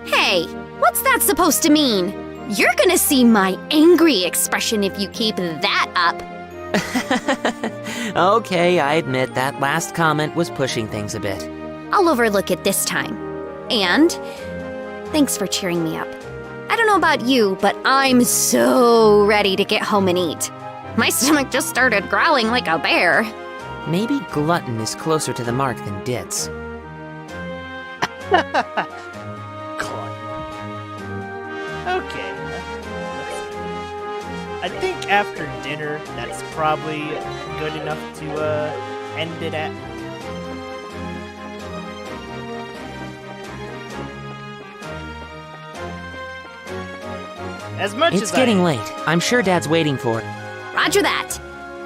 Hey, what's that supposed to mean? You're gonna see my angry expression if you keep that up. Okay, I admit that last comment was pushing things a bit. I'll overlook it this time. And thanks for cheering me up. I don't know about you, but I'm so ready to get home and eat. My stomach just started growling like a bear. Maybe glutton is closer to the mark than ditz. Okay, let's see. I think after dinner, that's probably good enough to end it at. As much It's as getting late. I'm sure Dad's waiting for it. Roger that.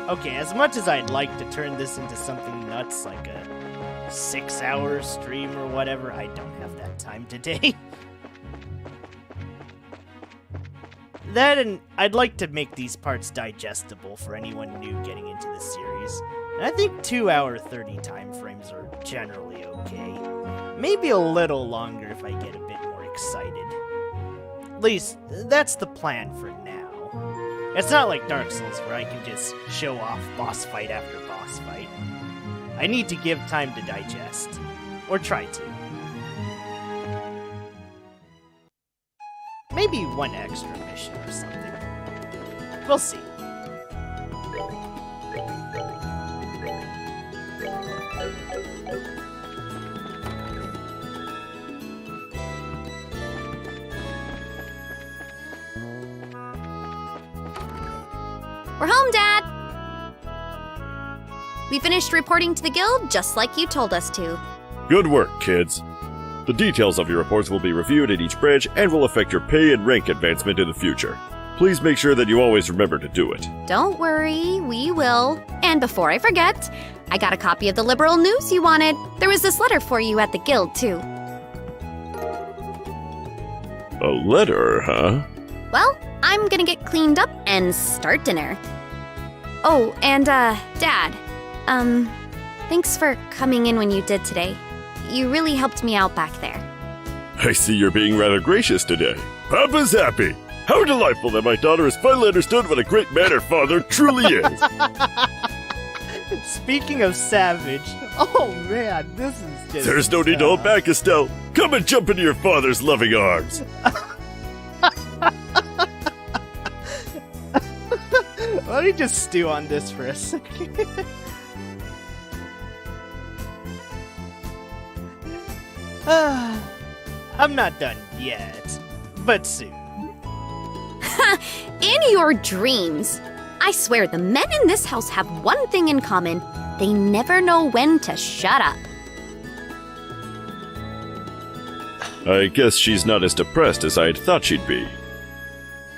Okay, as much as I'd like to turn this into something nuts like a 6-hour stream or whatever, I don't have that time today. That and I'd like to make these parts digestible for anyone new getting into the series. And I think 2-hour 30 time frames are generally okay. Maybe a little longer if I get a bit more excited. At least, that's the plan for now. It's not like Dark Souls where I can just show off boss fight after boss fight. I need to give time to digest. Or try to. Maybe one extra mission or something. We'll see. We're home, Dad! We finished reporting to the guild just like you told us to. Good work, kids. The details of your reports will be reviewed at each branch and will affect your pay and rank advancement in the future. Please make sure that you always remember to do it. Don't worry, we will. And before I forget, I got a copy of the liberal news you wanted. There was this letter for you at the guild, too. A letter, huh? Well, I'm gonna get cleaned up and start dinner. Oh, and, Dad, thanks for coming in when you did today. You really helped me out back there. I see you're being rather gracious today. Papa's happy. How delightful that my daughter has finally understood what a great man her father truly is. Speaking of savage, oh man, this is just... There's no need to hold back, Estelle. Come and jump into your father's loving arms. Let me just stew on this for a second. I'm not done yet, but soon. In your dreams! I swear the men in this house have one thing in common. They never know when to shut up. I guess she's not as depressed as I had thought she'd be.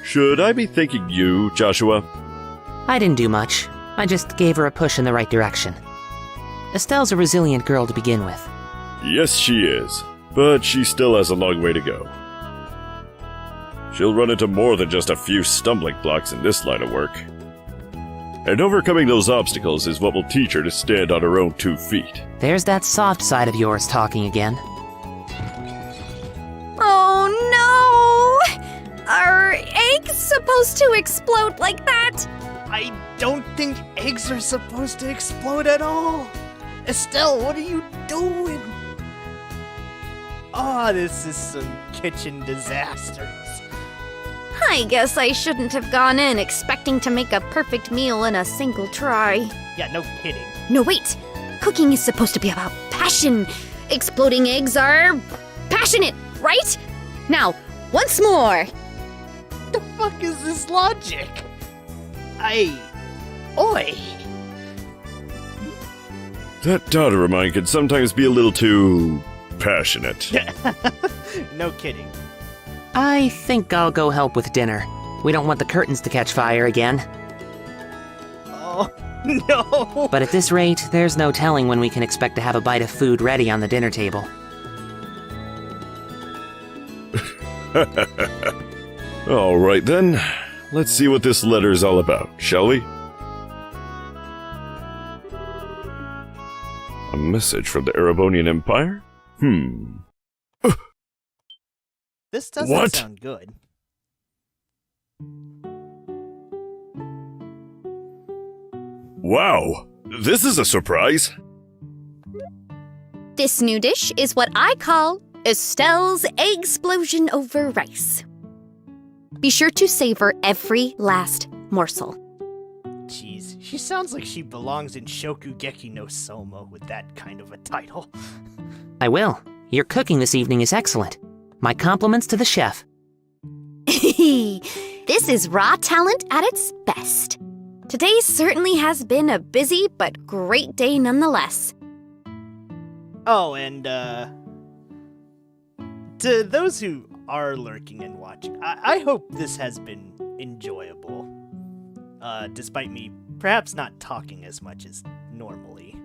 Should I be thanking you, Joshua? I didn't do much. I just gave her a push in the right direction. Estelle's a resilient girl to begin with. Yes, she is, but she still has a long way to go. She'll run into more than just a few stumbling blocks in this line of work. And overcoming those obstacles is what will teach her to stand on her own 2 feet. There's that soft side of yours talking again. Oh no! Are eggs supposed to explode like that? I don't think eggs are supposed to explode at all. Estelle, what are you doing? Oh, this is some kitchen disasters. I guess I shouldn't have gone in expecting to make a perfect meal in a single try. Yeah, no kidding. No, wait! Cooking is supposed to be about passion. Exploding eggs are passionate, right? Now, once more! The fuck is this logic? Oi! That daughter of mine can sometimes be a little too... passionate. No kidding. I think I'll go help with dinner. We don't want the curtains to catch fire again. Oh, no! But at this rate, there's no telling when we can expect to have a bite of food ready on the dinner table. All right then, let's see what this letter's all about, shall we? A message from the Erebonian Empire? This doesn't What? sound good. Wow, this is a surprise. This new dish is what I call Estelle's Eggsplosion over rice. Be sure to savor every last morsel. Jeez, she sounds like she belongs in Shokugeki no Soma with that kind of a title. I will. Your cooking this evening is excellent. My compliments to the chef. This is raw talent at its best. Today certainly has been a busy but great day nonetheless. Oh, and, to those who are lurking and watching, I hope this has been enjoyable. Despite me perhaps not talking as much as normally.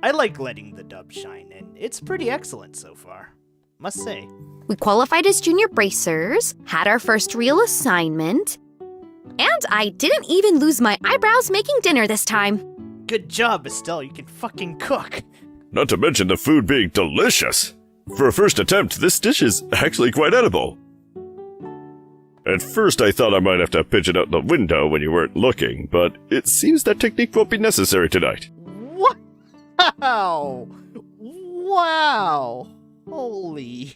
I like letting the dub shine, and it's pretty excellent so far, must say. We qualified as junior bracers, had our first real assignment, and I didn't even lose my eyebrows making dinner this time. Good job, Estelle, you can fucking cook. Not to mention the food being delicious. For a first attempt, this dish is actually quite edible. At first I thought I might have to pitch it out the window when you weren't looking, but it seems that technique won't be necessary tonight. Wow! Wow! Holy...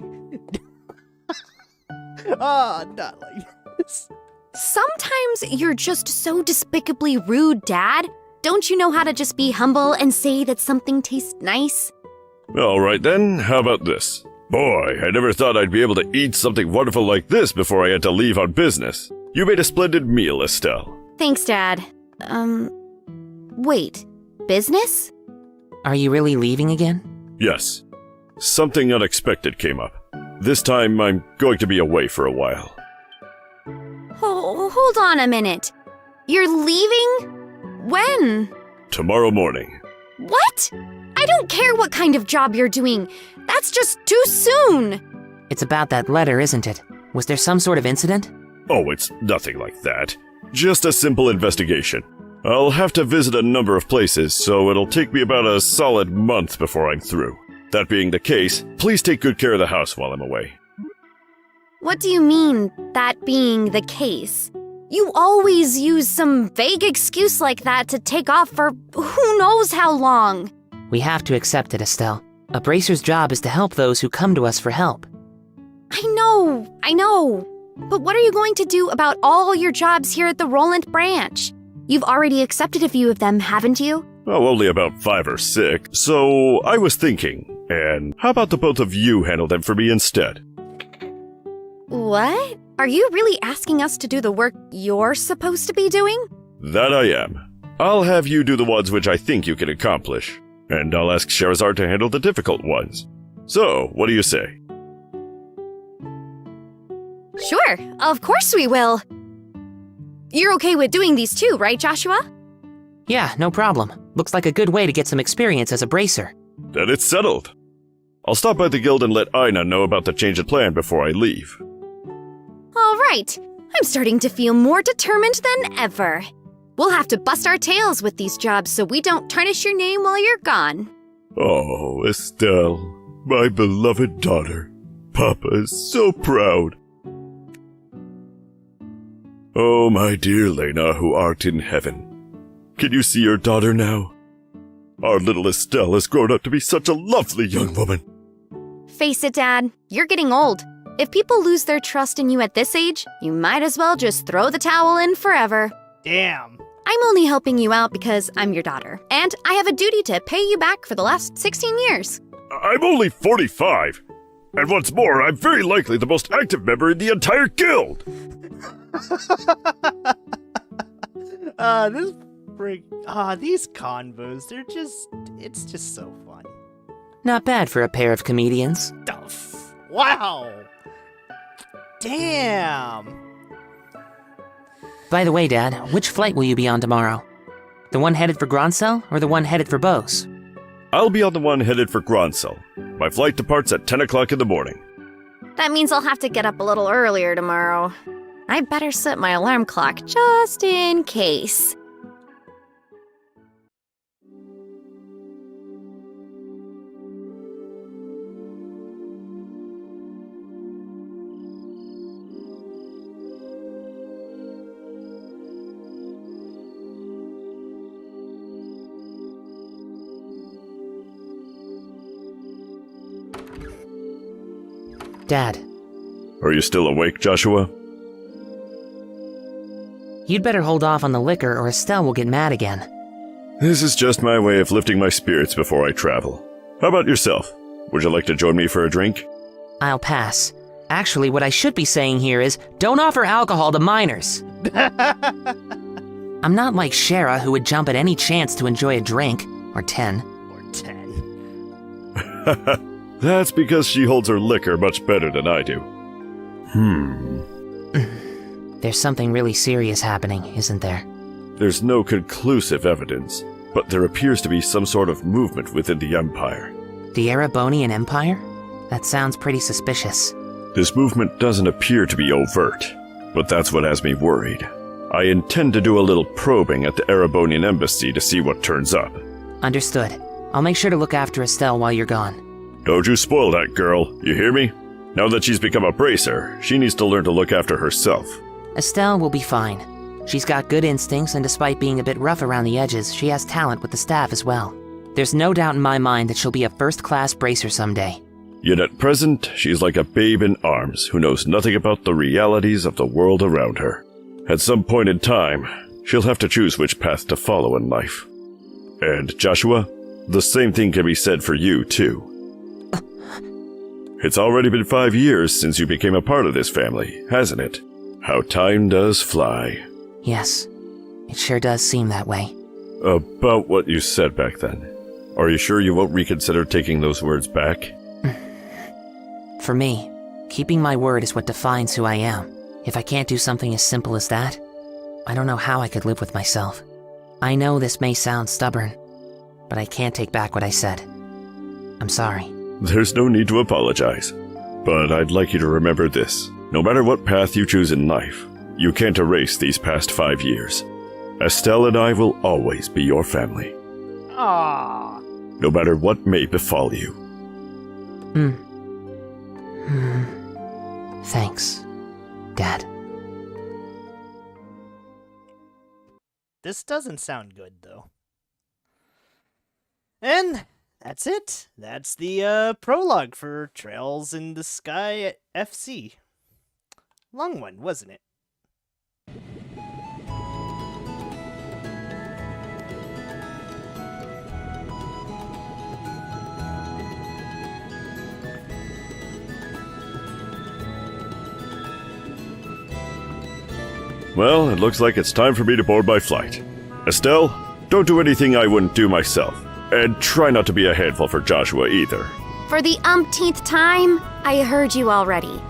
not like this. Sometimes you're just so despicably rude, Dad. Don't you know how to just be humble and say that something tastes nice? Alright then, how about this? Boy, I never thought I'd be able to eat something wonderful like this before I had to leave on business. You made a splendid meal, Estelle. Thanks, Dad. Wait. Business? Are you really leaving again? Yes. Something unexpected came up. This time, I'm going to be away for a while. Oh, hold on a minute. You're leaving? When? Tomorrow morning. What? I don't care what kind of job you're doing. That's just too soon. It's about that letter, isn't it? Was there some sort of incident? Oh, it's nothing like that. Just a simple investigation. I'll have to visit a number of places, so it'll take me about a solid month before I'm through. That being the case, please take good care of the house while I'm away. What do you mean, that being the case? You always use some vague excuse like that to take off for who knows how long. We have to accept it, Estelle. A bracer's job is to help those who come to us for help. I know. But what are you going to do about all your jobs here at the Roland branch? You've already accepted a few of them, haven't you? Oh, only about 5 or 6, so I was thinking, and how about the both of you handle them for me instead? What? Are you really asking us to do the work you're supposed to be doing? That I am. I'll have you do the ones which I think you can accomplish, and I'll ask Sherazard to handle the difficult ones. So, what do you say? Sure, of course we will. You're okay with doing these too, right, Joshua? Yeah, no problem. Looks like a good way to get some experience as a bracer. Then it's settled. I'll stop by the guild and let Ina know about the change of plan before I leave. All right. I'm starting to feel more determined than ever. We'll have to bust our tails with these jobs so we don't tarnish your name while you're gone. Oh, Estelle, my beloved daughter. Papa is so proud. Oh, my dear Lena, who art in heaven. Can you see your daughter now? Our little Estelle has grown up to be such a lovely young woman. Face it, Dad. You're getting old. If people lose their trust in you at this age, you might as well just throw the towel in forever. Damn. I'm only helping you out because I'm your daughter, and I have a duty to pay you back for the last 16 years. I'm only 45. And what's more, I'm very likely the most active member in the entire guild. These convos, it's just so funny. Not bad for a pair of comedians. Wow! Damn! By the way, Dad, which flight will you be on tomorrow? The one headed for Gronsel or the one headed for Bose? I'll be on the one headed for Gronsel. My flight departs at 10 o'clock in the morning. That means I'll have to get up a little earlier tomorrow. I better set my alarm clock just in case. Dad. Are you still awake, Joshua? You'd better hold off on the liquor or Estelle will get mad again. This is just my way of lifting my spirits before I travel. How about yourself? Would you like to join me for a drink? I'll pass. Actually, what I should be saying here is, don't offer alcohol to minors. I'm not like Shara, who would jump at any chance to enjoy a drink. Or 10. Or 10. That's because she holds her liquor much better than I do. There's something really serious happening, isn't there? There's no conclusive evidence, but there appears to be some sort of movement within the Empire. The Erebonian Empire? That sounds pretty suspicious. This movement doesn't appear to be overt, but that's what has me worried. I intend to do a little probing at the Erebonian Embassy to see what turns up. Understood. I'll make sure to look after Estelle while you're gone. Don't you spoil that girl, you hear me? Now that she's become a bracer, she needs to learn to look after herself. Estelle will be fine. She's got good instincts, and despite being a bit rough around the edges, she has talent with the staff as well. There's no doubt in my mind that she'll be a first-class bracer someday. Yet at present, she's like a babe in arms who knows nothing about the realities of the world around her. At some point in time, she'll have to choose which path to follow in life. And Joshua, the same thing can be said for you, too. It's already been 5 years since you became a part of this family, hasn't it? How time does fly. Yes, it sure does seem that way. About what you said back then. Are you sure you won't reconsider taking those words back? For me, keeping my word is what defines who I am. If I can't do something as simple as that, I don't know how I could live with myself. I know this may sound stubborn, but I can't take back what I said. I'm sorry. There's no need to apologize. But I'd like you to remember this. No matter what path you choose in life, you can't erase these past 5 years. Estelle and I will always be your family. Aww. No matter what may befall you. Thanks, Dad. This doesn't sound good, though. And that's it. That's the prologue for Trails in the Sky FC. Long one, wasn't it? Well, it looks like it's time for me to board my flight. Estelle, don't do anything I wouldn't do myself. And try not to be a handful for Joshua either. For the umpteenth time, I heard you already.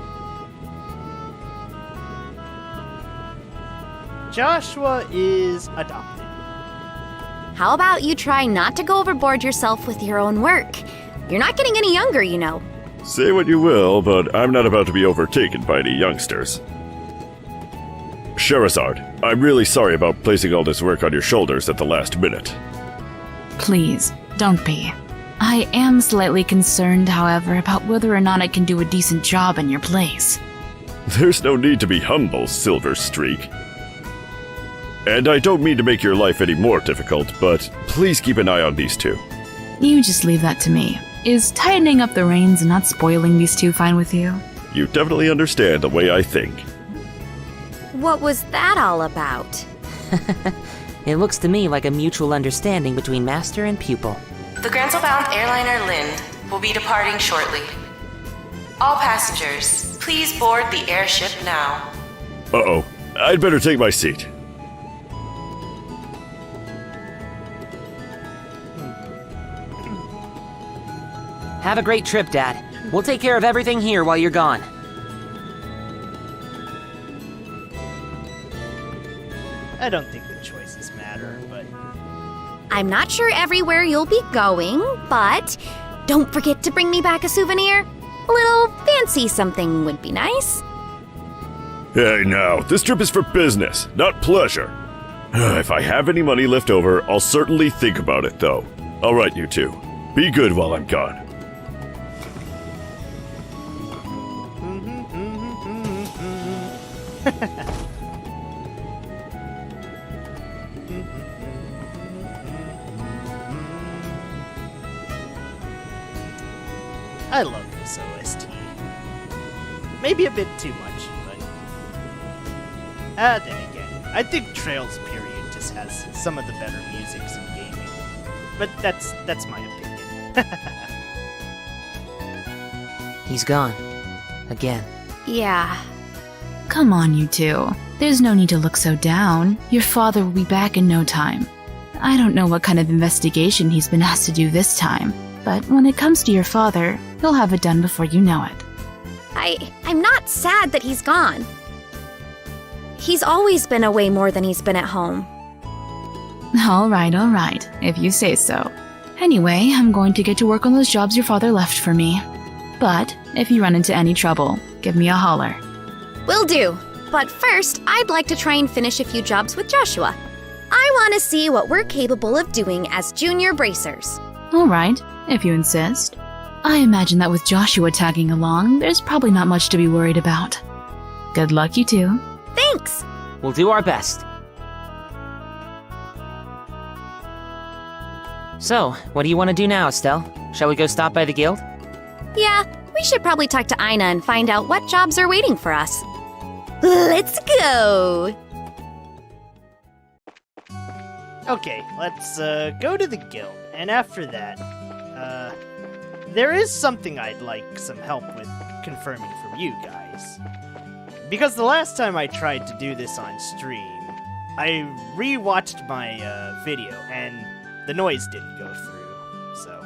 Joshua is adopted. How about you try not to go overboard yourself with your own work? You're not getting any younger, you know. Say what you will, but I'm not about to be overtaken by any youngsters. Sherazard, I'm really sorry about placing all this work on your shoulders at the last minute. Please, don't be. I am slightly concerned, however, about whether or not I can do a decent job in your place. There's no need to be humble, Silver Streak. And I don't mean to make your life any more difficult, but please keep an eye on these two. You just leave that to me. Is tightening up the reins and not spoiling these two fine with you? You definitely understand the way I think. What was that all about? It looks to me like a mutual understanding between master and pupil. The Granzel-bound airliner Lind will be departing shortly. All passengers, please board the airship now. Uh-oh, I'd better take my seat. Have a great trip, Dad. We'll take care of everything here while you're gone. I don't think the choices matter, but... I'm not sure everywhere you'll be going, but don't forget to bring me back a souvenir. A little fancy something would be nice. Hey now, this trip is for business, not pleasure. If I have any money left over, I'll certainly think about it, though. All right, you two. Be good while I'm gone. I love this OST. Maybe a bit too much, but... then again, I think Trails period just has some of the better musics in gaming. But that's my opinion. He's gone. Again. Yeah. Come on, you two. There's no need to look so down. Your father will be back in no time. I don't know what kind of investigation he's been asked to do this time, but when it comes to your father, he'll have it done before you know it. I'm not sad that he's gone. He's always been away more than he's been at home. All right, if you say so. Anyway, I'm going to get to work on those jobs your father left for me. But if you run into any trouble, give me a holler. Will do. But first, I'd like to try and finish a few jobs with Joshua. I want to see what we're capable of doing as junior bracers. All right, if you insist. I imagine that with Joshua tagging along, there's probably not much to be worried about. Good luck, you two. Thanks! We'll do our best. So, what do you want to do now, Estelle? Shall we go stop by the guild? Yeah, we should probably talk to Ina and find out what jobs are waiting for us. Let's go! Okay, let's go to the guild, and after that, there is something I'd like some help with confirming from you guys. Because the last time I tried to do this on stream, I re-watched my video, and the noise didn't go through, so...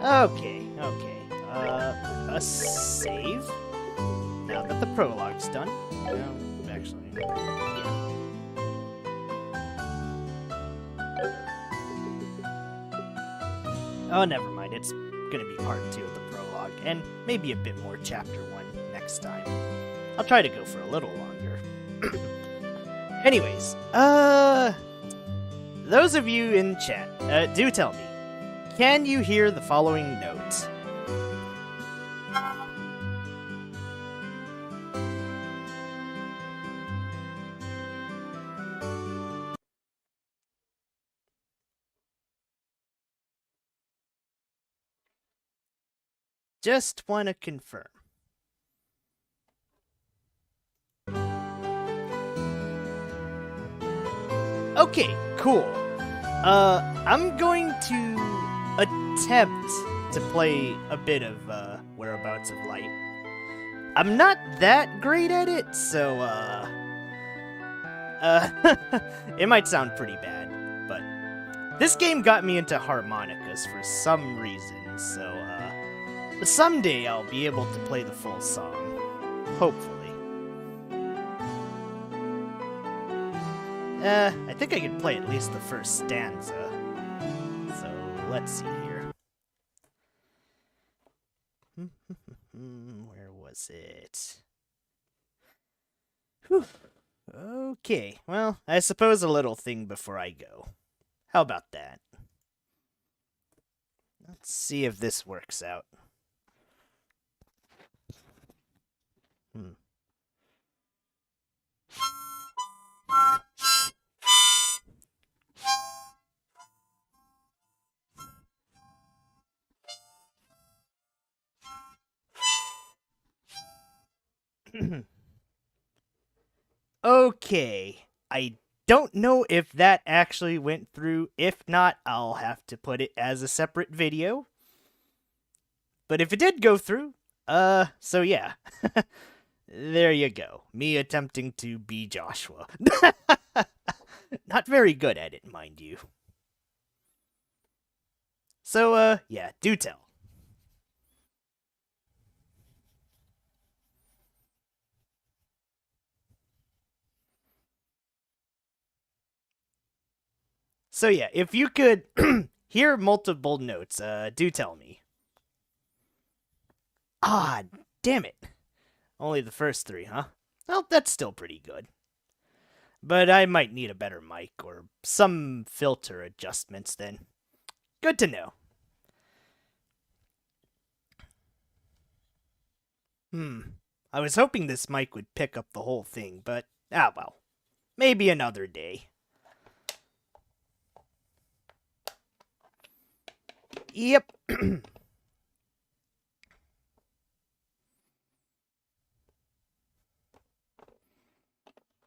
Okay. A save? Now that the prologue's done. No, actually, yeah. Oh, never mind. It's gonna be part 2 of the prologue, and maybe a bit more chapter 1 next time. I'll try to go for a little longer. Anyways, those of you in chat, do tell me, can you hear the following note? Just want to confirm. Okay, cool. I'm going to attempt to play a bit of Whereabouts of Light. I'm not that great at it, so it might sound pretty bad, but this game got me into harmonicas for some reason, so someday I'll be able to play the full song. Hopefully. I think I can play at least the first stanza. So, let's see here. Where was it? Whew. Okay, well, I suppose a little thing before I go. How about that? Let's see if this works out. Okay, I don't know if that actually went through. If not, I'll have to put it as a separate video. But if it did go through, so yeah. There you go. Me attempting to be Joshua. Not very good at it, mind you. So, yeah, do tell. So yeah, if you could hear multiple notes, do tell me. Ah, damn it. Only the first 3, huh? Well, that's still pretty good. But I might need a better mic or some filter adjustments then. Good to know. I was hoping this mic would pick up the whole thing, but well. Maybe another day. Yep.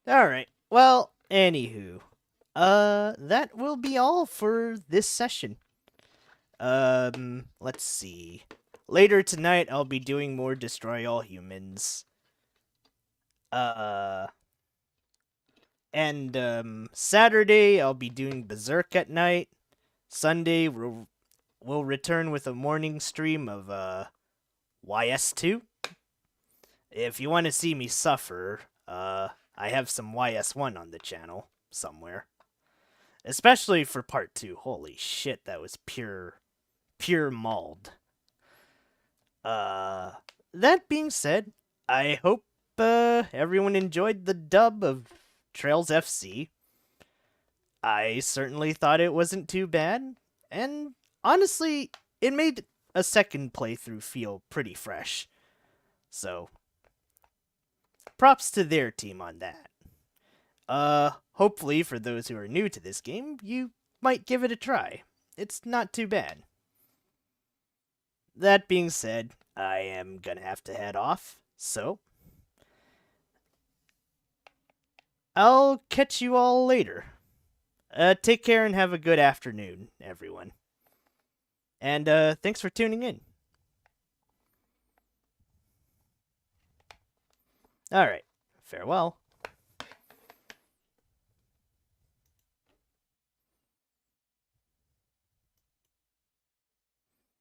Alright, well, anywho. That will be all for this session. Let's see. Later tonight, I'll be doing more Destroy All Humans. And, Saturday, I'll be doing Berserk at night. Sunday, we'll return with a morning stream of, YS2. If you want to see me suffer, I have some YS1 on the channel somewhere. Especially for part 2. Holy shit, that was pure mauled. That being said, I hope everyone enjoyed the dub of Trails FC. I certainly thought it wasn't too bad, and honestly, it made a second playthrough feel pretty fresh. So, props to their team on that. Hopefully for those who are new to this game, you might give it a try. It's not too bad. That being said, I am gonna have to head off, so I'll catch you all later. Take care and have a good afternoon, everyone. And thanks for tuning in. Alright, farewell.